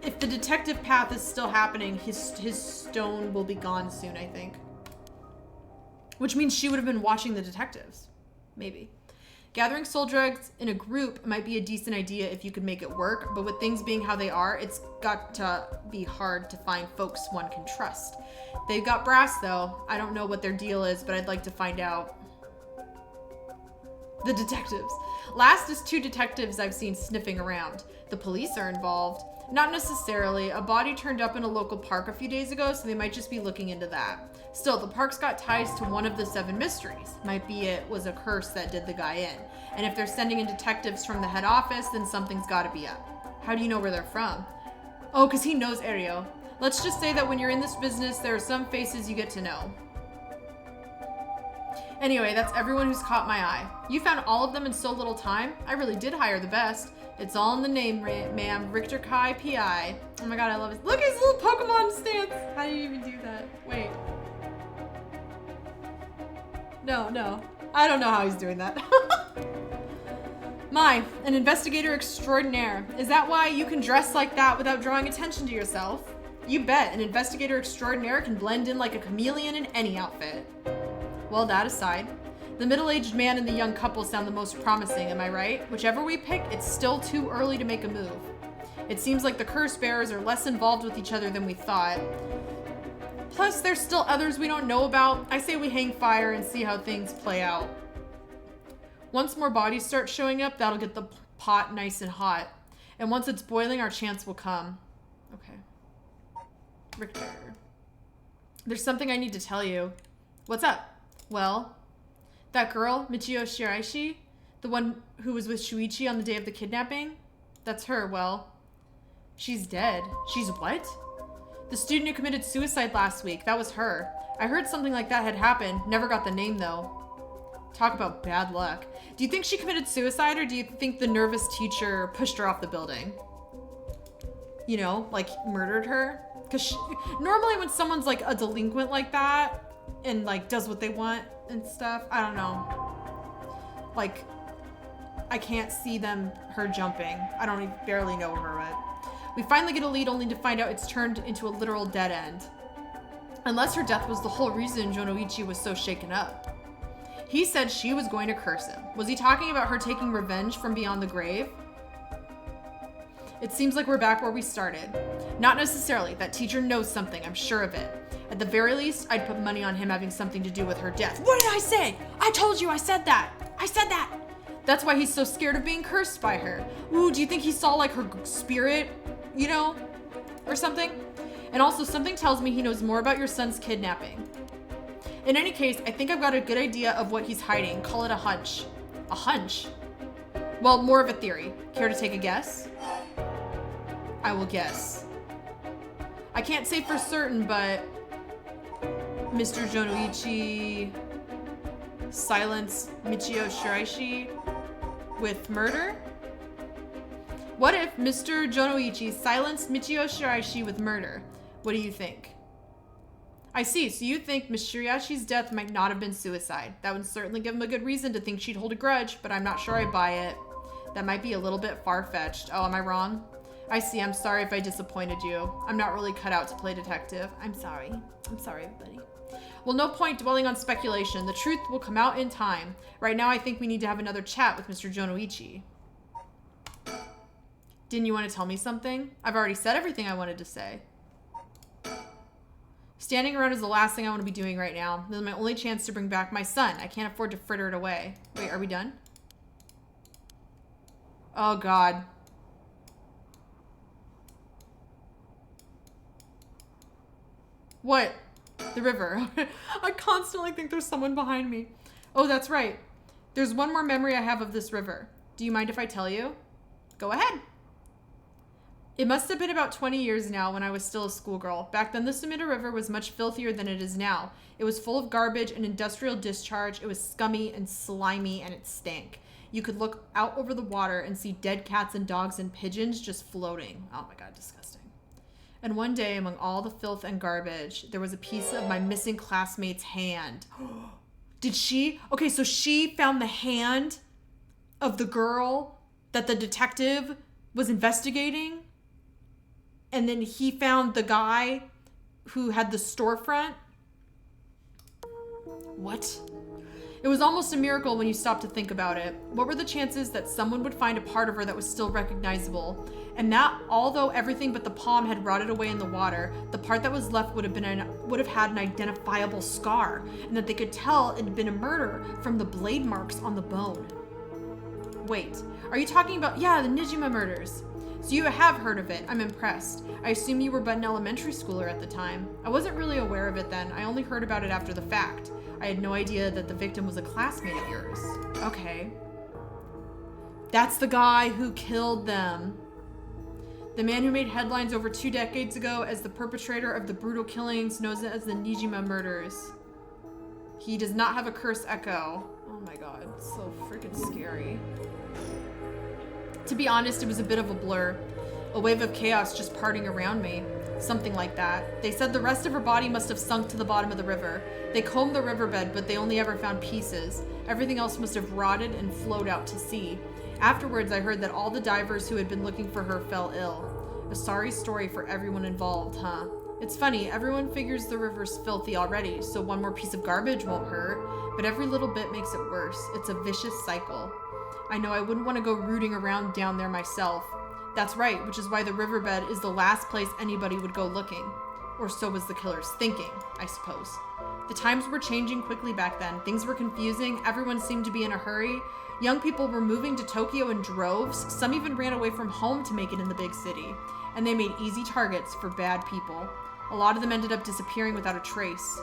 Speaker 1: if the detective path is still happening, his stone will be gone soon, I think. Which means she would have been watching the detectives. Maybe. Gathering soul drugs in a group might be a decent idea if you could make it work, but with things being how they are, it's got to be hard to find folks one can trust. They've got brass, though. I don't know what their deal is, but I'd like to find out. The detectives. Last is 2 detectives I've seen sniffing around. The police are involved. Not necessarily. A body turned up in a local park a few days ago, so they might just be looking into that. Still, the park's got ties to one of the 7 mysteries. Might be it was a curse that did the guy in. And if they're sending in detectives from the head office, then something's gotta be up. How do you know where they're from? Oh, because he knows Ario. Let's just say that when you're in this business, there are some faces you get to know. Anyway, that's everyone who's caught my eye. You found all of them in so little time? I really did hire the best. It's all in the name, ma'am. Richter Kai P.I. Oh my god, I love it. Look at his little Pokemon stance. How do you even do that? Wait. No. I don't know how he's doing that. My, an investigator extraordinaire. Is that why you can dress like that without drawing attention to yourself? You bet, an investigator extraordinaire can blend in like a chameleon in any outfit. Well, that aside, the middle-aged man and the young couple sound the most promising, am I right? Whichever we pick, it's still too early to make a move. It seems like the curse bearers are less involved with each other than we thought. Plus, there's still others we don't know about. I say we hang fire and see how things play out. Once more bodies start showing up, that'll get the pot nice and hot. And once it's boiling, our chance will come. Okay. Richter. There's something I need to tell you. What's up? Well, that girl, Michio Shiraishi, the one who was with Shuichi on the day of the kidnapping, that's her. Well, she's dead. She's what? The student who committed suicide last week, that was her. I heard something like that had happened. Never got the name, though. Talk about bad luck. Do you think she committed suicide, or do you think the nervous teacher pushed her off the building? You know, like murdered her? Because normally when someone's like a delinquent like that, and like does what they want and stuff, I don't know, like I can't see her jumping. I don't even barely know her, but we finally get a lead only to find out it's turned into a literal dead end. Unless her death was the whole reason Jonoichi was so shaken up. He said she was going to curse him. Was he talking about her taking revenge from beyond the grave? It seems like we're back where we started. Not necessarily. That teacher knows something, I'm sure of it. At the very least, I'd put money on him having something to do with her death. What did I say? I told you I said that. I said that. That's why he's so scared of being cursed by her. Ooh, do you think he saw like her spirit, you know, or something? And also something tells me he knows more about your son's kidnapping. In any case, I think I've got a good idea of what he's hiding. Call it a hunch. A hunch? Well, more of a theory. Care to take a guess? I will guess. I can't say for certain, but Mr. Jonoichi silenced Michio Shiraishi with murder? What if Mr. Jonoichi silenced Michio Shiraishi with murder? What do you think? I see, so you think Miss Shiraishi's death might not have been suicide. That would certainly give him a good reason to think she'd hold a grudge, but I'm not sure I buy it. That might be a little bit far-fetched. Oh, am I wrong? I see, I'm sorry if I disappointed you. I'm not really cut out to play detective. I'm sorry. I'm sorry, everybody. Well, no point dwelling on speculation. The truth will come out in time. Right now, I think we need to have another chat with Mr. Jonoichi. Didn't you want to tell me something? I've already said everything I wanted to say. Standing around is the last thing I want to be doing right now. This is my only chance to bring back my son. I can't afford to fritter it away. Wait, are we done? Oh, God. What? The river. I constantly think there's someone behind me. Oh, that's right. There's one more memory I have of this river. Do you mind if I tell you? Go ahead. It must have been about 20 years now when I was still a schoolgirl. Back then, the Sumida River was much filthier than it is now. It was full of garbage and industrial discharge. It was scummy and slimy, and it stank. You could look out over the water and see dead cats and dogs and pigeons just floating. Oh my God, disgusting. And one day, among all the filth and garbage, there was a piece of my missing classmate's hand. Did she? Okay, so she found the hand of the girl that the detective was investigating? And then he found the guy who had the storefront? What? It was almost a miracle when you stopped to think about it. What were the chances that someone would find a part of her that was still recognizable? And that, although everything but the palm had rotted away in the water, the part that was left would have had an identifiable scar, and that they could tell it had been a murder from the blade marks on the bone. Wait, are you talking about, yeah, the Nijima murders? So you have heard of it. I'm impressed. I assume you were but an elementary schooler at the time. I wasn't really aware of it then. I only heard about it after the fact. I had no idea that the victim was a classmate of yours. Okay. That's the guy who killed them. The man who made headlines over 2 decades ago as the perpetrator of the brutal killings known as the Nijima murders. He does not have a curse echo. Oh my God, it's so freaking scary. To be honest, it was a bit of a blur. A wave of chaos just parting around me. Something like that. They said the rest of her body must have sunk to the bottom of the river. They combed the riverbed, but they only ever found pieces. Everything else must have rotted and flowed out to sea. Afterwards, I heard that all the divers who had been looking for her fell ill. A sorry story for everyone involved, huh? It's funny, everyone figures the river's filthy already, so one more piece of garbage won't hurt, but every little bit makes it worse. It's a vicious cycle. I know I wouldn't want to go rooting around down there myself. That's right, which is why the riverbed is the last place anybody would go looking. Or so was the killer's thinking, I suppose. The times were changing quickly back then. Things were confusing, everyone seemed to be in a hurry. Young people were moving to Tokyo in droves. Some even ran away from home to make it in the big city. And they made easy targets for bad people. A lot of them ended up disappearing without a trace.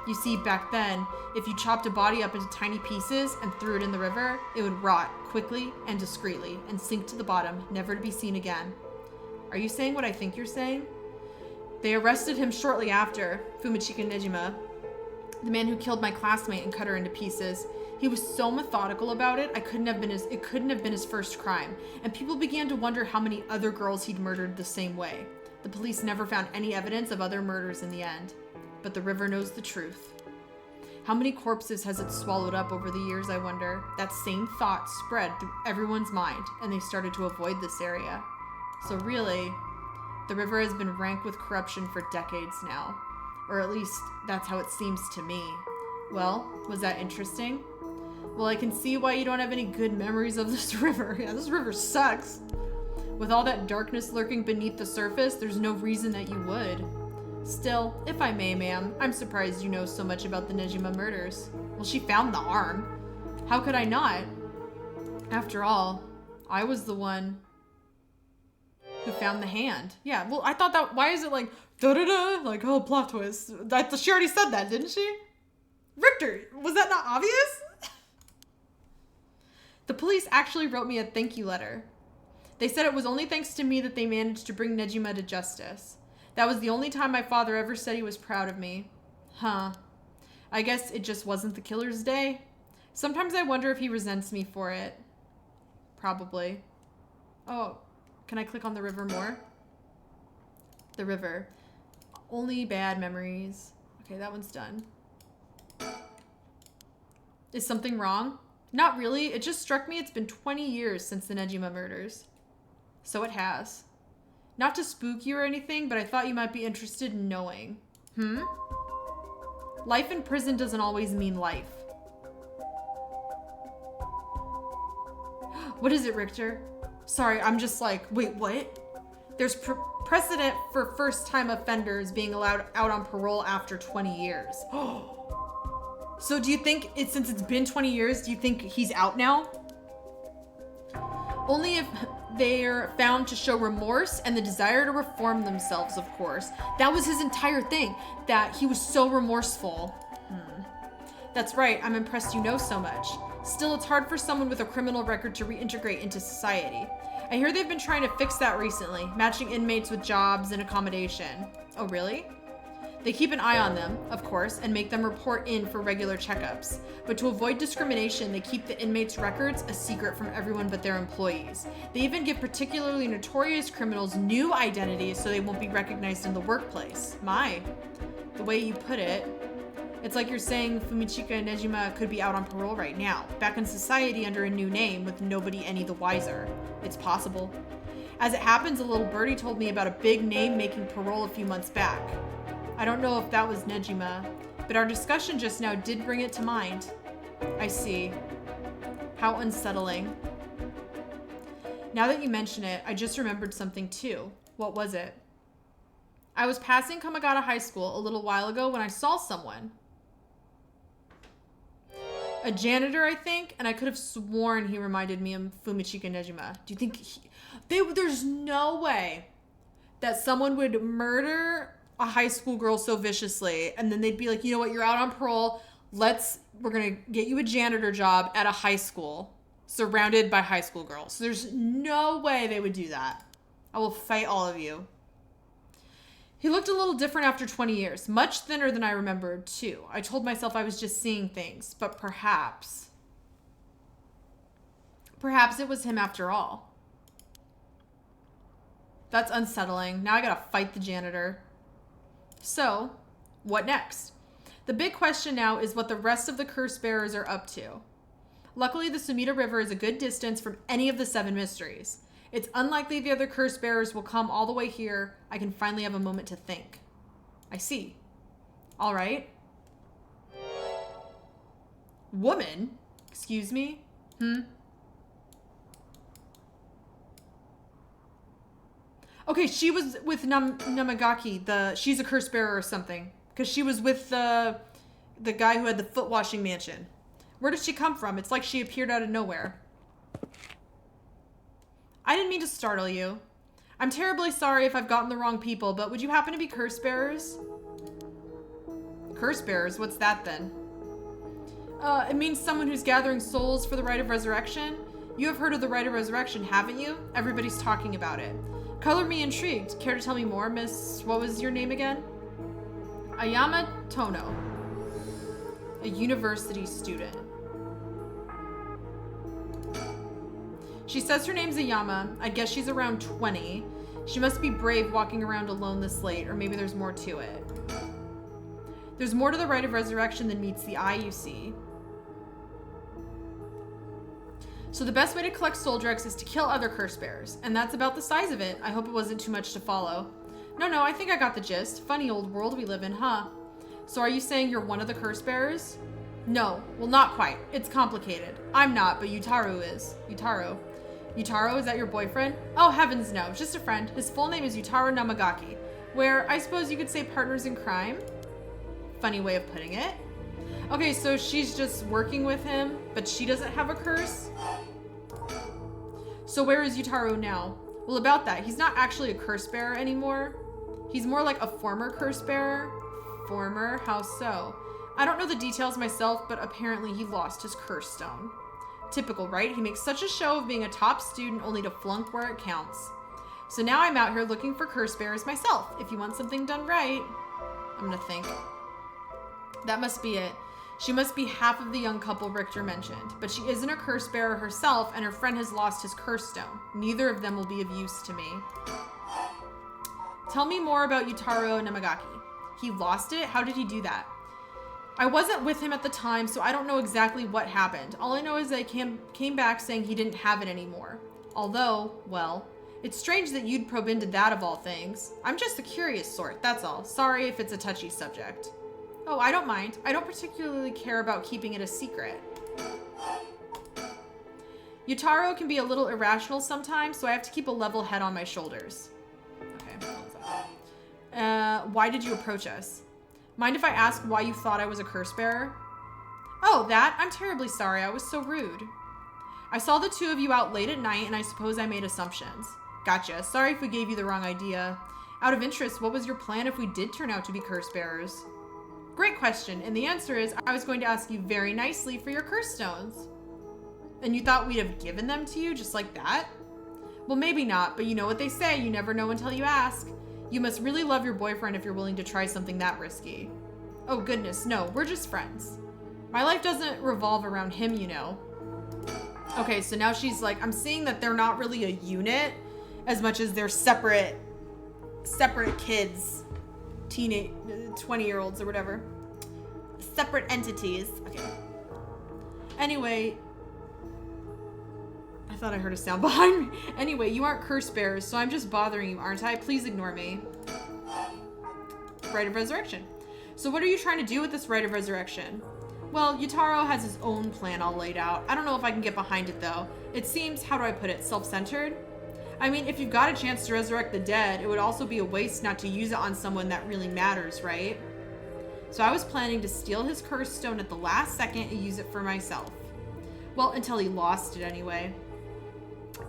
Speaker 1: You see, back then, if you chopped a body up into tiny pieces and threw it in the river, it would rot quickly and discreetly and sink to the bottom, never to be seen again. Are you saying what I think you're saying? They arrested him shortly after, Fumichika Nejima, the man who killed my classmate and cut her into pieces. He was so methodical about it, it couldn't have been his first crime, and people began to wonder how many other girls he'd murdered the same way. The police never found any evidence of other murders in the end. But the river knows the truth. How many corpses has it swallowed up over the years, I wonder? That same thought spread through everyone's mind, and they started to avoid this area. So really, the river has been rank with corruption for decades now. Or at least, that's how it seems to me. Well, was that interesting? Well, I can see why you don't have any good memories of this river. Yeah, this river sucks. With all that darkness lurking beneath the surface, there's no reason that you would. Still, if I may, ma'am, I'm surprised you know so much about the Nejima murders. Well, she found the arm. How could I not? After all, I was the one who found the hand. Yeah, well, I thought that, why is it like, da-da-da, like, oh, plot twist. She already said that, didn't she? Richter, was that not obvious? The police actually wrote me a thank you letter. They said it was only thanks to me that they managed to bring Nejima to justice. That was the only time my father ever said he was proud of me. Huh. I guess it just wasn't the killer's day. Sometimes I wonder if he resents me for it. Probably. Oh, can I click on the river more? The river. Only bad memories. Okay, that one's done. Is something wrong? Not really. It just struck me it's been 20 years since the Nejima murders. So it has. Not to spook you or anything, but I thought you might be interested in knowing. Life in prison doesn't always mean life. What is it, Richter? Sorry, I'm just like, wait, what? Precedent for first-time offenders being allowed out on parole after 20 years. So do you think, since it's been 20 years, do you think he's out now? Only if they're found to show remorse and the desire to reform themselves, of course. That was his entire thing, that he was so remorseful. That's right, I'm impressed you know so much. Still, it's hard for someone with a criminal record to reintegrate into society. I hear they've been trying to fix that recently, matching inmates with jobs and accommodation. Oh, really? They keep an eye on them, of course, and make them report in for regular checkups. But to avoid discrimination, they keep the inmates' records a secret from everyone but their employees. They even give particularly notorious criminals new identities so they won't be recognized in the workplace. My, the way you put it, it's like you're saying Fumichika Nejima could be out on parole right now, back in society under a new name with nobody any the wiser. It's possible. As it happens, a little birdie told me about a big name making parole a few months back. I don't know if that was Nejima, but our discussion just now did bring it to mind. I see. How unsettling. Now that you mention it, I just remembered something too. What was it? I was passing Kamagata High School a little while ago when I saw someone. A janitor, I think, and I could have sworn he reminded me of Fumichika Nejima. Do you think there's no way that someone would murder a high school girl so viciously and then they'd be like, you know what, you're out on parole. We're going to get you a janitor job at a high school surrounded by high school girls. There's no way they would do that. I will fight all of you. He looked a little different after 20 years, much thinner than I remembered, too. I told myself I was just seeing things, but perhaps it was him after all. That's unsettling. Now I gotta fight the janitor. So, what next? The big question now is what the rest of the curse bearers are up to. Luckily, the Sumida River is a good distance from any of the 7 mysteries. It's unlikely the other curse bearers will come all the way here. I can finally have a moment to think. I see. All right. Woman? Excuse me? Okay, she was with Namagaki. She's a curse bearer or something. Because she was with the guy who had the foot washing mansion. Where did she come from? It's like she appeared out of nowhere. I didn't mean to startle you. I'm terribly sorry if I've gotten the wrong people, but would you happen to be curse bearers? Curse bearers? What's that then? It means someone who's gathering souls for the rite of resurrection. You have heard of the rite of resurrection, haven't you? Everybody's talking about it. Color me intrigued. Care to tell me more, Miss... What was your name again? Ayama Tono. A university student. She says her name's Ayama. I guess she's around 20. She must be brave walking around alone this late, or maybe there's more to it. There's more to the rite of resurrection than meets the eye, you see. So the best way to collect soul dregs is to kill other curse bearers, and that's about the size of it. I hope it wasn't too much to follow. No, I think I got the gist. Funny old world we live in, huh? So are you saying you're one of the curse bearers? No, well, not quite. It's complicated. I'm not, but Yutaru is. Yutaro. Yutaro, is that your boyfriend? Oh, heavens no, just a friend. His full name is Yutaro Namagaki. Where, I suppose you could say partners in crime? Funny way of putting it. Okay, so she's just working with him, but she doesn't have a curse? So where is Yutaro now? Well, about that, he's not actually a curse bearer anymore. He's more like a former curse bearer. Former? How so? I don't know the details myself, but apparently he lost his curse stone. Typical, right? He makes such a show of being a top student only to flunk where it counts. So now I'm out here looking for curse bearers myself. If you want something done right, I'm gonna think. That must be it. She must be half of the young couple Richter mentioned, but she isn't a curse bearer herself, and her friend has lost his curse stone. Neither of them will be of use to me. Tell me more about Yutaro Namagaki. He lost it? How did he do that? I wasn't with him at the time, so I don't know exactly what happened. All I know is that he came back saying he didn't have it anymore. Although, well, it's strange that you'd probe into that of all things. I'm just the curious sort, that's all. Sorry if it's a touchy subject. Oh, I don't mind. I don't particularly care about keeping it a secret. Yutaro can be a little irrational sometimes, so I have to keep a level head on my shoulders. Okay, hold Why did you approach us? Mind if I ask why you thought I was a curse bearer? Oh, that? I'm terribly sorry. I was so rude. I saw the two of you out late at night, and I suppose I made assumptions. Gotcha. Sorry if we gave you the wrong idea. Out of interest, what was your plan if we did turn out to be curse bearers? Great question, and the answer is I was going to ask you very nicely for your curse stones. And you thought we'd have given them to you just like that? Well, maybe not, but you know what they say, you never know until you ask. You must really love your boyfriend if you're willing to try something that risky. Oh goodness, no, we're just friends. My life doesn't revolve around him, you know. Okay, so now she's like, I'm seeing that they're not really a unit as much as they're separate kids, 20-year-olds or whatever. Separate entities. Okay. Anyway, I thought I heard a sound behind me. Anyway, you aren't curse bearers, so I'm just bothering you, aren't I? Please ignore me. Rite of Resurrection. So what are you trying to do with this Rite of Resurrection? Well, Yutaro has his own plan all laid out. I don't know if I can get behind it, though. It seems, how do I put it, self-centered? I mean, if you've got a chance to resurrect the dead, it would also be a waste not to use it on someone that really matters, right? So I was planning to steal his curse stone at the last second and use it for myself. Well, until he lost it anyway.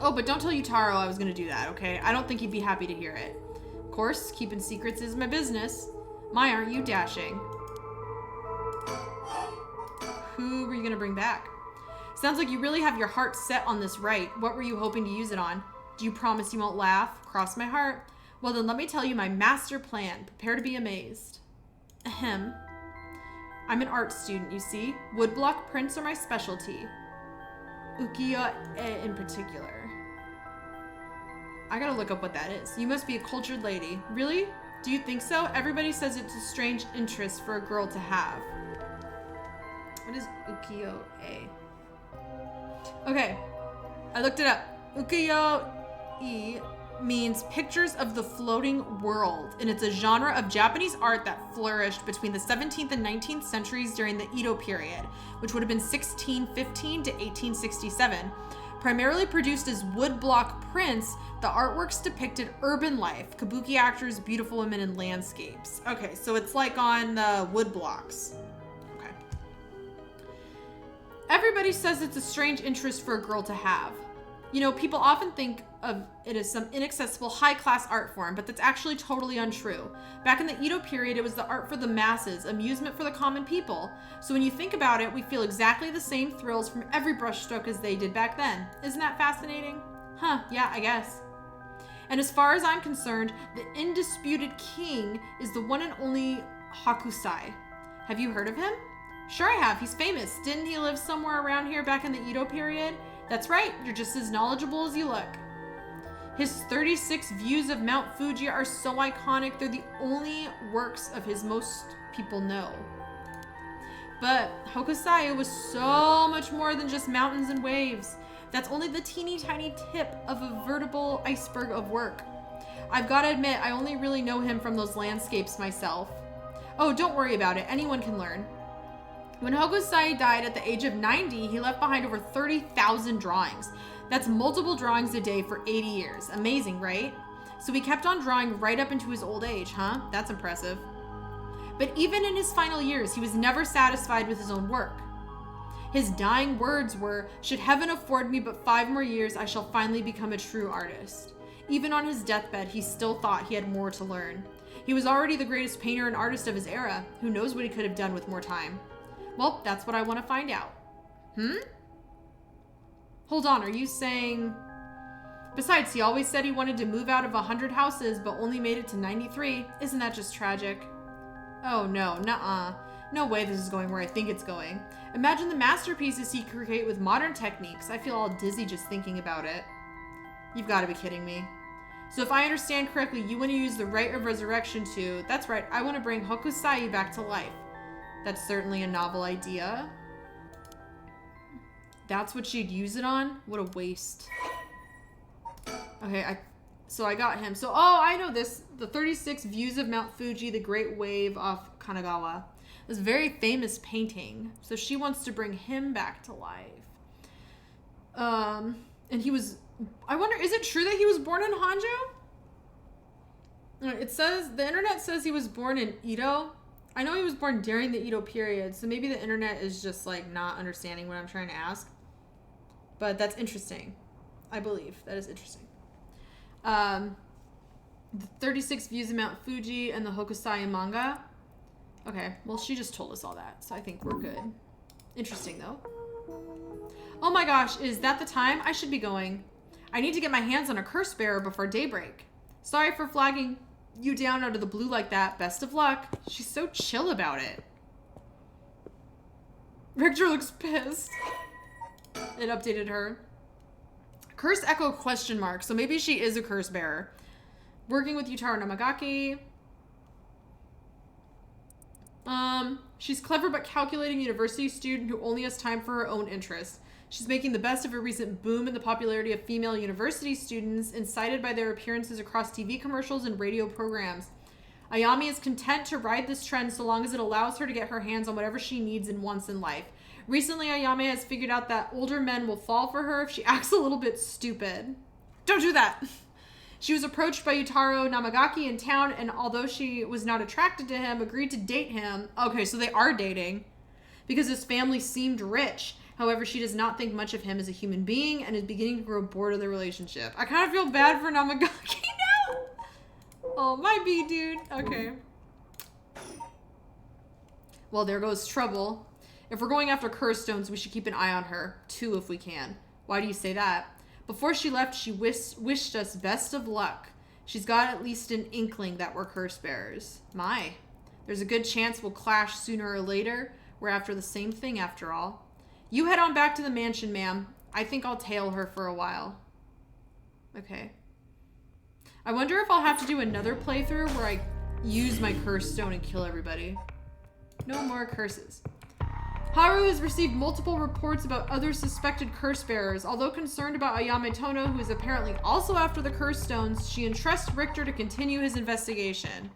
Speaker 1: Oh, but don't tell Yutaro I was going to do that, okay? I don't think he'd be happy to hear it. Of course, keeping secrets is my business. My, aren't you dashing? Who were you going to bring back? Sounds like you really have your heart set on this rite. What were you hoping to use it on? Do you promise you won't laugh? Cross my heart. Well, then let me tell you my master plan. Prepare to be amazed. Ahem. I'm an art student, you see. Woodblock prints are my specialty. Ukiyo-e in particular. I gotta look up what that is. You must be a cultured lady. Really? Do you think so? Everybody says it's a strange interest for a girl to have. What is ukiyo-e? Okay, I looked it up. Ukiyo-e means pictures of the floating world, and it's a genre of Japanese art that flourished between the 17th and 19th centuries during the Edo period, which would have been 1615 to 1867. Primarily produced as woodblock prints, the artworks depicted urban life, kabuki actors, beautiful women, and landscapes. Okay, so it's like on the wood blocks. Okay. Everybody says it's a strange interest for a girl to have. You know, people often think of it as some inaccessible high-class art form, but that's actually totally untrue. Back in the Edo period, it was the art for the masses, amusement for the common people. So when you think about it, we feel exactly the same thrills from every brushstroke as they did back then. Isn't that fascinating? Huh, yeah, I guess. And as far as I'm concerned, the indisputed king is the one and only Hokusai. Have you heard of him? Sure I have, he's famous. Didn't he live somewhere around here back in the Edo period? That's right, you're just as knowledgeable as you look. His 36 views of Mount Fuji are so iconic, they're the only works of his most people know. But Hokusai was so much more than just mountains and waves. That's only the teeny tiny tip of a veritable iceberg of work. I've got to admit, I only really know him from those landscapes myself. Oh, don't worry about it, anyone can learn. When Hokusai died at the age of 90, he left behind over 30,000 drawings. That's multiple drawings a day for 80 years. Amazing, right? So he kept on drawing right up into his old age, huh? That's impressive. But even in his final years, he was never satisfied with his own work. His dying words were, "Should heaven afford me but 5 more years, I shall finally become a true artist." Even on his deathbed, he still thought he had more to learn. He was already the greatest painter and artist of his era. Who knows what he could have done with more time? Well, that's what I want to find out. Hold on, are you saying... Besides, he always said he wanted to move out of 100 houses, but only made it to 93. Isn't that just tragic? Oh no, nuh-uh. No way this is going where I think it's going. Imagine the masterpieces he could create with modern techniques. I feel all dizzy just thinking about it. You've got to be kidding me. So if I understand correctly, you want to use the Rite of Resurrection to... That's right, I want to bring Hokusai back to life. That's certainly a novel idea. That's what she'd use it on? What a waste. Okay, so I got him. So, oh, I know this. The 36 Views of Mount Fuji, the Great Wave off Kanagawa. This very famous painting. So she wants to bring him back to life. And he was... I wonder, is it true that he was born in Honjo? It says, the internet says he was born in Edo. I know he was born during the Edo period, so maybe the internet is just like not understanding what I'm trying to ask. But that's interesting. I believe that is interesting. The 36 views of Mount Fuji and the Hokusai manga. Okay, well, she just told us all that, so I think we're good. Interesting, though. Oh my gosh, is that the time? I should be going. I need to get my hands on a curse bearer before daybreak. Sorry for flagging you down out of the blue like that. Best of luck. She's so chill about it. Richter looks pissed. It updated her. Curse Echo question mark. So maybe she is a curse bearer. Working with Yutaro Namagaki. She's clever but calculating university student who only has time for her own interests. She's making the best of a recent boom in the popularity of female university students, incited by their appearances across TV commercials and radio programs. Ayami is content to ride this trend so long as it allows her to get her hands on whatever she needs and wants in life. Recently, Ayami has figured out that older men will fall for her if she acts a little bit stupid. Don't do that! She was approached by Yutaro Namagaki in town, and although she was not attracted to him, agreed to date him. Okay, so they are dating. Because his family seemed rich. However, she does not think much of him as a human being and is beginning to grow bored of the relationship. I kind of feel bad for Namagaki now. Oh, my B, dude. Okay. Well, there goes trouble. If we're going after curse stones, we should keep an eye on her. 2 if we can. Why do you say that? Before she left, she wished us best of luck. She's got at least an inkling that we're curse bearers. My. There's a good chance we'll clash sooner or later. We're after the same thing after all. You head on back to the mansion, ma'am. I think I'll tail her for a while. Okay. I wonder if I'll have to do another playthrough where I use my curse stone and kill everybody. No more curses. Haru has received multiple reports about other suspected curse bearers. Although concerned about Ayame Tono, who is apparently also after the curse stones, she entrusts Richter to continue his investigation.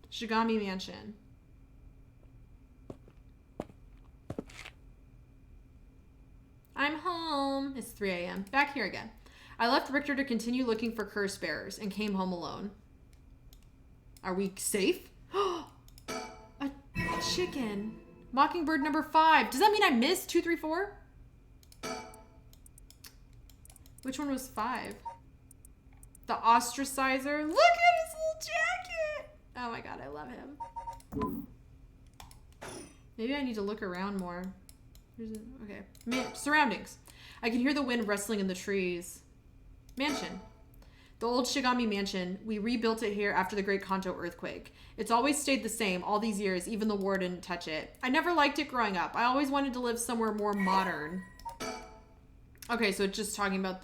Speaker 1: Shigami Mansion. I'm home. It's 3 a.m. Back here again. I left Richter to continue looking for curse bearers and came home alone. Are we safe? A chicken. Mockingbird number 5. Does that mean I missed 2, 3, 4? Which one was 5? The ostracizer. Look at his little jacket. Oh my god, I love him. Maybe I need to look around more. Okay. Surroundings. I can hear the wind rustling in the trees. Mansion. The old Shigami mansion. We rebuilt it here after the Great Kanto earthquake. It's always stayed the same all these years. Even the war didn't touch it. I never liked it growing up. I always wanted to live somewhere more modern. Okay, so it's just talking about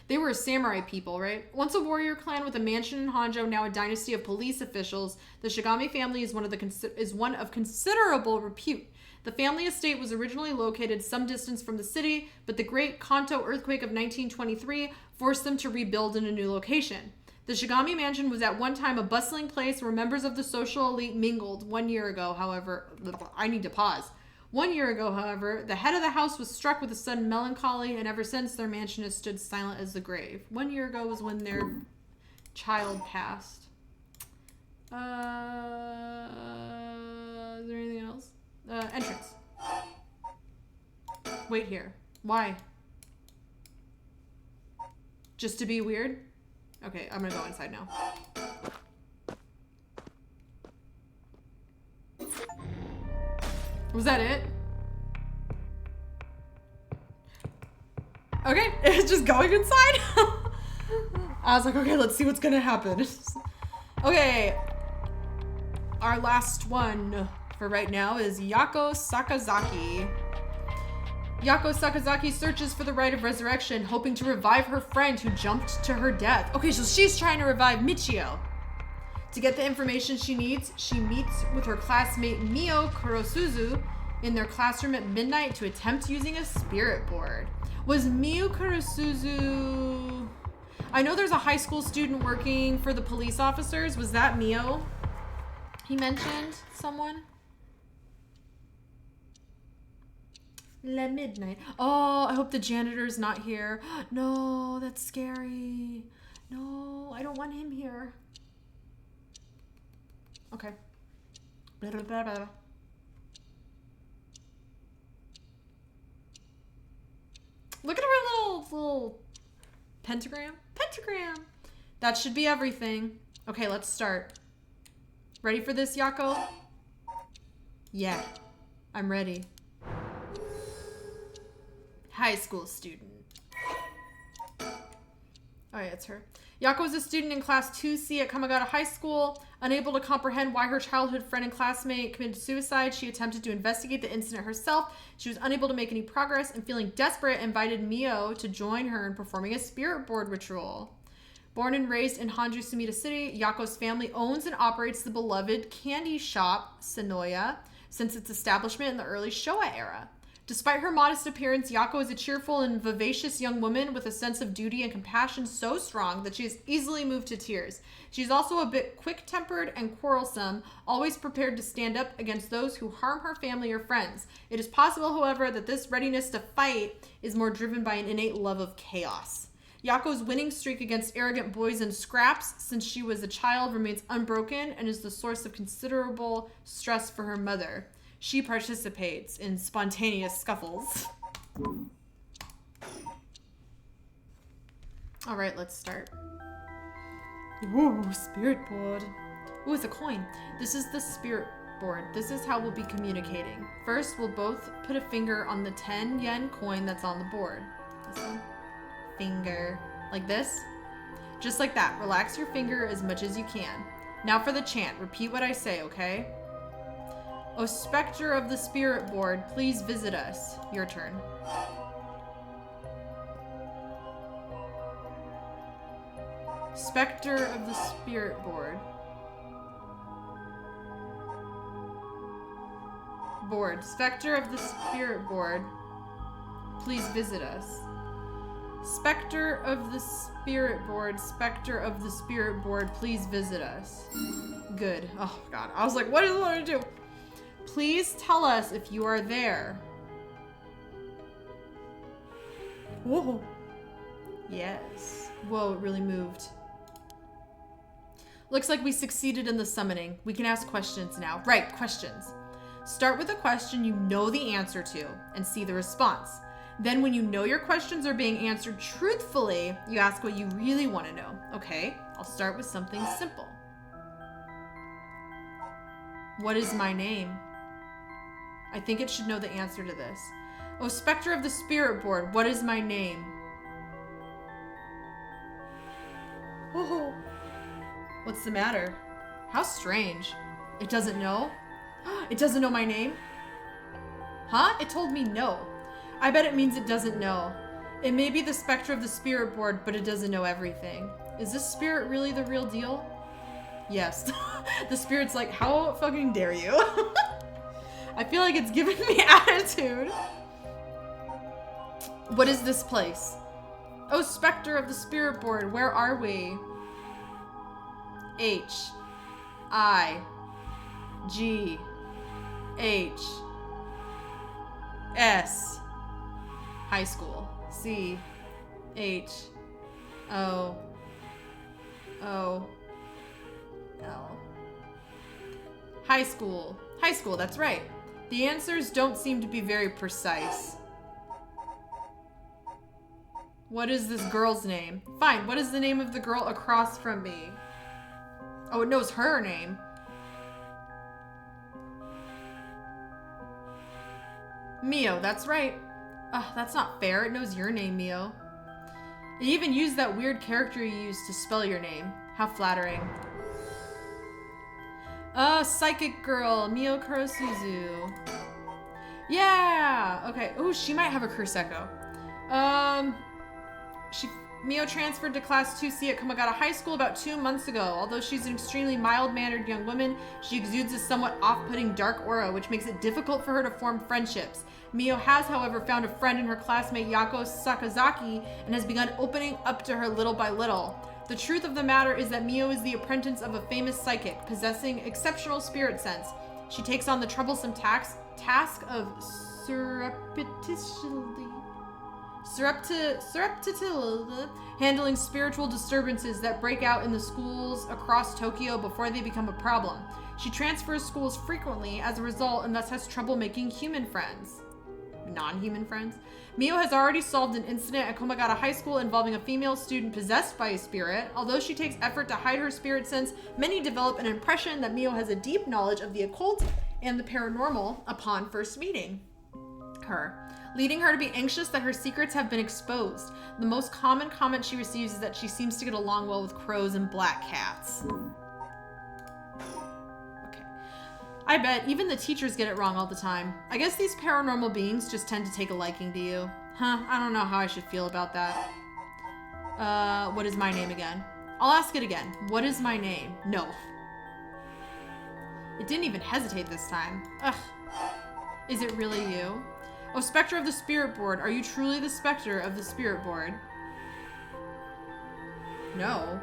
Speaker 1: they were a samurai people, right? Once a warrior clan with a mansion in Honjo, now a dynasty of police officials, the Shigami family is one of considerable repute. The family estate was originally located some distance from the city, but the Great Kanto earthquake of 1923 forced them to rebuild in a new location. The Shigami mansion was at one time a bustling place where members of the social elite mingled. 1 year ago, however, I need to pause. 1 year ago, however, the head of the house was struck with a sudden melancholy, and ever since their mansion has stood silent as the grave. 1 year ago was when their child passed. Is there anything else? Entrance. Wait here. Why? Just to be weird? Okay, I'm gonna go inside now. Was that it? Okay, it's just going inside. I was like, okay, let's see what's gonna happen. Okay. Our last one for right now is Yako Sakazaki. Yako Sakazaki searches for the rite of resurrection, hoping to revive her friend who jumped to her death. Okay, so she's trying to revive Michio. To get the information she needs, she meets with her classmate Mio Kurosuzu in their classroom at midnight to attempt using a spirit board. Was Mio Kurosuzu... I know there's a high school student working for the police officers. Was that Mio? He mentioned someone? La midnight. Oh, I hope the janitor's not here. No, that's scary. No, I don't want him here. Okay. Blah, blah, blah, blah. Look at her little pentagram. Pentagram. That should be everything. Okay, let's start. Ready for this, Yako? Yeah, I'm ready. High school student. Oh yeah, it's her. Yako is a student in class 2C at Kamagata High School. Unable to comprehend why her childhood friend and classmate committed suicide, she attempted to investigate the incident herself. She was unable to make any progress and feeling desperate, invited Mio to join her in performing a spirit board ritual. Born and raised in Honjo, Sumida City, Yako's family owns and operates the beloved candy shop, Sonoya, since its establishment in the early Showa era. Despite her modest appearance, Yako is a cheerful and vivacious young woman with a sense of duty and compassion so strong that she is easily moved to tears. She's also a bit quick-tempered and quarrelsome, always prepared to stand up against those who harm her family or friends. It is possible, however, that this readiness to fight is more driven by an innate love of chaos. Yako's winning streak against arrogant boys and scraps since she was a child remains unbroken and is the source of considerable stress for her mother. She participates in spontaneous scuffles. All right, let's start. Ooh, spirit board. Ooh, it's a coin. This is the spirit board. This is how we'll be communicating. First, we'll both put a finger on the 10 yen coin that's on the board. This one. Finger. Like this. Just like that. Relax your finger as much as you can. Now for the chant. Repeat what I say, okay? O specter of the spirit board, please visit us. Your turn. Specter of the spirit board. Board. Specter of the spirit board, please visit us. Specter of the spirit board, specter of the spirit board, please visit us. Good. Oh god. I was like, what does it want to do? Please tell us if you are there. Whoa. Yes. Whoa, it really moved. Looks like we succeeded in the summoning. We can ask questions now. Right, questions. Start with a question you know the answer to and see the response. Then when you know your questions are being answered truthfully, you ask what you really want to know. Okay, I'll start with something simple. What is my name? I think it should know the answer to this. Oh, specter of the spirit board, what is my name? Oh, what's the matter? How strange. It doesn't know? It doesn't know my name? Huh? It told me no. I bet it means it doesn't know. It may be the specter of the spirit board, but it doesn't know everything. Is this spirit really the real deal? Yes. The spirit's like, how fucking dare you? I feel like it's giving me attitude. What is this place? Oh, specter of the spirit board, where are we? H. I. G. H. S. High school. C. H. O. O. L. High school. High school, that's right. The answers don't seem to be very precise. What is this girl's name? Fine, what is the name of the girl across from me? Oh, it knows her name. Mio, that's right. Ugh, that's not fair. It knows your name, Mio. It even used that weird character you used to spell your name. How flattering. Psychic girl, Mio Kurosuzu. Yeah! Okay. Oh, she might have a Kurseko. Mio transferred to class 2C at Kamagata High School about 2 months ago. Although she's an extremely mild-mannered young woman, she exudes a somewhat off-putting dark aura, which makes it difficult for her to form friendships. Mio has, however, found a friend in her classmate Yako Sakazaki and has begun opening up to her little by little. The truth of the matter is that Mio is the apprentice of a famous psychic, possessing exceptional spirit sense. She takes on the troublesome task of surreptitiously handling spiritual disturbances that break out in the schools across Tokyo before they become a problem. She transfers schools frequently as a result and thus has trouble making human friends. Non-human friends. Mio has already solved an incident at Komagata High School involving a female student possessed by a spirit. Although she takes effort to hide her spirit sense, many develop an impression that Mio has a deep knowledge of the occult and the paranormal upon first meeting her, leading her to be anxious that her secrets have been exposed. The most common comment she receives is that she seems to get along well with crows and black cats. I bet even the teachers get it wrong all the time. I guess these paranormal beings just tend to take a liking to you. Huh, I don't know how I should feel about that. What is my name again? I'll ask it again. What is my name? No. It didn't even hesitate this time. Ugh. Is it really you? Oh, Spectre of the Spirit Board, are you truly the Spectre of the Spirit Board? No.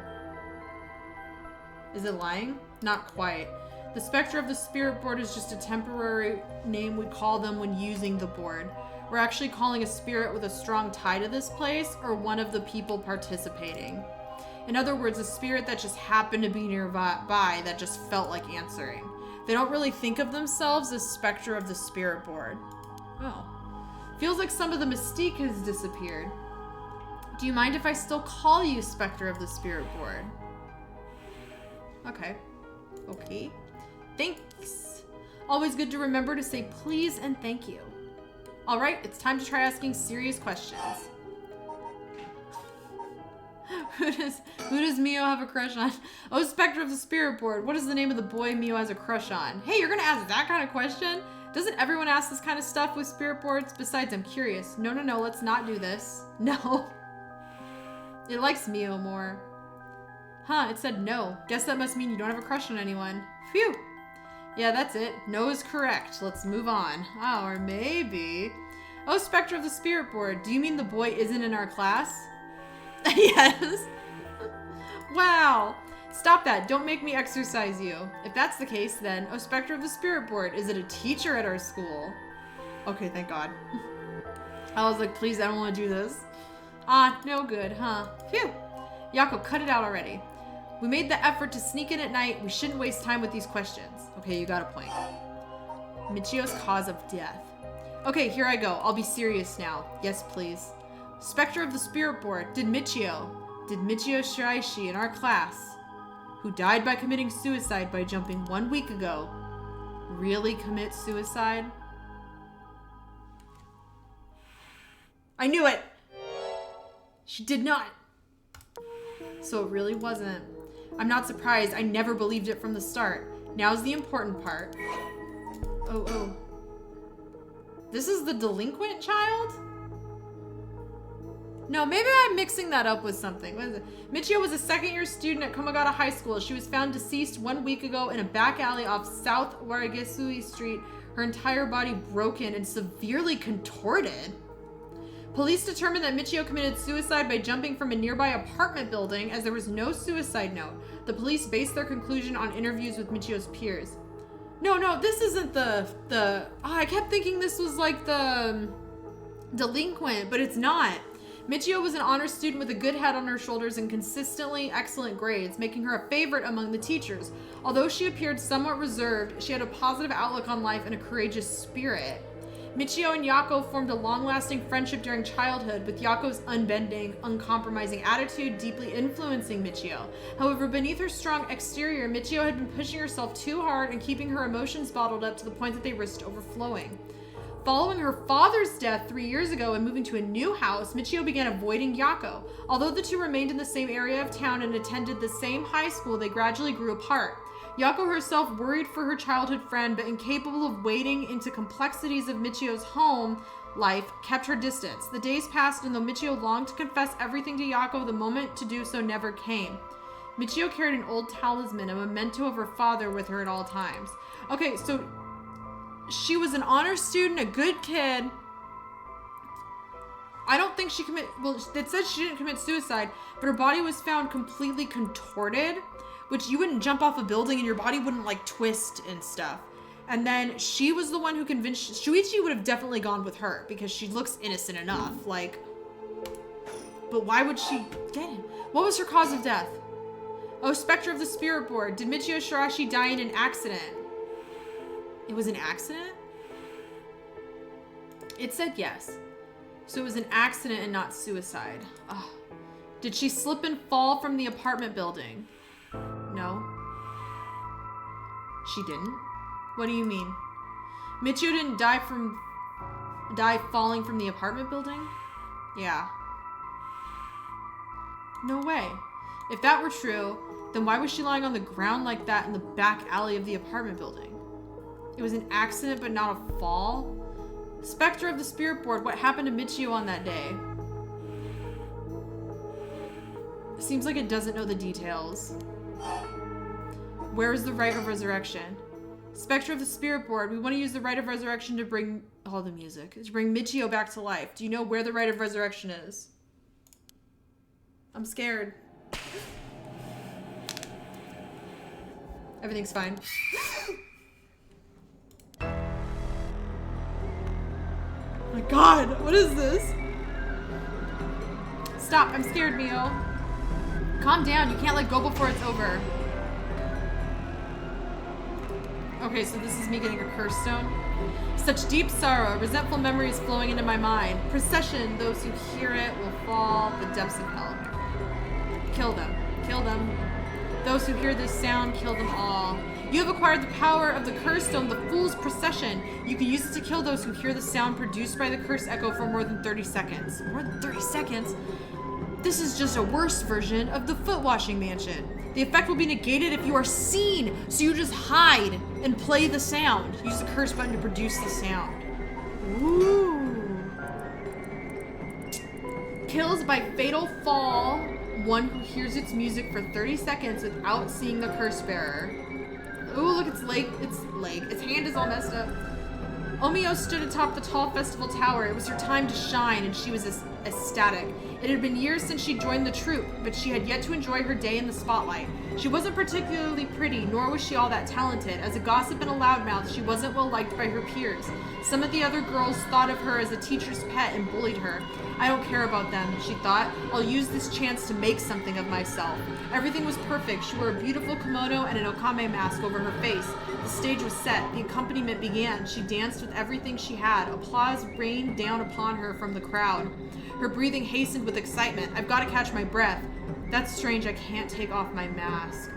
Speaker 1: Is it lying? Not quite. The Spectre of the Spirit Board is just a temporary name we call them when using the board. We're actually calling a spirit with a strong tie to this place or one of the people participating. In other words, a spirit that just happened to be nearby that just felt like answering. They don't really think of themselves as Spectre of the Spirit Board. Oh. Feels like some of the mystique has disappeared. Do you mind if I still call you Spectre of the Spirit Board? Okay. Okay. Thanks. Always good to remember to say please and thank you. All right, it's time to try asking serious questions. Who does Mio have a crush on? Oh, Spectre of the Spirit Board. What is the name of the boy Mio has a crush on? Hey, you're gonna ask that kind of question? Doesn't everyone ask this kind of stuff with spirit boards? Besides, I'm curious. No, let's not do this. No. It likes Mio more. Huh, it said no. Guess that must mean you don't have a crush on anyone. Phew. Yeah, that's it. No is correct. Let's move on. Oh, or maybe... Oh, Spectre of the Spirit Board. Do you mean the boy isn't in our class? Yes. Wow. Stop that. Don't make me exercise you. If that's the case, then... Oh, Spectre of the Spirit Board. Is it a teacher at our school? Okay, thank God. I was like, please, I don't want to do this. Ah, no good, huh? Phew. Yako, cut it out already. We made the effort to sneak in at night. We shouldn't waste time with these questions. Okay, you got a point. Michio's cause of death. Okay, here I go. I'll be serious now. Yes, please. Spectre of the Spirit Board. Did Michio Shiraishi in our class, who died by committing suicide by jumping 1 week ago, really commit suicide? I knew it! She did not. So it really wasn't. I'm not surprised. I never believed it from the start. Now's the important part. Oh. This is the delinquent child? No, maybe I'm mixing that up with something. What is it? Michio was a second-year student at Komagata High School. She was found deceased 1 week ago in a back alley off South Waragesui Street. Her entire body broken and severely contorted. Police determined that Michio committed suicide by jumping from a nearby apartment building as there was no suicide note. The police based their conclusion on interviews with Michio's peers. No, this isn't the I kept thinking this was like the delinquent, but it's not. Michio was an honor student with a good head on her shoulders and consistently excellent grades, making her a favorite among the teachers. Although she appeared somewhat reserved, she had a positive outlook on life and a courageous spirit. Michio and Yako formed a long-lasting friendship during childhood, with Yako's unbending, uncompromising attitude deeply influencing Michio. However, beneath her strong exterior, Michio had been pushing herself too hard and keeping her emotions bottled up to the point that they risked overflowing. Following her father's death 3 years ago and moving to a new house, Michio began avoiding Yako. Although the two remained in the same area of town and attended the same high school, they gradually grew apart. Yako herself worried for her childhood friend, but incapable of wading into complexities of Michio's home life, kept her distance. The days passed, and though Michio longed to confess everything to Yako, the moment to do so never came. Michio carried an old talisman, a memento of her father, with her at all times. Okay, so she was an honor student, a good kid. I don't think she it says she didn't commit suicide, but her body was found completely contorted, which you wouldn't jump off a building and your body wouldn't like twist and stuff. And then she was the one who convinced... Shuichi would have definitely gone with her because she looks innocent enough. Like... But why would she get him? What was her cause of death? Oh, Spectre of the Spirit Board. Did Michio Shirashi die in an accident? It was an accident? It said yes. So it was an accident and not suicide. Ugh. Did she slip and fall from the apartment building? No. She didn't? What do you mean? Michio didn't die falling from the apartment building? Yeah. No way. If that were true, then why was she lying on the ground like that in the back alley of the apartment building? It was an accident but not a fall? Spectre of the Spirit Board, what happened to Michio on that day? Seems like it doesn't know the details. Where is the rite of resurrection? Spectre of the Spirit Board, we want to use the rite of resurrection to bring... all the music. To bring Michio back to life. Do you know where the rite of resurrection is? I'm scared. Everything's fine. Oh my god, what is this? Stop, I'm scared, Mio. Calm down, you can't let go before it's over. Okay, so this is me getting a curse stone. Such deep sorrow, resentful memories flowing into my mind. Procession, those who hear it will fall the depths of hell. Kill them. Kill them. Those who hear this sound, kill them all. You have acquired the power of the curse stone, the Fool's Procession. You can use it to kill those who hear the sound produced by the curse echo for more than 30 seconds. More than 30 seconds? This is just a worse version of the foot washing mansion. The effect will be negated if you are seen, so you just hide and play the sound. Use the curse button to produce the sound. Ooh. Kills by fatal fall one who hears its music for 30 seconds without seeing the curse bearer. Ooh, look, its leg. Its hand is all messed up. Omio stood atop the tall festival tower. It was her time to shine, and she was ecstatic. It had been years since she joined the troupe, but she had yet to enjoy her day in the spotlight. She wasn't particularly pretty, nor was she all that talented. As a gossip and a loudmouth, she wasn't well liked by her peers. Some of the other girls thought of her as a teacher's pet and bullied her. I don't care about them, she thought. I'll use this chance to make something of myself. Everything was perfect. She wore a beautiful kimono and an okame mask over her face. The stage was set. The accompaniment began. She danced with everything she had. Applause rained down upon her from the crowd. Her breathing hastened with excitement. I've got to catch my breath. That's strange. I can't take off my mask.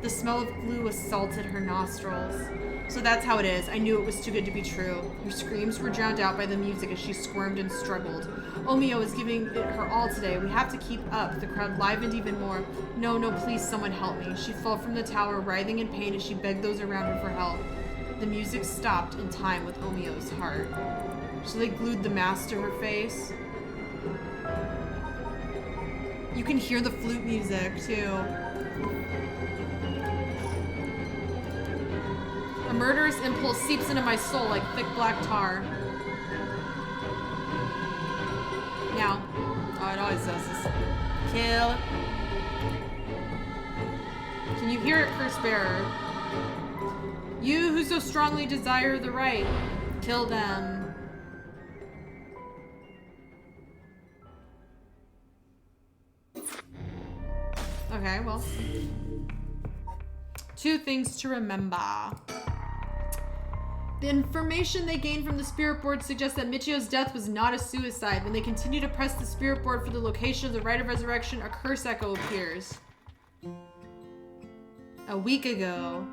Speaker 1: The smell of glue assaulted her nostrils. So that's how it is. I knew it was too good to be true. Her screams were drowned out by the music as she squirmed and struggled. Omio is giving it her all today. We have to keep up. The crowd livened even more. No, please, someone help me. She fell from the tower, writhing in pain as she begged those around her for help. The music stopped in time with Omio's heart. So they glued the mask to her face. You can hear the flute music, too. A murderous impulse seeps into my soul like thick black tar. Now. Oh, it always does this. Kill. Can you hear it, curse bearer? You who so strongly desire the right, kill them. Okay, well. 2 things to remember. The information they gained from the spirit board suggests that Michio's death was not a suicide. When they continue to press the spirit board for the location of the rite of resurrection, a curse echo appears. A week ago.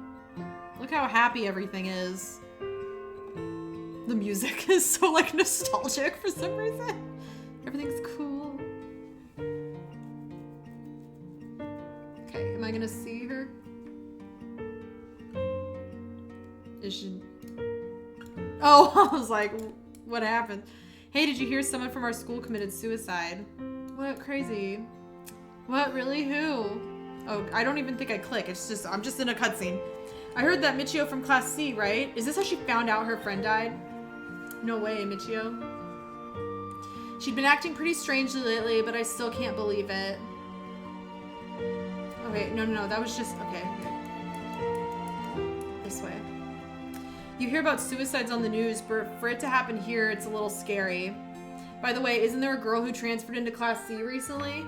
Speaker 1: Look how happy everything is. The music is so, like, nostalgic for some reason. Everything's cool. Okay, am I gonna see her? Is she... Oh, I was like, what happened? Hey, did you hear someone from our school committed suicide? What? Crazy. What? Really? Who? Oh, I don't even think I click. It's just, I'm just in a cutscene. I heard that Michio from Class C, right? Is this how she found out her friend died? No way, Michio. She'd been acting pretty strangely lately, but I still can't believe it. Okay, no, that was just, okay. This way. You hear about suicides on the news, but for it to happen here, it's a little scary. By the way, isn't there a girl who transferred into Class C recently?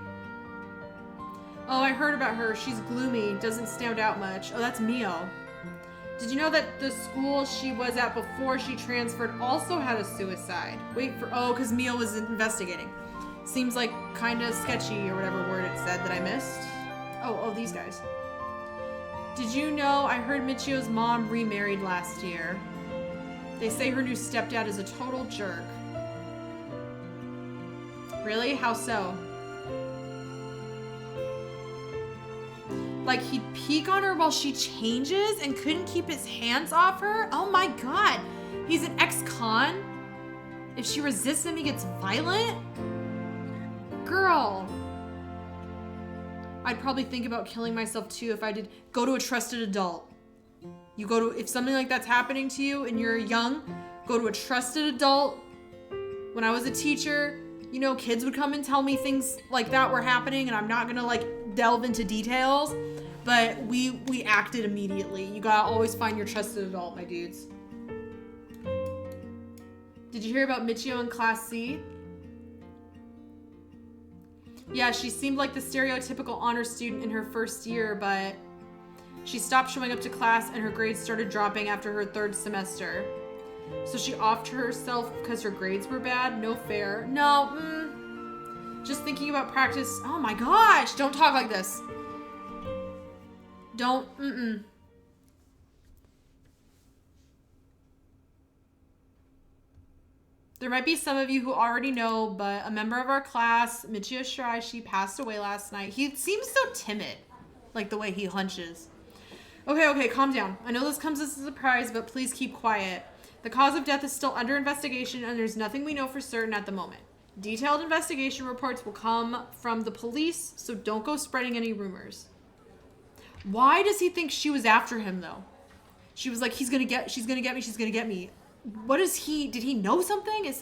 Speaker 1: Oh, I heard about her. She's gloomy, doesn't stand out much. Oh, that's Mio. Did you know that the school she was at before she transferred also had a suicide? Because Mio was investigating. Seems like kind of sketchy or whatever word it said that I missed. Oh, these guys. Did you know I heard Michio's mom remarried last year? They say her new stepdad is a total jerk. Really? How so? Like, he'd peek on her while she changes and couldn't keep his hands off her? Oh my god. He's an ex-con? If she resists him, he gets violent? Girl. I'd probably think about killing myself too if I did. Go to a trusted adult. If something like that's happening to you and you're young, go to a trusted adult. When I was a teacher, you know, kids would come and tell me things like that were happening, and I'm not gonna like delve into details, but we acted immediately. You gotta always find your trusted adult, my dudes. Did you hear about Michio in Class C? Yeah, she seemed like the stereotypical honor student in her first year, but she stopped showing up to class and her grades started dropping after her third semester. So she offed herself because her grades were bad? No fair. No, just thinking about practice. Oh my gosh, don't talk like this. Don't, There might be some of you who already know, but a member of our class, Michio Shiraishi, passed away last night. He seems so timid, like the way he hunches. Okay, calm down. I know this comes as a surprise, but please keep quiet. The cause of death is still under investigation, and there's nothing we know for certain at the moment. Detailed investigation reports will come from the police, so don't go spreading any rumors. Why does he think she was after him, though? She was like, she's gonna get me. What is he? Did he know something?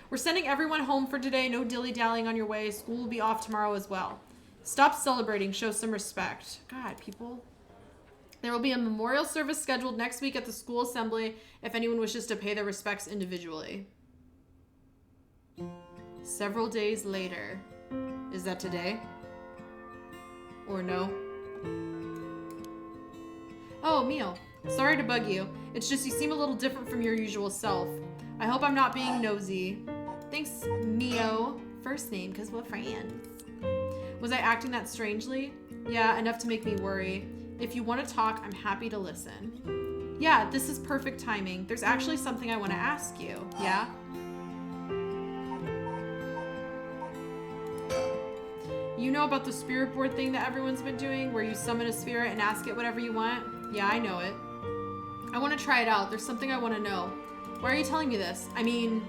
Speaker 1: We're sending everyone home for today. No dilly-dallying on your way. School will be off tomorrow as well. Stop celebrating. Show some respect. God, people. There will be a memorial service scheduled next week at the school assembly if anyone wishes to pay their respects individually. Several days later. Is that today? Or no? Oh, Mio. Sorry to bug you. It's just you seem a little different from your usual self. I hope I'm not being nosy. Thanks, Mio. First name, because we're friends. Was I acting that strangely? Yeah, enough to make me worry. If you want to talk, I'm happy to listen. Yeah, this is perfect timing. There's actually something I want to ask you. Yeah? You know about the spirit board thing that everyone's been doing, where you summon a spirit and ask it whatever you want? Yeah, I know it. I want to try it out. There's something I want to know. Why are you telling me this? I mean,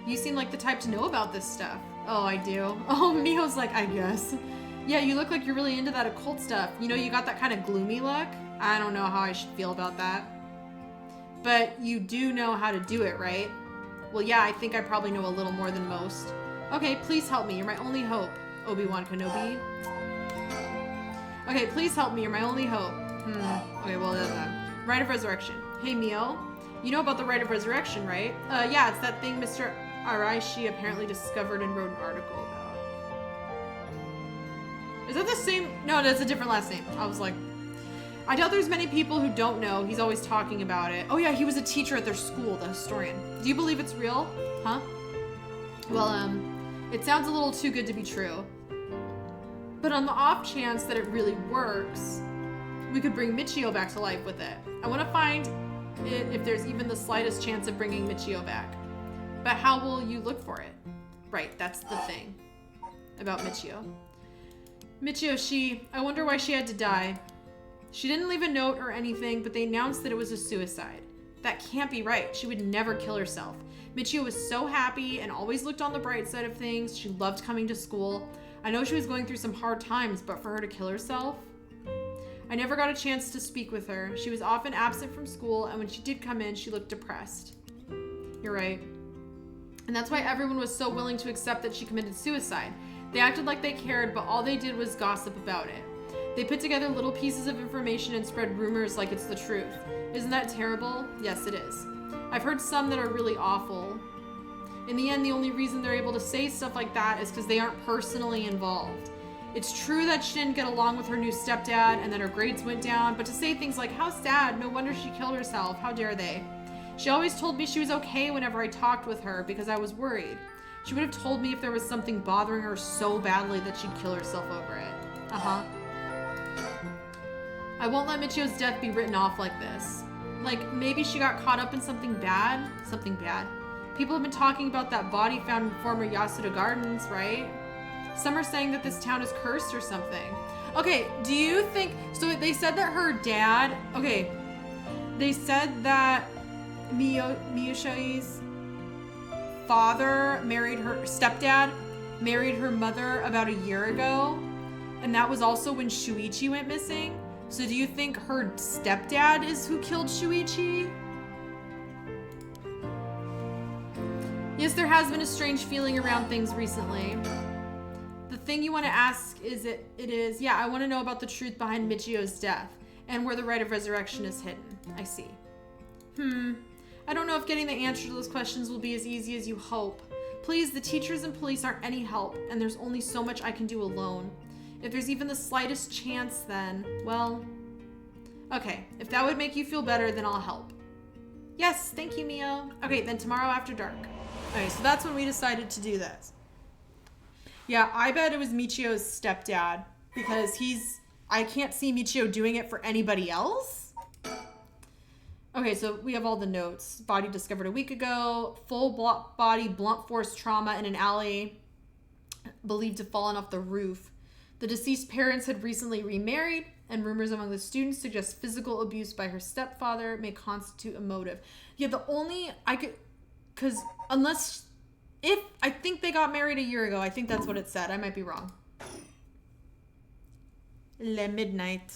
Speaker 1: you seem like the type to know about this stuff. Oh, I do. Oh, Mio's like, I guess. Yeah, you look like you're really into that occult stuff. You know, you got that kind of gloomy look. I don't know how I should feel about that. But you do know how to do it, right? Well, yeah, I think I probably know a little more than most. Okay, please help me. You're my only hope. Obi-Wan Kenobi. Okay, please help me. You're my only hope. Okay, well, Rite of Resurrection. Hey, Mio. You know about the Rite of Resurrection, right? Yeah, it's that thing Mr. Araishi apparently discovered and wrote an article about. Is that the same? No, that's a different last name. I was like, I doubt there's many people who don't know. He's always talking about it. Oh yeah, he was a teacher at their school, the historian. Do you believe it's real? Huh? Well, it sounds a little too good to be true. But on the off chance that it really works, we could bring Michio back to life with it. I want to find it if there's even the slightest chance of bringing Michio back. But how will you look for it? Right, that's the thing about Michio. Michio, I wonder why she had to die. She didn't leave a note or anything, but they announced that it was a suicide. That can't be right. She would never kill herself. Michio was so happy and always looked on the bright side of things. She loved coming to school. I know she was going through some hard times, but for her to kill herself? I never got a chance to speak with her. She was often absent from school, and when she did come in, she looked depressed. You're right. And that's why everyone was so willing to accept that she committed suicide. They acted like they cared, but all they did was gossip about it. They put together little pieces of information and spread rumors like it's the truth. Isn't that terrible? Yes, it is. I've heard some that are really awful. In the end, the only reason they're able to say stuff like that is because they aren't personally involved. It's true that she didn't get along with her new stepdad and that her grades went down, but to say things like, how sad, no wonder she killed herself, how dare they? She always told me she was okay whenever I talked with her because I was worried. She would have told me if there was something bothering her so badly that she'd kill herself over it. Uh-huh. I won't let Michio's death be written off like this. Like, maybe she got caught up in something bad? Something bad. People have been talking about that body found in former Yasuda Gardens, right? Some are saying that this town is cursed or something. Okay, do you think... So they said that her dad... Okay. They said that Miyoshi's father married her... Stepdad married her mother about a year ago. And that was also when Shuichi went missing. So do you think her stepdad is who killed Shuichi? Yes, there has been a strange feeling around things recently. The thing you want to ask is yeah, I want to know about the truth behind Michio's death and where the rite of resurrection is hidden. I see. I don't know if getting the answer to those questions will be as easy as you hope. Please, the teachers and police aren't any help, and there's only so much I can do alone. If there's even the slightest chance, then, well... Okay, if that would make you feel better, then I'll help. Yes, thank you, Mio. Okay, then tomorrow after dark. Okay, so that's when we decided to do this. Yeah, I bet it was Michio's stepdad, because I can't see Michio doing it for anybody else. Okay, so we have all the notes. Body discovered a week ago. Full body blunt force trauma in an alley. Believed to have fallen off the roof. The deceased parents had recently remarried, and rumors among the students suggest physical abuse by her stepfather may constitute a motive. Yeah, I think they got married a year ago. I think that's what it said. I might be wrong. Le midnight.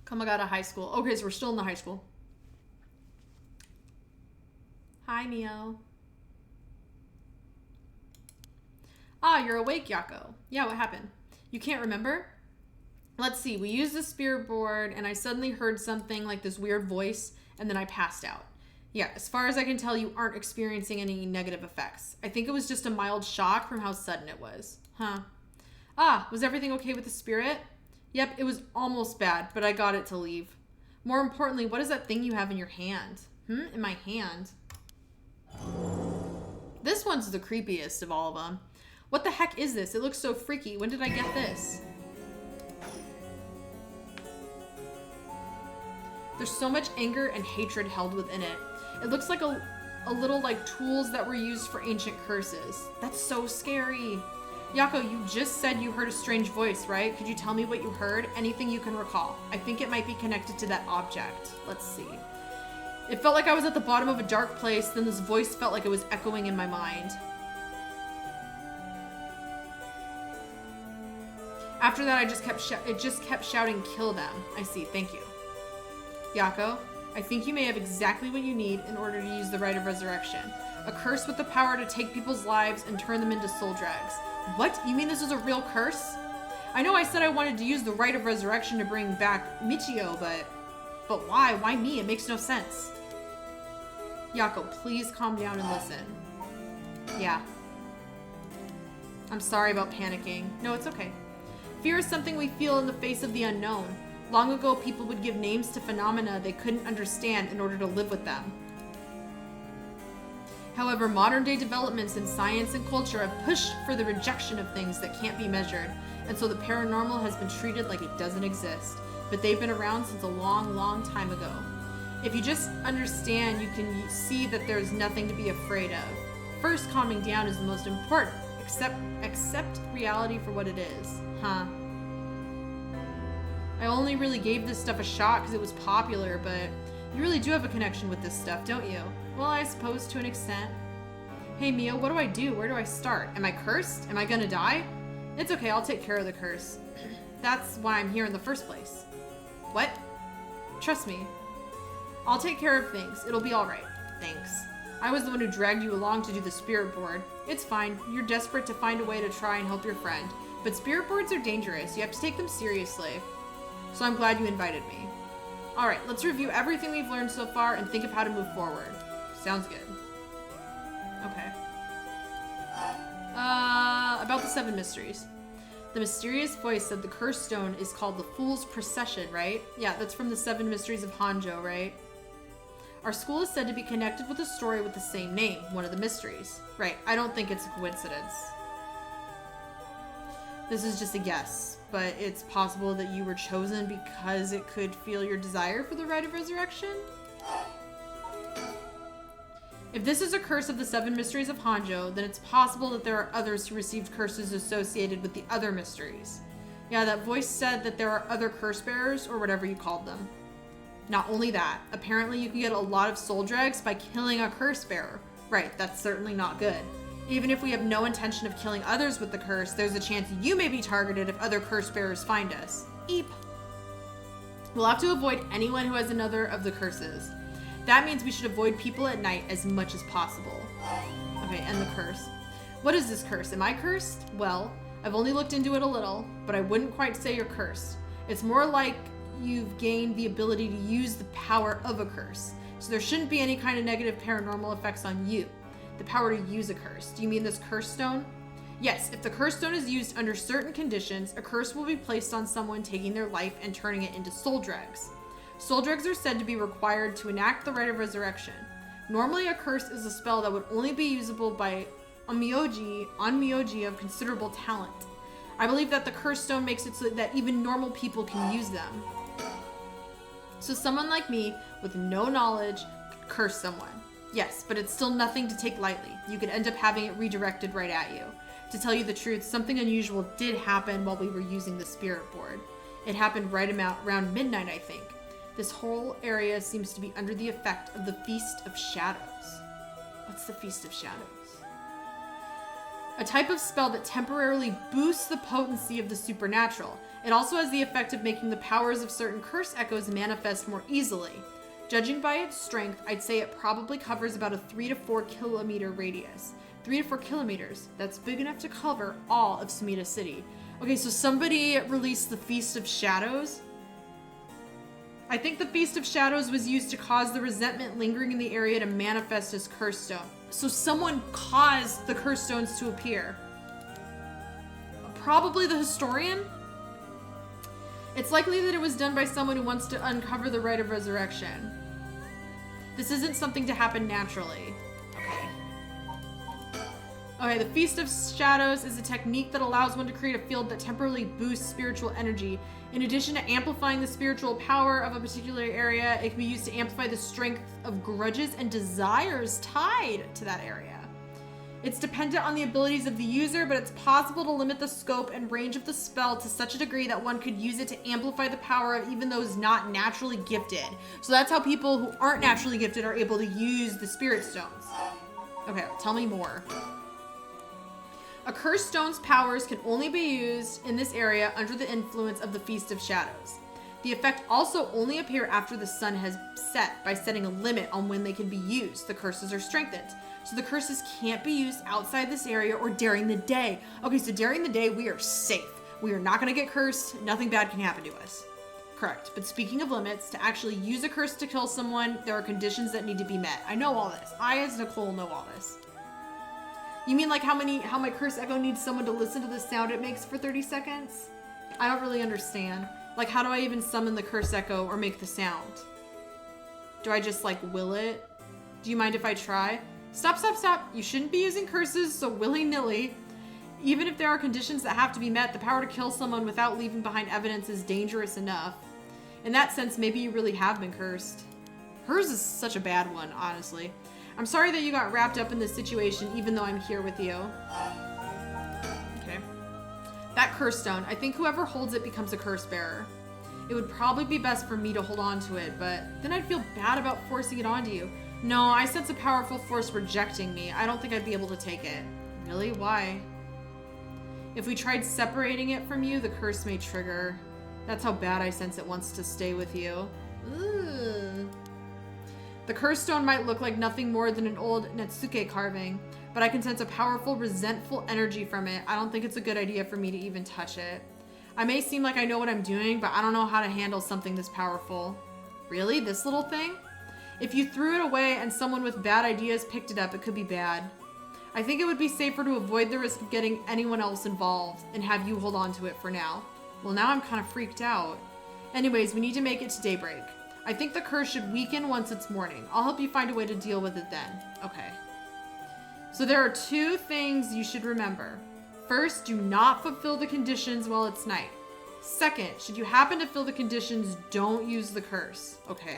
Speaker 1: Kamagata High School. Okay, so we're still in the high school. Hi, Mio. Ah, you're awake, Yako. Yeah, what happened? You can't remember? Let's see. We used the spirit board, and I suddenly heard something like this weird voice, and then I passed out. Yeah, as far as I can tell, you aren't experiencing any negative effects. I think it was just a mild shock from how sudden it was. Huh. Ah, was everything okay with the spirit? Yep, it was almost bad, but I got it to leave. More importantly, what is that thing you have in your hand? In my hand? This one's the creepiest of all of them. What the heck is this? It looks so freaky. When did I get this? There's so much anger and hatred held within it. It looks like a little like tools that were used for ancient curses. That's so scary. Yako, you just said you heard a strange voice, right? Could you tell me what you heard? Anything you can recall. I think it might be connected to that object. Let's see. It felt like I was at the bottom of a dark place, then this voice felt like it was echoing in my mind. After that, it just kept shouting, kill them. I see, thank you. Yako, I think you may have exactly what you need in order to use the rite of resurrection. A curse with the power to take people's lives and turn them into soul drags. What? You mean this is a real curse? I know I said I wanted to use the rite of resurrection to bring back Michio, but why? Why me? It makes no sense. Yako, please calm down and listen. Yeah. I'm sorry about panicking. No, it's okay. Fear is something we feel in the face of the unknown. Long ago, people would give names to phenomena they couldn't understand in order to live with them. However, modern-day developments in science and culture have pushed for the rejection of things that can't be measured, and so the paranormal has been treated like it doesn't exist, but they've been around since a long, long time ago. If you just understand, you can see that there's nothing to be afraid of. First, calming down is the most important. Accept reality for what it is. Huh. I only really gave this stuff a shot because it was popular, but you really do have a connection with this stuff, don't you? Well, I suppose to an extent. Hey, Mio, what do I do? Where do I start? Am I cursed? Am I gonna die? It's okay, I'll take care of the curse. That's why I'm here in the first place. What? Trust me. I'll take care of things. It'll be alright. Thanks. I was the one who dragged you along to do the spirit board. It's fine. You're desperate to find a way to try and help your friend. But spirit boards are dangerous. You have to take them seriously. So I'm glad you invited me. Alright, let's review everything we've learned so far and think of how to move forward. Sounds good. Okay. About the 7 mysteries. The mysterious voice said the cursed stone is called the Fool's Procession, right? Yeah, that's from the 7 mysteries of Honjo, right? Our school is said to be connected with a story with the same name, one of the mysteries. Right, I don't think it's a coincidence. This is just a guess, but it's possible that you were chosen because it could feel your desire for the rite of resurrection? If this is a curse of the 7 mysteries of Honjo, then it's possible that there are others who received curses associated with the other mysteries. Yeah, that voice said that there are other curse bearers, or whatever you called them. Not only that, apparently you can get a lot of soul dregs by killing a curse bearer. Right, that's certainly not good. Even if we have no intention of killing others with the curse, there's a chance you may be targeted if other curse bearers find us. Eep. We'll have to avoid anyone who has another of the curses. That means we should avoid people at night as much as possible. Okay, and the curse. What is this curse? Am I cursed? Well, I've only looked into it a little, but I wouldn't quite say you're cursed. It's more like you've gained the ability to use the power of a curse. So there shouldn't be any kind of negative paranormal effects on you. The power to use a curse. Do you mean this curse stone? Yes, if the curse stone is used under certain conditions, a curse will be placed on someone taking their life and turning it into soul dregs. Soul dregs are said to be required to enact the rite of resurrection. Normally, a curse is a spell that would only be usable by a myoji of considerable talent. I believe that the curse stone makes it so that even normal people can use them. So someone like me, with no knowledge, could curse someone. Yes, but it's still nothing to take lightly. You could end up having it redirected right at you. To tell you the truth, something unusual did happen while we were using the spirit board. It happened right around midnight, I think. This whole area seems to be under the effect of the Feast of Shadows. What's the Feast of Shadows? A type of spell that temporarily boosts the potency of the supernatural. It also has the effect of making the powers of certain curse echoes manifest more easily. Judging by its strength, I'd say it probably covers about a 3 to 4 kilometer radius. 3 to 4 kilometers. That's big enough to cover all of Sumida City. Okay, so somebody released the Feast of Shadows. I think the Feast of Shadows was used to cause the resentment lingering in the area to manifest as curse stone. So someone caused the curse stones to appear. Probably the historian? It's likely that it was done by someone who wants to uncover the rite of resurrection. This isn't something to happen naturally. Okay, the Feast of Shadows is a technique that allows one to create a field that temporarily boosts spiritual energy. In addition to amplifying the spiritual power of a particular area, it can be used to amplify the strength of grudges and desires tied to that area. It's dependent on the abilities of the user, but it's possible to limit the scope and range of the spell to such a degree that one could use it to amplify the power of even those not naturally gifted. So that's how people who aren't naturally gifted are able to use the spirit stones. Okay, tell me more. A cursed stone's powers can only be used in this area under the influence of the Feast of Shadows. The effect also only appear after the sun has set by setting a limit on when they can be used. The curses are strengthened. So the curses can't be used outside this area or during the day. Okay, so during the day, we are safe. We are not going to get cursed. Nothing bad can happen to us. Correct. But speaking of limits, to actually use a curse to kill someone, there are conditions that need to be met. I know all this. I, as Nicole, know all this. You mean like how my curse echo needs someone to listen to the sound it makes for 30 seconds? I don't really understand. Like, how do I even summon the curse echo or make the sound? Do I just, like, will it? Do you mind if I try? Stop, stop, stop. You shouldn't be using curses so willy-nilly. Even if there are conditions that have to be met, the power to kill someone without leaving behind evidence is dangerous enough. In that sense, maybe you really have been cursed. Hers is such a bad one, honestly. I'm sorry that you got wrapped up in this situation, even though I'm here with you. Okay. That curse stone. I think whoever holds it becomes a curse bearer. It would probably be best for me to hold on to it, but then I'd feel bad about forcing it onto you. No, I sense a powerful force rejecting me. I don't think I'd be able to take it. Really? Why? If we tried separating it from you, the curse may trigger. That's how bad I sense it wants to stay with you. Ooh. The curse stone might look like nothing more than an old Netsuke carving, but I can sense a powerful, resentful energy from it. I don't think it's a good idea for me to even touch it. I may seem like I know what I'm doing, but I don't know how to handle something this powerful. Really? This little thing? If you threw it away and someone with bad ideas picked it up, it could be bad. I think it would be safer to avoid the risk of getting anyone else involved and have you hold on to it for now. Well, now I'm kind of freaked out. Anyways, we need to make it to daybreak. I think the curse should weaken once it's morning. I'll help you find a way to deal with it then. Okay. So there are 2 things you should remember. First, do not fulfill the conditions while it's night. Second, should you happen to fill the conditions, don't use the curse. Okay.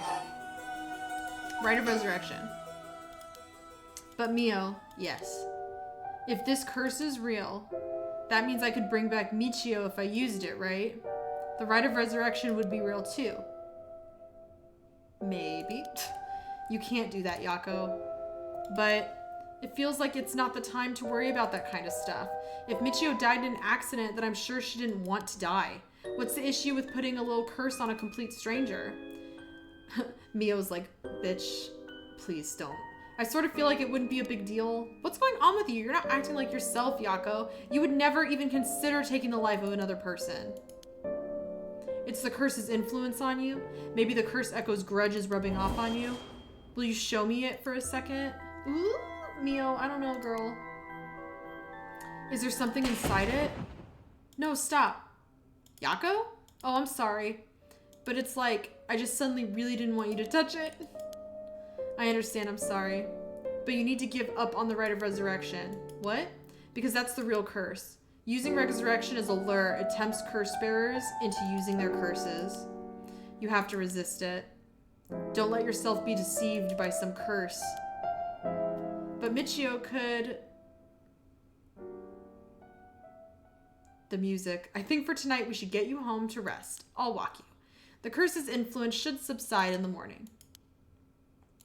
Speaker 1: Rite of Resurrection. But Mio, yes. If this curse is real, that means I could bring back Michio if I used it, right? The Rite of Resurrection would be real too. Maybe. You can't do that, Yako. But it feels like it's not the time to worry about that kind of stuff. If Michio died in an accident, then I'm sure she didn't want to die. What's the issue with putting a little curse on a complete stranger? Mio's like, bitch, please don't. I sort of feel like it wouldn't be a big deal. What's going on with you? You're not acting like yourself, Yako. You would never even consider taking the life of another person. It's the curse's influence on you. Maybe the curse echo's grudge is rubbing off on you. Will you show me it for a second? Ooh, Mio, I don't know, girl. Is there something inside it? No, stop. Yako? Oh, I'm sorry. But it's like, I just suddenly really didn't want you to touch it. I understand, I'm sorry. But you need to give up on the Rite of Resurrection. What? Because that's the real curse. Using resurrection as a lure, it tempts curse bearers into using their curses. You have to resist it. Don't let yourself be deceived by some curse. But Michio could... The music. I think for tonight we should get you home to rest. I'll walk you. The curse's influence should subside in the morning.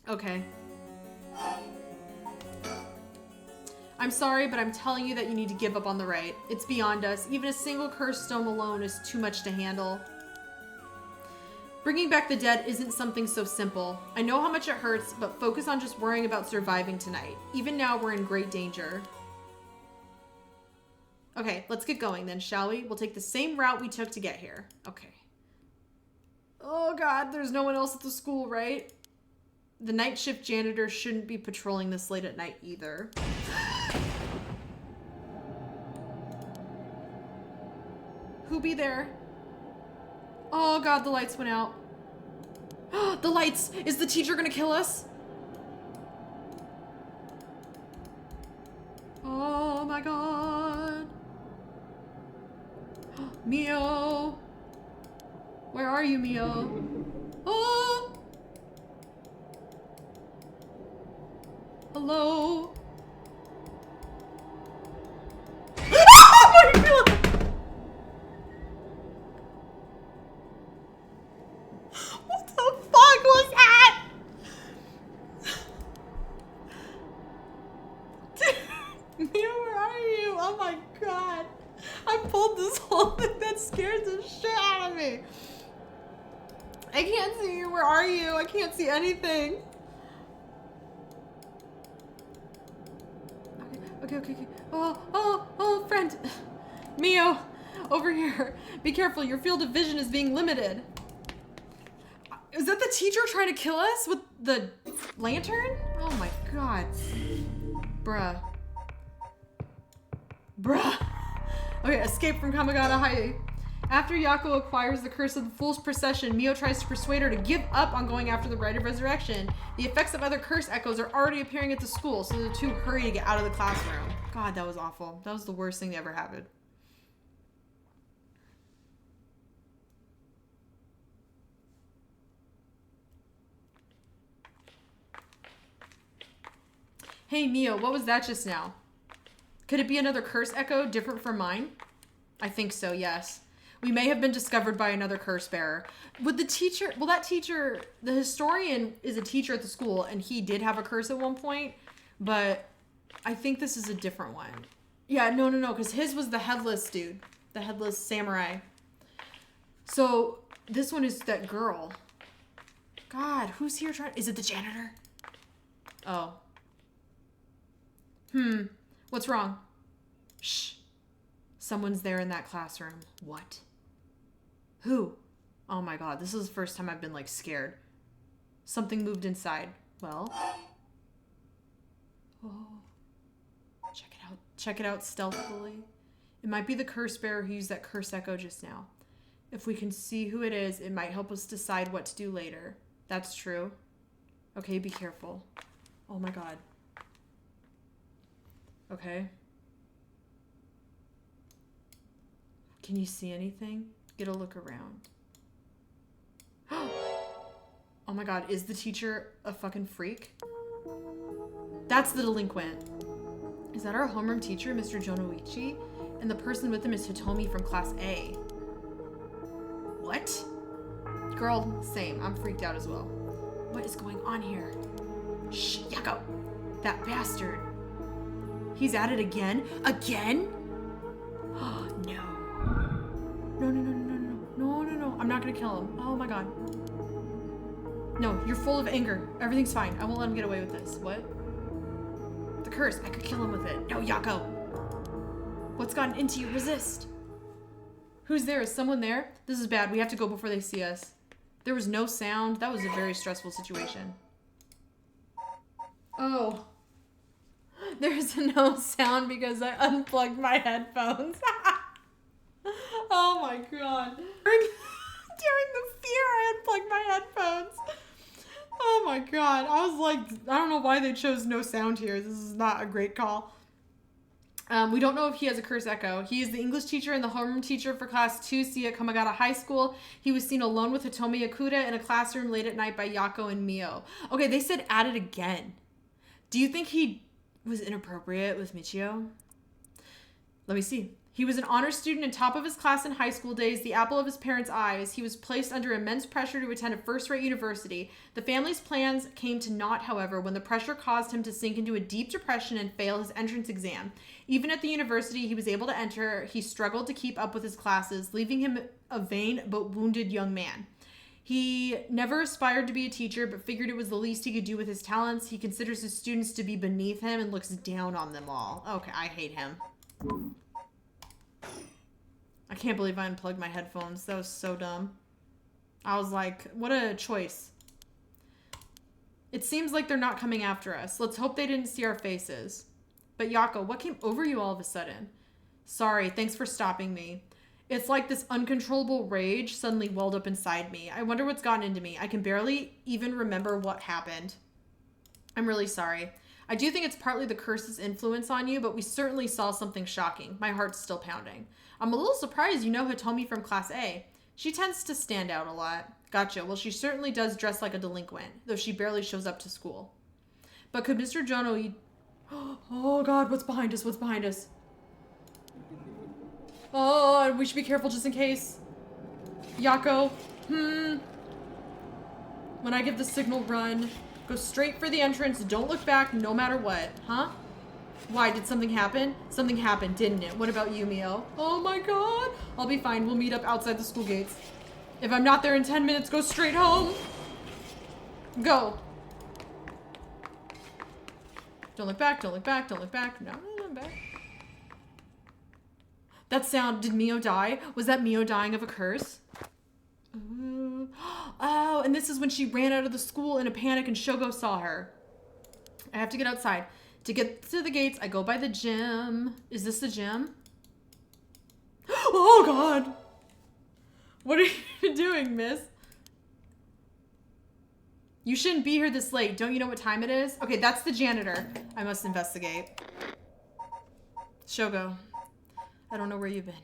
Speaker 1: Okay. I'm sorry, but I'm telling you that you need to give up on the rite. It's beyond us. Even a single curse stone alone is too much to handle. Bringing back the dead isn't something so simple. I know how much it hurts, but focus on just worrying about surviving tonight. Even now, we're in great danger. Okay, let's get going then, shall we? We'll take the same route we took to get here. Okay. Oh god, there's no one else at the school, right? The night shift janitor shouldn't be patrolling this late at night either. Who be there? Oh god, the lights went out. The lights! Is the teacher gonna kill us? Oh my god. Mio! Where are you, Mio? Oh! Hello? What are you feeling? What the fuck was that? Dude, Mio, where are you? Oh my god. I pulled this whole thing that scared the shit out of me. I can't see you. Where are you? I can't see anything. Okay. Oh, friend. Mio, over here. Be careful. Your field of vision is being limited. Is that the teacher trying to kill us with the lantern? Oh my god. Bruh. Okay, escape from Kamagata High. After Yako acquires the curse of the Fool's Procession, Mio tries to persuade her to give up on going after the Rite of Resurrection. The effects of other curse echoes are already appearing at the school, so the two hurry to get out of the classroom. God, that was awful. That was the worst thing that ever happened. Hey, Mio, what was that just now? Could it be another curse echo different from mine? I think so, yes. We may have been discovered by another curse bearer. Would the teacher, well, that teacher, the historian is a teacher at the school, and he did have a curse at one point, but I think this is a different one. Yeah, no, because his was the headless dude, the headless samurai. So this one is that girl. God, who's here trying, is it the janitor? Oh. What's wrong? Shh. Someone's there in that classroom. What? Who? Oh my god, this is the first time I've been, like, scared. Something moved inside. Well. Oh. Check it out. Check it out stealthily. It might be the curse bearer who used that curse echo just now. If we can see who it is, it might help us decide what to do later. That's true. Okay, be careful. Oh my god. Okay. Can you see anything? Get a look around. Oh my god, is the teacher a fucking freak? That's the delinquent. Is that our homeroom teacher, Mr. Jonoichi? And the person with him is Hitomi from class A. What? Girl, same. I'm freaked out as well. What is going on here? Shh, Yako! That bastard. He's at it again? Again? Oh, no. No, no, no, no, no, no. No, no, no. I'm not gonna kill him. Oh my god. No, you're full of anger. Everything's fine. I won't let him get away with this. What? The curse. I could kill him with it. No, Yako. What's gotten into you? Resist. Who's there? Is someone there? This is bad. We have to go before they see us. There was no sound. That was a very stressful situation. Oh. There's no sound because I unplugged my headphones. Oh my god. During the fear, I unplugged my headphones. Oh my god. I was like, I don't know why they chose no sound here. This is not a great call. We don't know if he has a curse echo. He is the English teacher and the homeroom teacher for class 2C at Kamagata High School. He was seen alone with Hitomi Akuda in a classroom late at night by Yako and Mio. Okay, they said at it again. Do you think he was inappropriate with Michio? Let me see. He was an honor student and top of his class in high school days, the apple of his parents' eyes. He was placed under immense pressure to attend a first-rate university. The family's plans came to naught, however, when the pressure caused him to sink into a deep depression and fail his entrance exam. Even at the university he was able to enter, he struggled to keep up with his classes, leaving him a vain but wounded young man. He never aspired to be a teacher, but figured it was the least he could do with his talents. He considers his students to be beneath him and looks down on them all. Okay, I hate him. I can't believe I unplugged my headphones. That was so dumb. I was like, what a choice. It seems like they're not coming after us. Let's hope they didn't see our faces. But Yako, what came over you all of a sudden? Sorry, thanks for stopping me. It's like this uncontrollable rage suddenly welled up inside me. I wonder what's gotten into me. I can barely even remember what happened. I'm really sorry. I do think it's partly the curse's influence on you, but we certainly saw something shocking. My heart's still pounding. I'm a little surprised you know Hitomi from class A. She tends to stand out a lot. Gotcha. Well, she certainly does dress like a delinquent, though she barely shows up to school. But could Mr. Jono... Oh god, what's behind us? What's behind us? Oh, we should be careful just in case. Yako. When I give the signal, run. Go straight for the entrance. Don't look back no matter what. Huh? Why? Did something happen? Something happened, didn't it? What about you, Mio? Oh my god. I'll be fine. We'll meet up outside the school gates. If I'm not there in 10 minutes, go straight home. Go. Don't look back. Don't look back. Don't look back. No, I'm back. That sound. Did Mio die? Was that Mio dying of a curse? Oh, and this is when she ran out of the school in a panic and Shogo saw her. I have to get outside. To get to the gates, I go by the gym. Is this the gym? Oh, God. What are you doing, miss? You shouldn't be here this late. Don't you know what time it is? Okay, that's the janitor. I must investigate. Shogo, I don't know where you've been.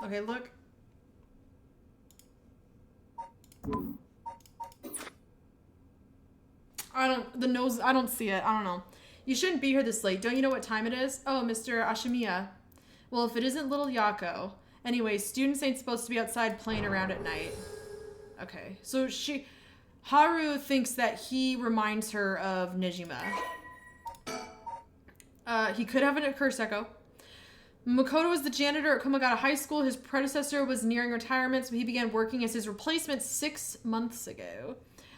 Speaker 1: Okay, look. I don't see it. I don't know. You shouldn't be here this late. Don't you know what time it is? Oh, Mr. Ashimiya. Well, if it isn't little Yako. Anyway, students ain't supposed to be outside playing around at night. Okay, so Haru thinks that he reminds her of Nejima. He could have a curse echo. Makoto was the janitor at Komagata High School. His predecessor was nearing retirement, so he began working as his replacement 6 months ago.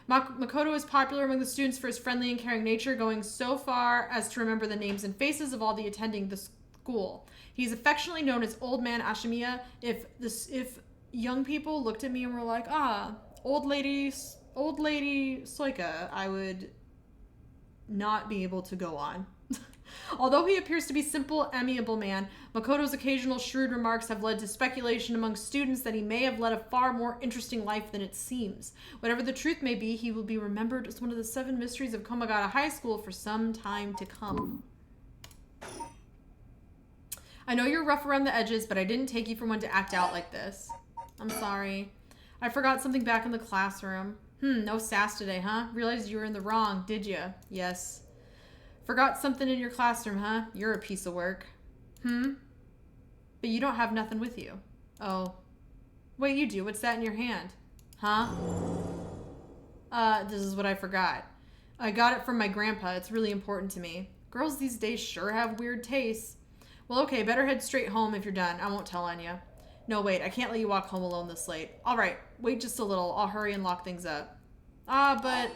Speaker 1: Makoto is popular among the students for his friendly and caring nature, going so far as to remember the names and faces of all the attending the school. He's affectionately known as Old Man Ashimiya. If young people looked at me and were like, old lady Soika, I would not be able to go on. Although he appears to be simple, amiable man, Makoto's occasional shrewd remarks have led to speculation among students that he may have led a far more interesting life than it seems. Whatever the truth may be, he will be remembered as one of the 7 mysteries of Komagata High School for some time to come. I know you're rough around the edges, but I didn't take you for one to act out like this. I'm sorry. I forgot something back in the classroom. No sass today, huh? Realized you were in the wrong, did you? Yes. Forgot something in your classroom, huh? You're a piece of work. But you don't have nothing with you. Oh. Wait, you do. What's that in your hand? Huh? This is what I forgot. I got it from my grandpa. It's really important to me. Girls these days sure have weird tastes. Well, okay, better head straight home if you're done. I won't tell on you. No, wait, I can't let you walk home alone this late. All right, wait just a little. I'll hurry and lock things up. But...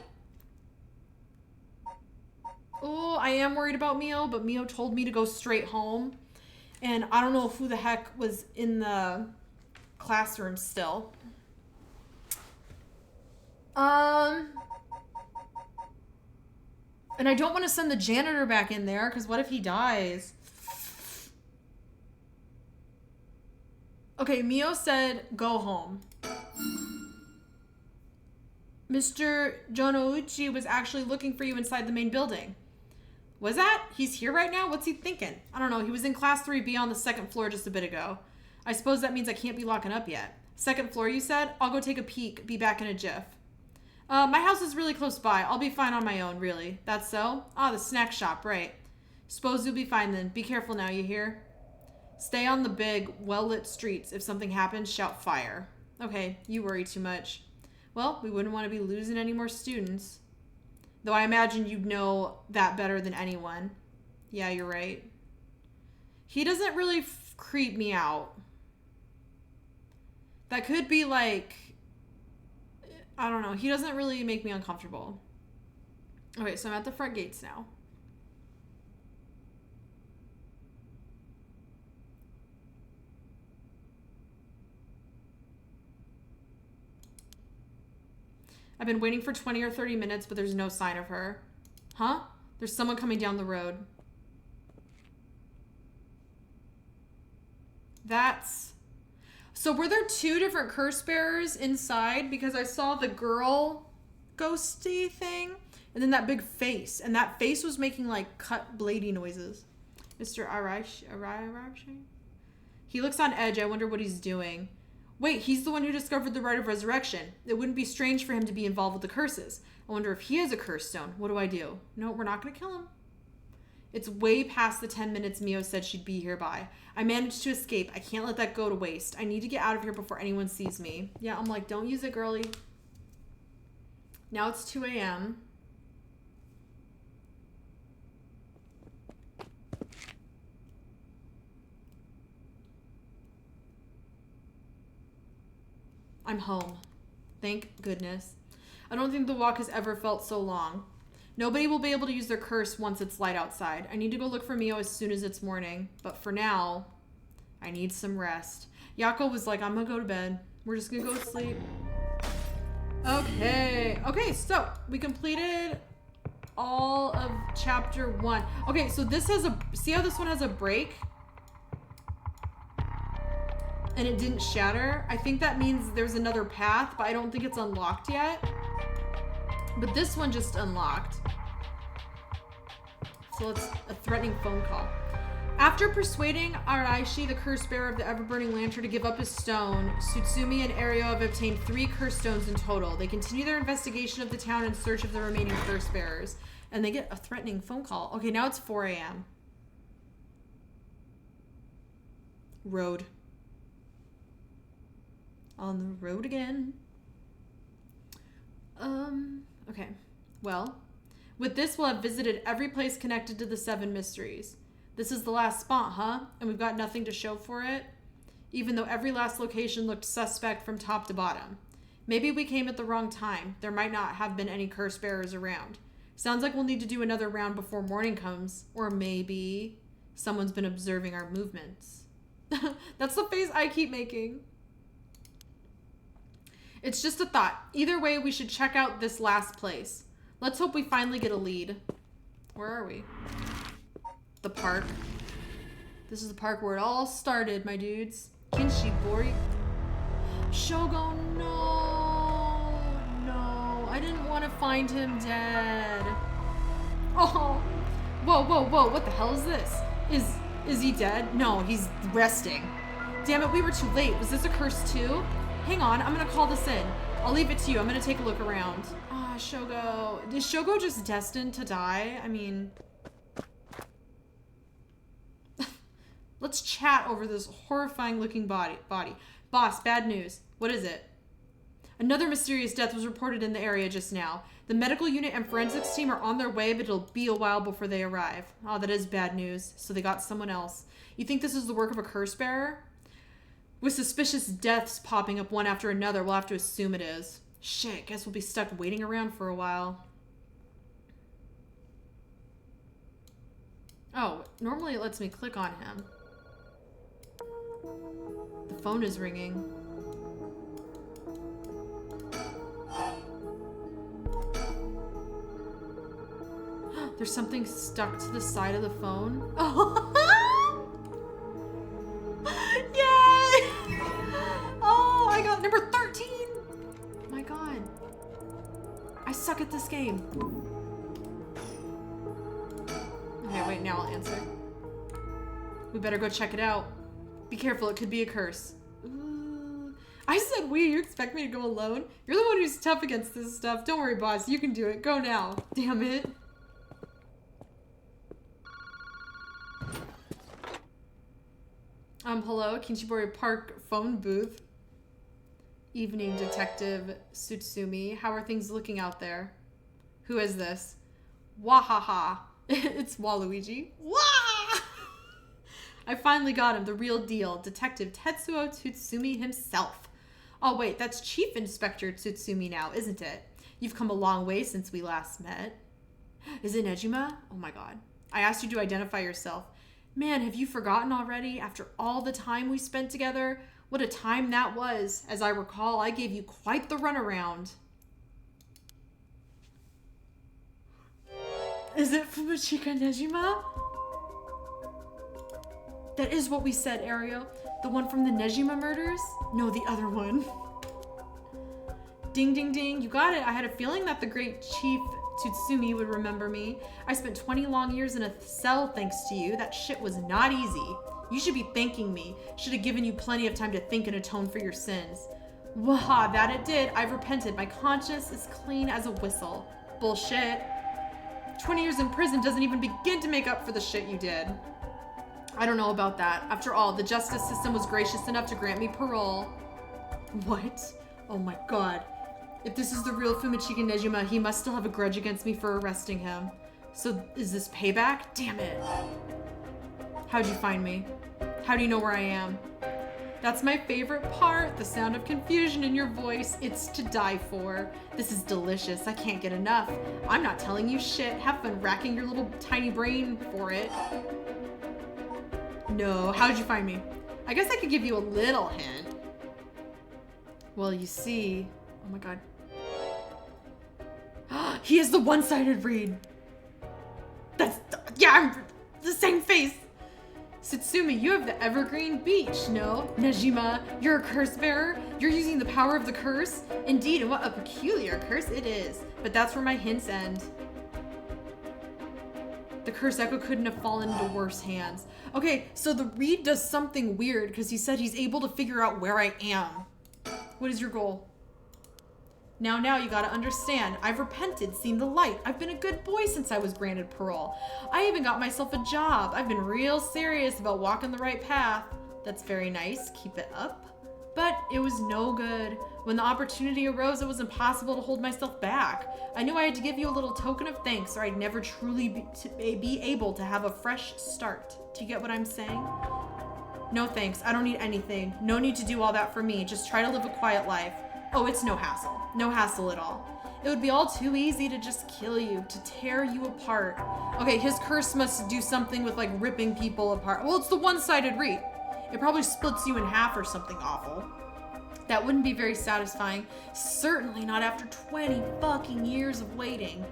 Speaker 1: Oh, I am worried about Mio, but Mio told me to go straight home. And I don't know who the heck was in the classroom still. And I don't want to send the janitor back in there, because what if he dies? Okay, Mio said, go home. Mr. Jonouchi was actually looking for you inside the main building. Was that? He's here right now? What's he thinking? I don't know. He was in class 3B on the 2nd floor just a bit ago. I suppose that means I can't be locking up yet. 2nd floor, you said? I'll go take a peek. Be back in a jiff. My house is really close by. I'll be fine on my own, really. That's so? The snack shop, right. Suppose you'll be fine then. Be careful now, you hear? Stay on the big, well-lit streets. If something happens, shout fire. Okay, you worry too much. Well, we wouldn't want to be losing any more students. Though I imagine you'd know that better than anyone. Yeah, you're right. He doesn't really creep me out. That could be like... I don't know. He doesn't really make me uncomfortable. Okay, so I'm at the front gates now. I've been waiting for 20 or 30 minutes, but there's no sign of her. Huh? There's someone coming down the road. That's... So were there 2 different curse bearers inside? Because I saw the girl ghosty thing, and then that big face. And that face was making, like, cut bladey noises. Mr. Arashi? He looks on edge. I wonder what he's doing. Wait, he's the one who discovered the rite of resurrection. It wouldn't be strange for him to be involved with the curses. I wonder if he has a curse stone. What do I do? No, we're not going to kill him. It's way past the 10 minutes Mio said she'd be here by. I managed to escape. I can't let that go to waste. I need to get out of here before anyone sees me. Yeah, I'm like, don't use it, girly. Now it's 2 a.m. I'm home. Thank goodness. I don't think the walk has ever felt so long. Nobody will be able to use their curse once it's light outside. I need to go look for Mio as soon as it's morning. But for now, I need some rest. Yako was like, I'm gonna go to bed. We're just gonna go to sleep. Okay. Okay, so we completed all of chapter 1. Okay, so this has a... See how this one has a break? And it didn't shatter. I think that means there's another path, but I don't think it's unlocked yet. But this one just unlocked. So it's a threatening phone call. After persuading Araishi, the curse bearer of the ever-burning lantern, to give up his stone, Tsutsumi and Ario have obtained 3 curse stones in total. They continue their investigation of the town in search of the remaining curse bearers. And they get a threatening phone call. Okay, now it's 4 a.m. Road. On the road again. Okay. Well, with this, we'll have visited every place connected to the 7 mysteries. This is the last spot, huh? And we've got nothing to show for it? Even though every last location looked suspect from top to bottom. Maybe we came at the wrong time. There might not have been any curse bearers around. Sounds like we'll need to do another round before morning comes. Or maybe Someone's been observing our movements. That's the face I keep making. It's just a thought. Either way, we should check out this last place. Let's hope we finally get a lead. Where are we? The park. This is the park where it all started, my dudes. Kinshibori. Shogo, no. No. I didn't want to find him dead. Oh. Whoa, whoa, whoa. What the hell is this? Is he dead? No, he's resting. Damn it, we were too late. Was this a curse too? Hang on, I'm gonna call this in. I'll leave it to you. I'm gonna take a look around. Ah, Shogo. Is Shogo just destined to die? I mean... Let's chat over this horrifying looking body. Boss, bad news. What is it? Another mysterious death was reported in the area just now. The medical unit and forensics team are on their way, but it'll be a while before they arrive. Oh, that is bad news. So they got someone else. You think this is the work of a curse bearer? With suspicious deaths popping up one after another, we'll have to assume it is. Shit, guess we'll be stuck waiting around for a while. Oh, normally it lets me click on him. The phone is ringing. There's something stuck to the side of the phone. Oh, yay! Oh, I got number 13. My God, I suck at this game. Okay, wait. Now I'll answer. We better go check it out. Be careful, it could be a curse. Ooh. I said we, you expect me to go alone? You're the one who's tough against this stuff. Don't worry, boss, you can do it. Go now. Damn it. Hello, Kinshibori Park phone booth. Evening, Detective Tsutsumi. How are things looking out there? Who is this? Wahaha. It's Waluigi. Wah! I finally got him, the real deal. Detective Tetsuo Tsutsumi himself. Oh wait, that's Chief Inspector Tsutsumi now, isn't it? You've come a long way since we last met. Is it Nejima? Oh my God. I asked you to identify yourself. Man, have you forgotten already? After all the time we spent together? What a time that was. As I recall, I gave you quite the runaround. Is it Fumachika Nejima? That is what we said, Ariel. The one from the Nejima murders? No, the other one. Ding, ding, ding. You got it. I had a feeling that the great Chief Tsutsumi would remember me. I spent 20 long years in a cell thanks to you. That shit was not easy. You should be thanking me. Should have given you plenty of time to think and atone for your sins. Waha, that it did. I've repented. My conscience is clean as a whistle. Bullshit. 20 years in prison doesn't even begin to make up for the shit you did. I don't know about that. After all, the justice system was gracious enough to grant me parole. What? Oh my God. If this is the real Fumachika Nejima, he must still have a grudge against me for arresting him. So is this payback? Damn it. How'd you find me? How do you know where I am? That's my favorite part, the sound of confusion in your voice. It's to die for. This is delicious. I can't get enough. I'm not telling you shit. Have fun racking your little tiny brain for it. No, how'd you find me? I guess I could give you a little hint. Well, you see... Oh my God. He has the one-sided read. That's... Yeah, the same face. Tsutsumi, you have the evergreen beach, no? Nejima, you're a curse bearer? You're using the power of the curse? Indeed, and what a peculiar curse it is. But that's where my hints end. The curse echo couldn't have fallen into worse hands. Okay, so the reed does something weird because he said he's able to figure out where I am. What is your goal? Now, you gotta understand. I've repented, seen the light. I've been a good boy since I was granted parole. I even got myself a job. I've been real serious about walking the right path. That's very nice. Keep it up. But it was no good. When the opportunity arose, it was impossible to hold myself back. I knew I had to give you a little token of thanks or I'd never truly be able to have a fresh start. Do you get what I'm saying? No thanks. I don't need anything. No need to do all that for me. Just try to live a quiet life. Oh, it's no hassle. No hassle at all. It would be all too easy to just kill you, to tear you apart. Okay, his curse must do something with like ripping people apart. Well, it's the one-sided reap. It probably splits you in half or something awful. That wouldn't be very satisfying. Certainly not after 20 fucking years of waiting.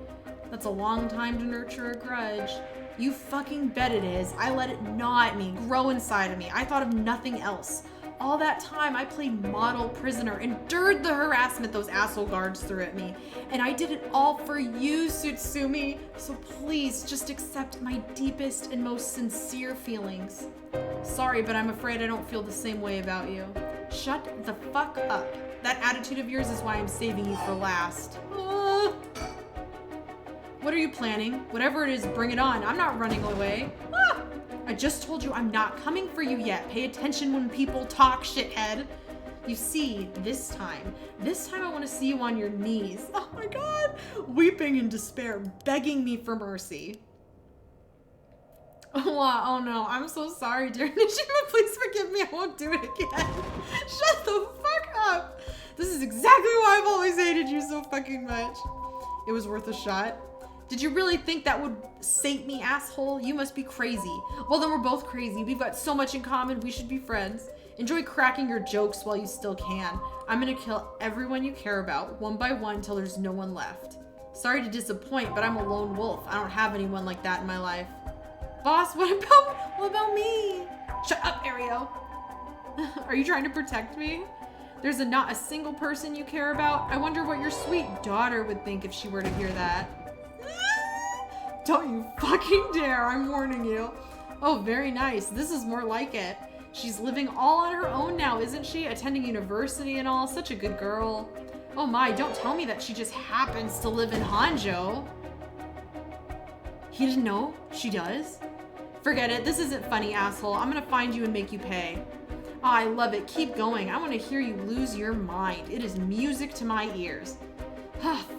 Speaker 1: That's a long time to nurture a grudge. You fucking bet it is. I let it gnaw at me, grow inside of me. I thought of nothing else. All that time, I played model prisoner, endured the harassment those asshole guards threw at me. And I did it all for you, Tsutsumi. So please, just accept my deepest and most sincere feelings. Sorry, but I'm afraid I don't feel the same way about you. Shut the fuck up. That attitude of yours is why I'm saving you for last. What are you planning? Whatever it is, bring it on. I'm not running away. I just told you I'm not coming for you yet. Pay attention when people talk, shithead. You see, this time I want to see you on your knees. Oh my god. Weeping in despair, begging me for mercy. Oh no, I'm so sorry, dear Nishima. Please forgive me. I won't do it again. Shut the fuck up. This is exactly why I've always hated you so fucking much. It was worth a shot. Did you really think that would sate me, asshole? You must be crazy. Well, then we're both crazy. We've got so much in common. We should be friends. Enjoy cracking your jokes while you still can. I'm gonna kill everyone you care about, one by one, till there's no one left. Sorry to disappoint, but I'm a lone wolf. I don't have anyone like that in my life. Boss, what about me? Shut up, Ario. Are you trying to protect me? There's not a single person you care about. I wonder what your sweet daughter would think if she were to hear that. Don't you fucking dare, I'm warning you. Oh, very nice. This is more like it. She's living all on her own now, isn't she? Attending university and all. Such a good girl. Oh my, don't tell me that she just happens to live in Honjo. He didn't know? She does? Forget it. This isn't funny, asshole. I'm gonna find you and make you pay. Oh, I love it. Keep going. I want to hear you lose your mind. It is music to my ears.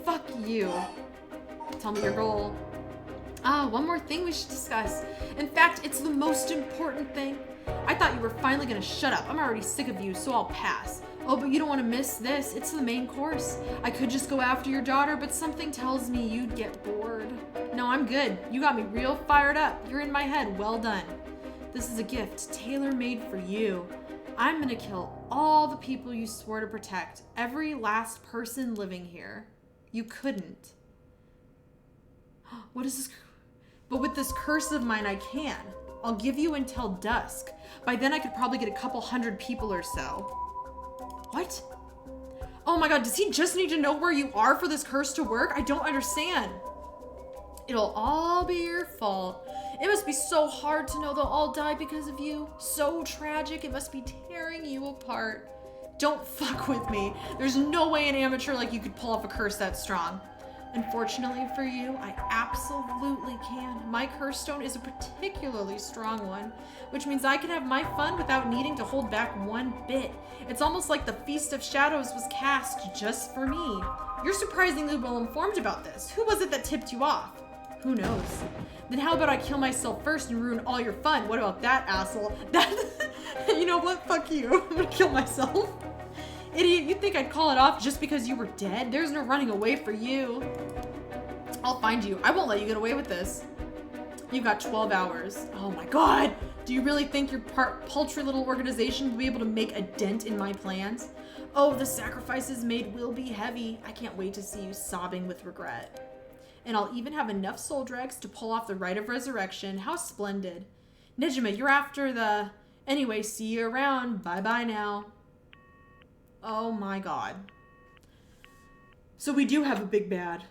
Speaker 1: Fuck you. Tell me your goal. One more thing we should discuss. In fact, it's the most important thing. I thought you were finally gonna shut up. I'm already sick of you, so I'll pass. Oh, but you don't want to miss this. It's the main course. I could just go after your daughter, but something tells me you'd get bored. No, I'm good. You got me real fired up. You're in my head. Well done. This is a gift tailor-made for you. I'm gonna kill all the people you swore to protect. Every last person living here. You couldn't. What is this? But with this curse of mine, I can. I'll give you until dusk. By then, I could probably get a couple hundred people or so. What? Oh my god, does he just need to know where you are for this curse to work? I don't understand. It'll all be your fault. It must be so hard to know they'll all die because of you. So tragic, it must be tearing you apart. Don't fuck with me. There's no way an amateur like you could pull off a curse that strong. Unfortunately for you, I absolutely can. My curse stone is a particularly strong one, which means I can have my fun without needing to hold back one bit. It's almost like the Feast of Shadows was cast just for me. You're surprisingly well informed about this. Who was it that tipped you off? Who knows? Then how about I kill myself first and ruin all your fun? What about that, asshole? You know what? Fuck you. I'm gonna kill myself. Idiot, you think I'd call it off just because you were dead? There's no running away for you. I'll find you. I won't let you get away with this. You've got 12 hours. Oh my god! Do you really think your paltry little organization will be able to make a dent in my plans? Oh, the sacrifices made will be heavy. I can't wait to see you sobbing with regret. And I'll even have enough soul dregs to pull off the rite of resurrection. How splendid. Nejima, you're after the... Anyway, see you around. Bye-bye now. Oh my god. So we do have a big bad.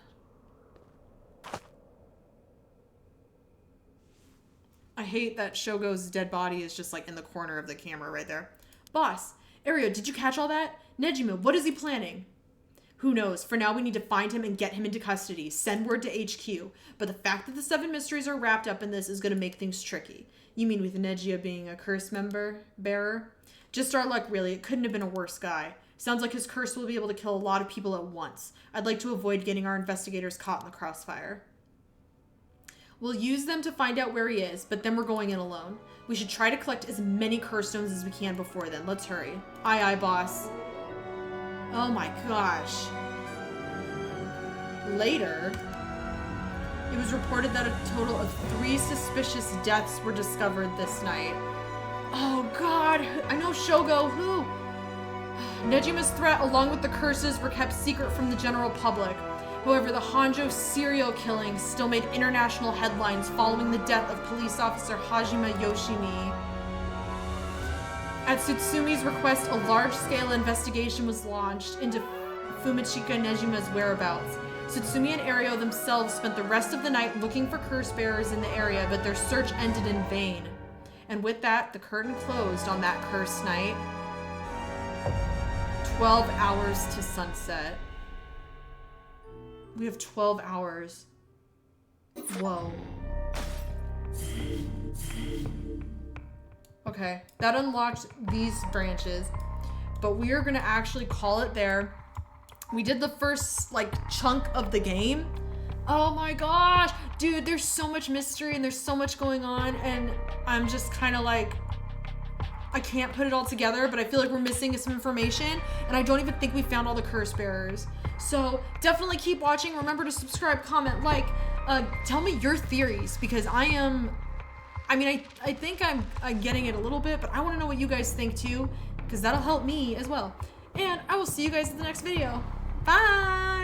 Speaker 1: I hate that Shogo's dead body is just like in the corner of the camera right there. Boss, Ario, did you catch all that? Nejima, what is he planning? Who knows? For now, we need to find him and get him into custody. Send word to HQ. But the fact that the 7 mysteries are wrapped up in this is going to make things tricky. You mean with Nejia being a curse bearer? Just our luck, really. It couldn't have been a worse guy. Sounds like his curse will be able to kill a lot of people at once. I'd like to avoid getting our investigators caught in the crossfire. We'll use them to find out where he is, but then we're going in alone. We should try to collect as many curse stones as we can before then. Let's hurry. Aye, aye, boss. Oh my gosh. Later, it was reported that a total of 3 suspicious deaths were discovered this night. Oh god, I know Shogo, who? Nejima's threat, along with the curses, were kept secret from the general public. However, the Honjo serial killings still made international headlines following the death of police officer Hajime Yoshimi. At Tsutsumi's request, a large-scale investigation was launched into Fumichika Nejima's whereabouts. Tsutsumi and Ario themselves spent the rest of the night looking for curse bearers in the area, but their search ended in vain. And with that, the curtain closed on that cursed night. 12 hours to sunset. We have 12 hours. Whoa. Okay, that unlocked these branches, but we are gonna actually call it there. We did the first, like, chunk of the game. Oh my gosh, dude, there's so much mystery and there's so much going on, and I'm just kind of like, I can't put it all together, but I feel like we're missing some information, and I don't even think we found all the curse bearers. So definitely keep watching. Remember to subscribe, comment, like, tell me your theories, because I think I'm getting it a little bit, but I want to know what you guys think too, because that'll help me as well. And I will see you guys in the next video. Bye!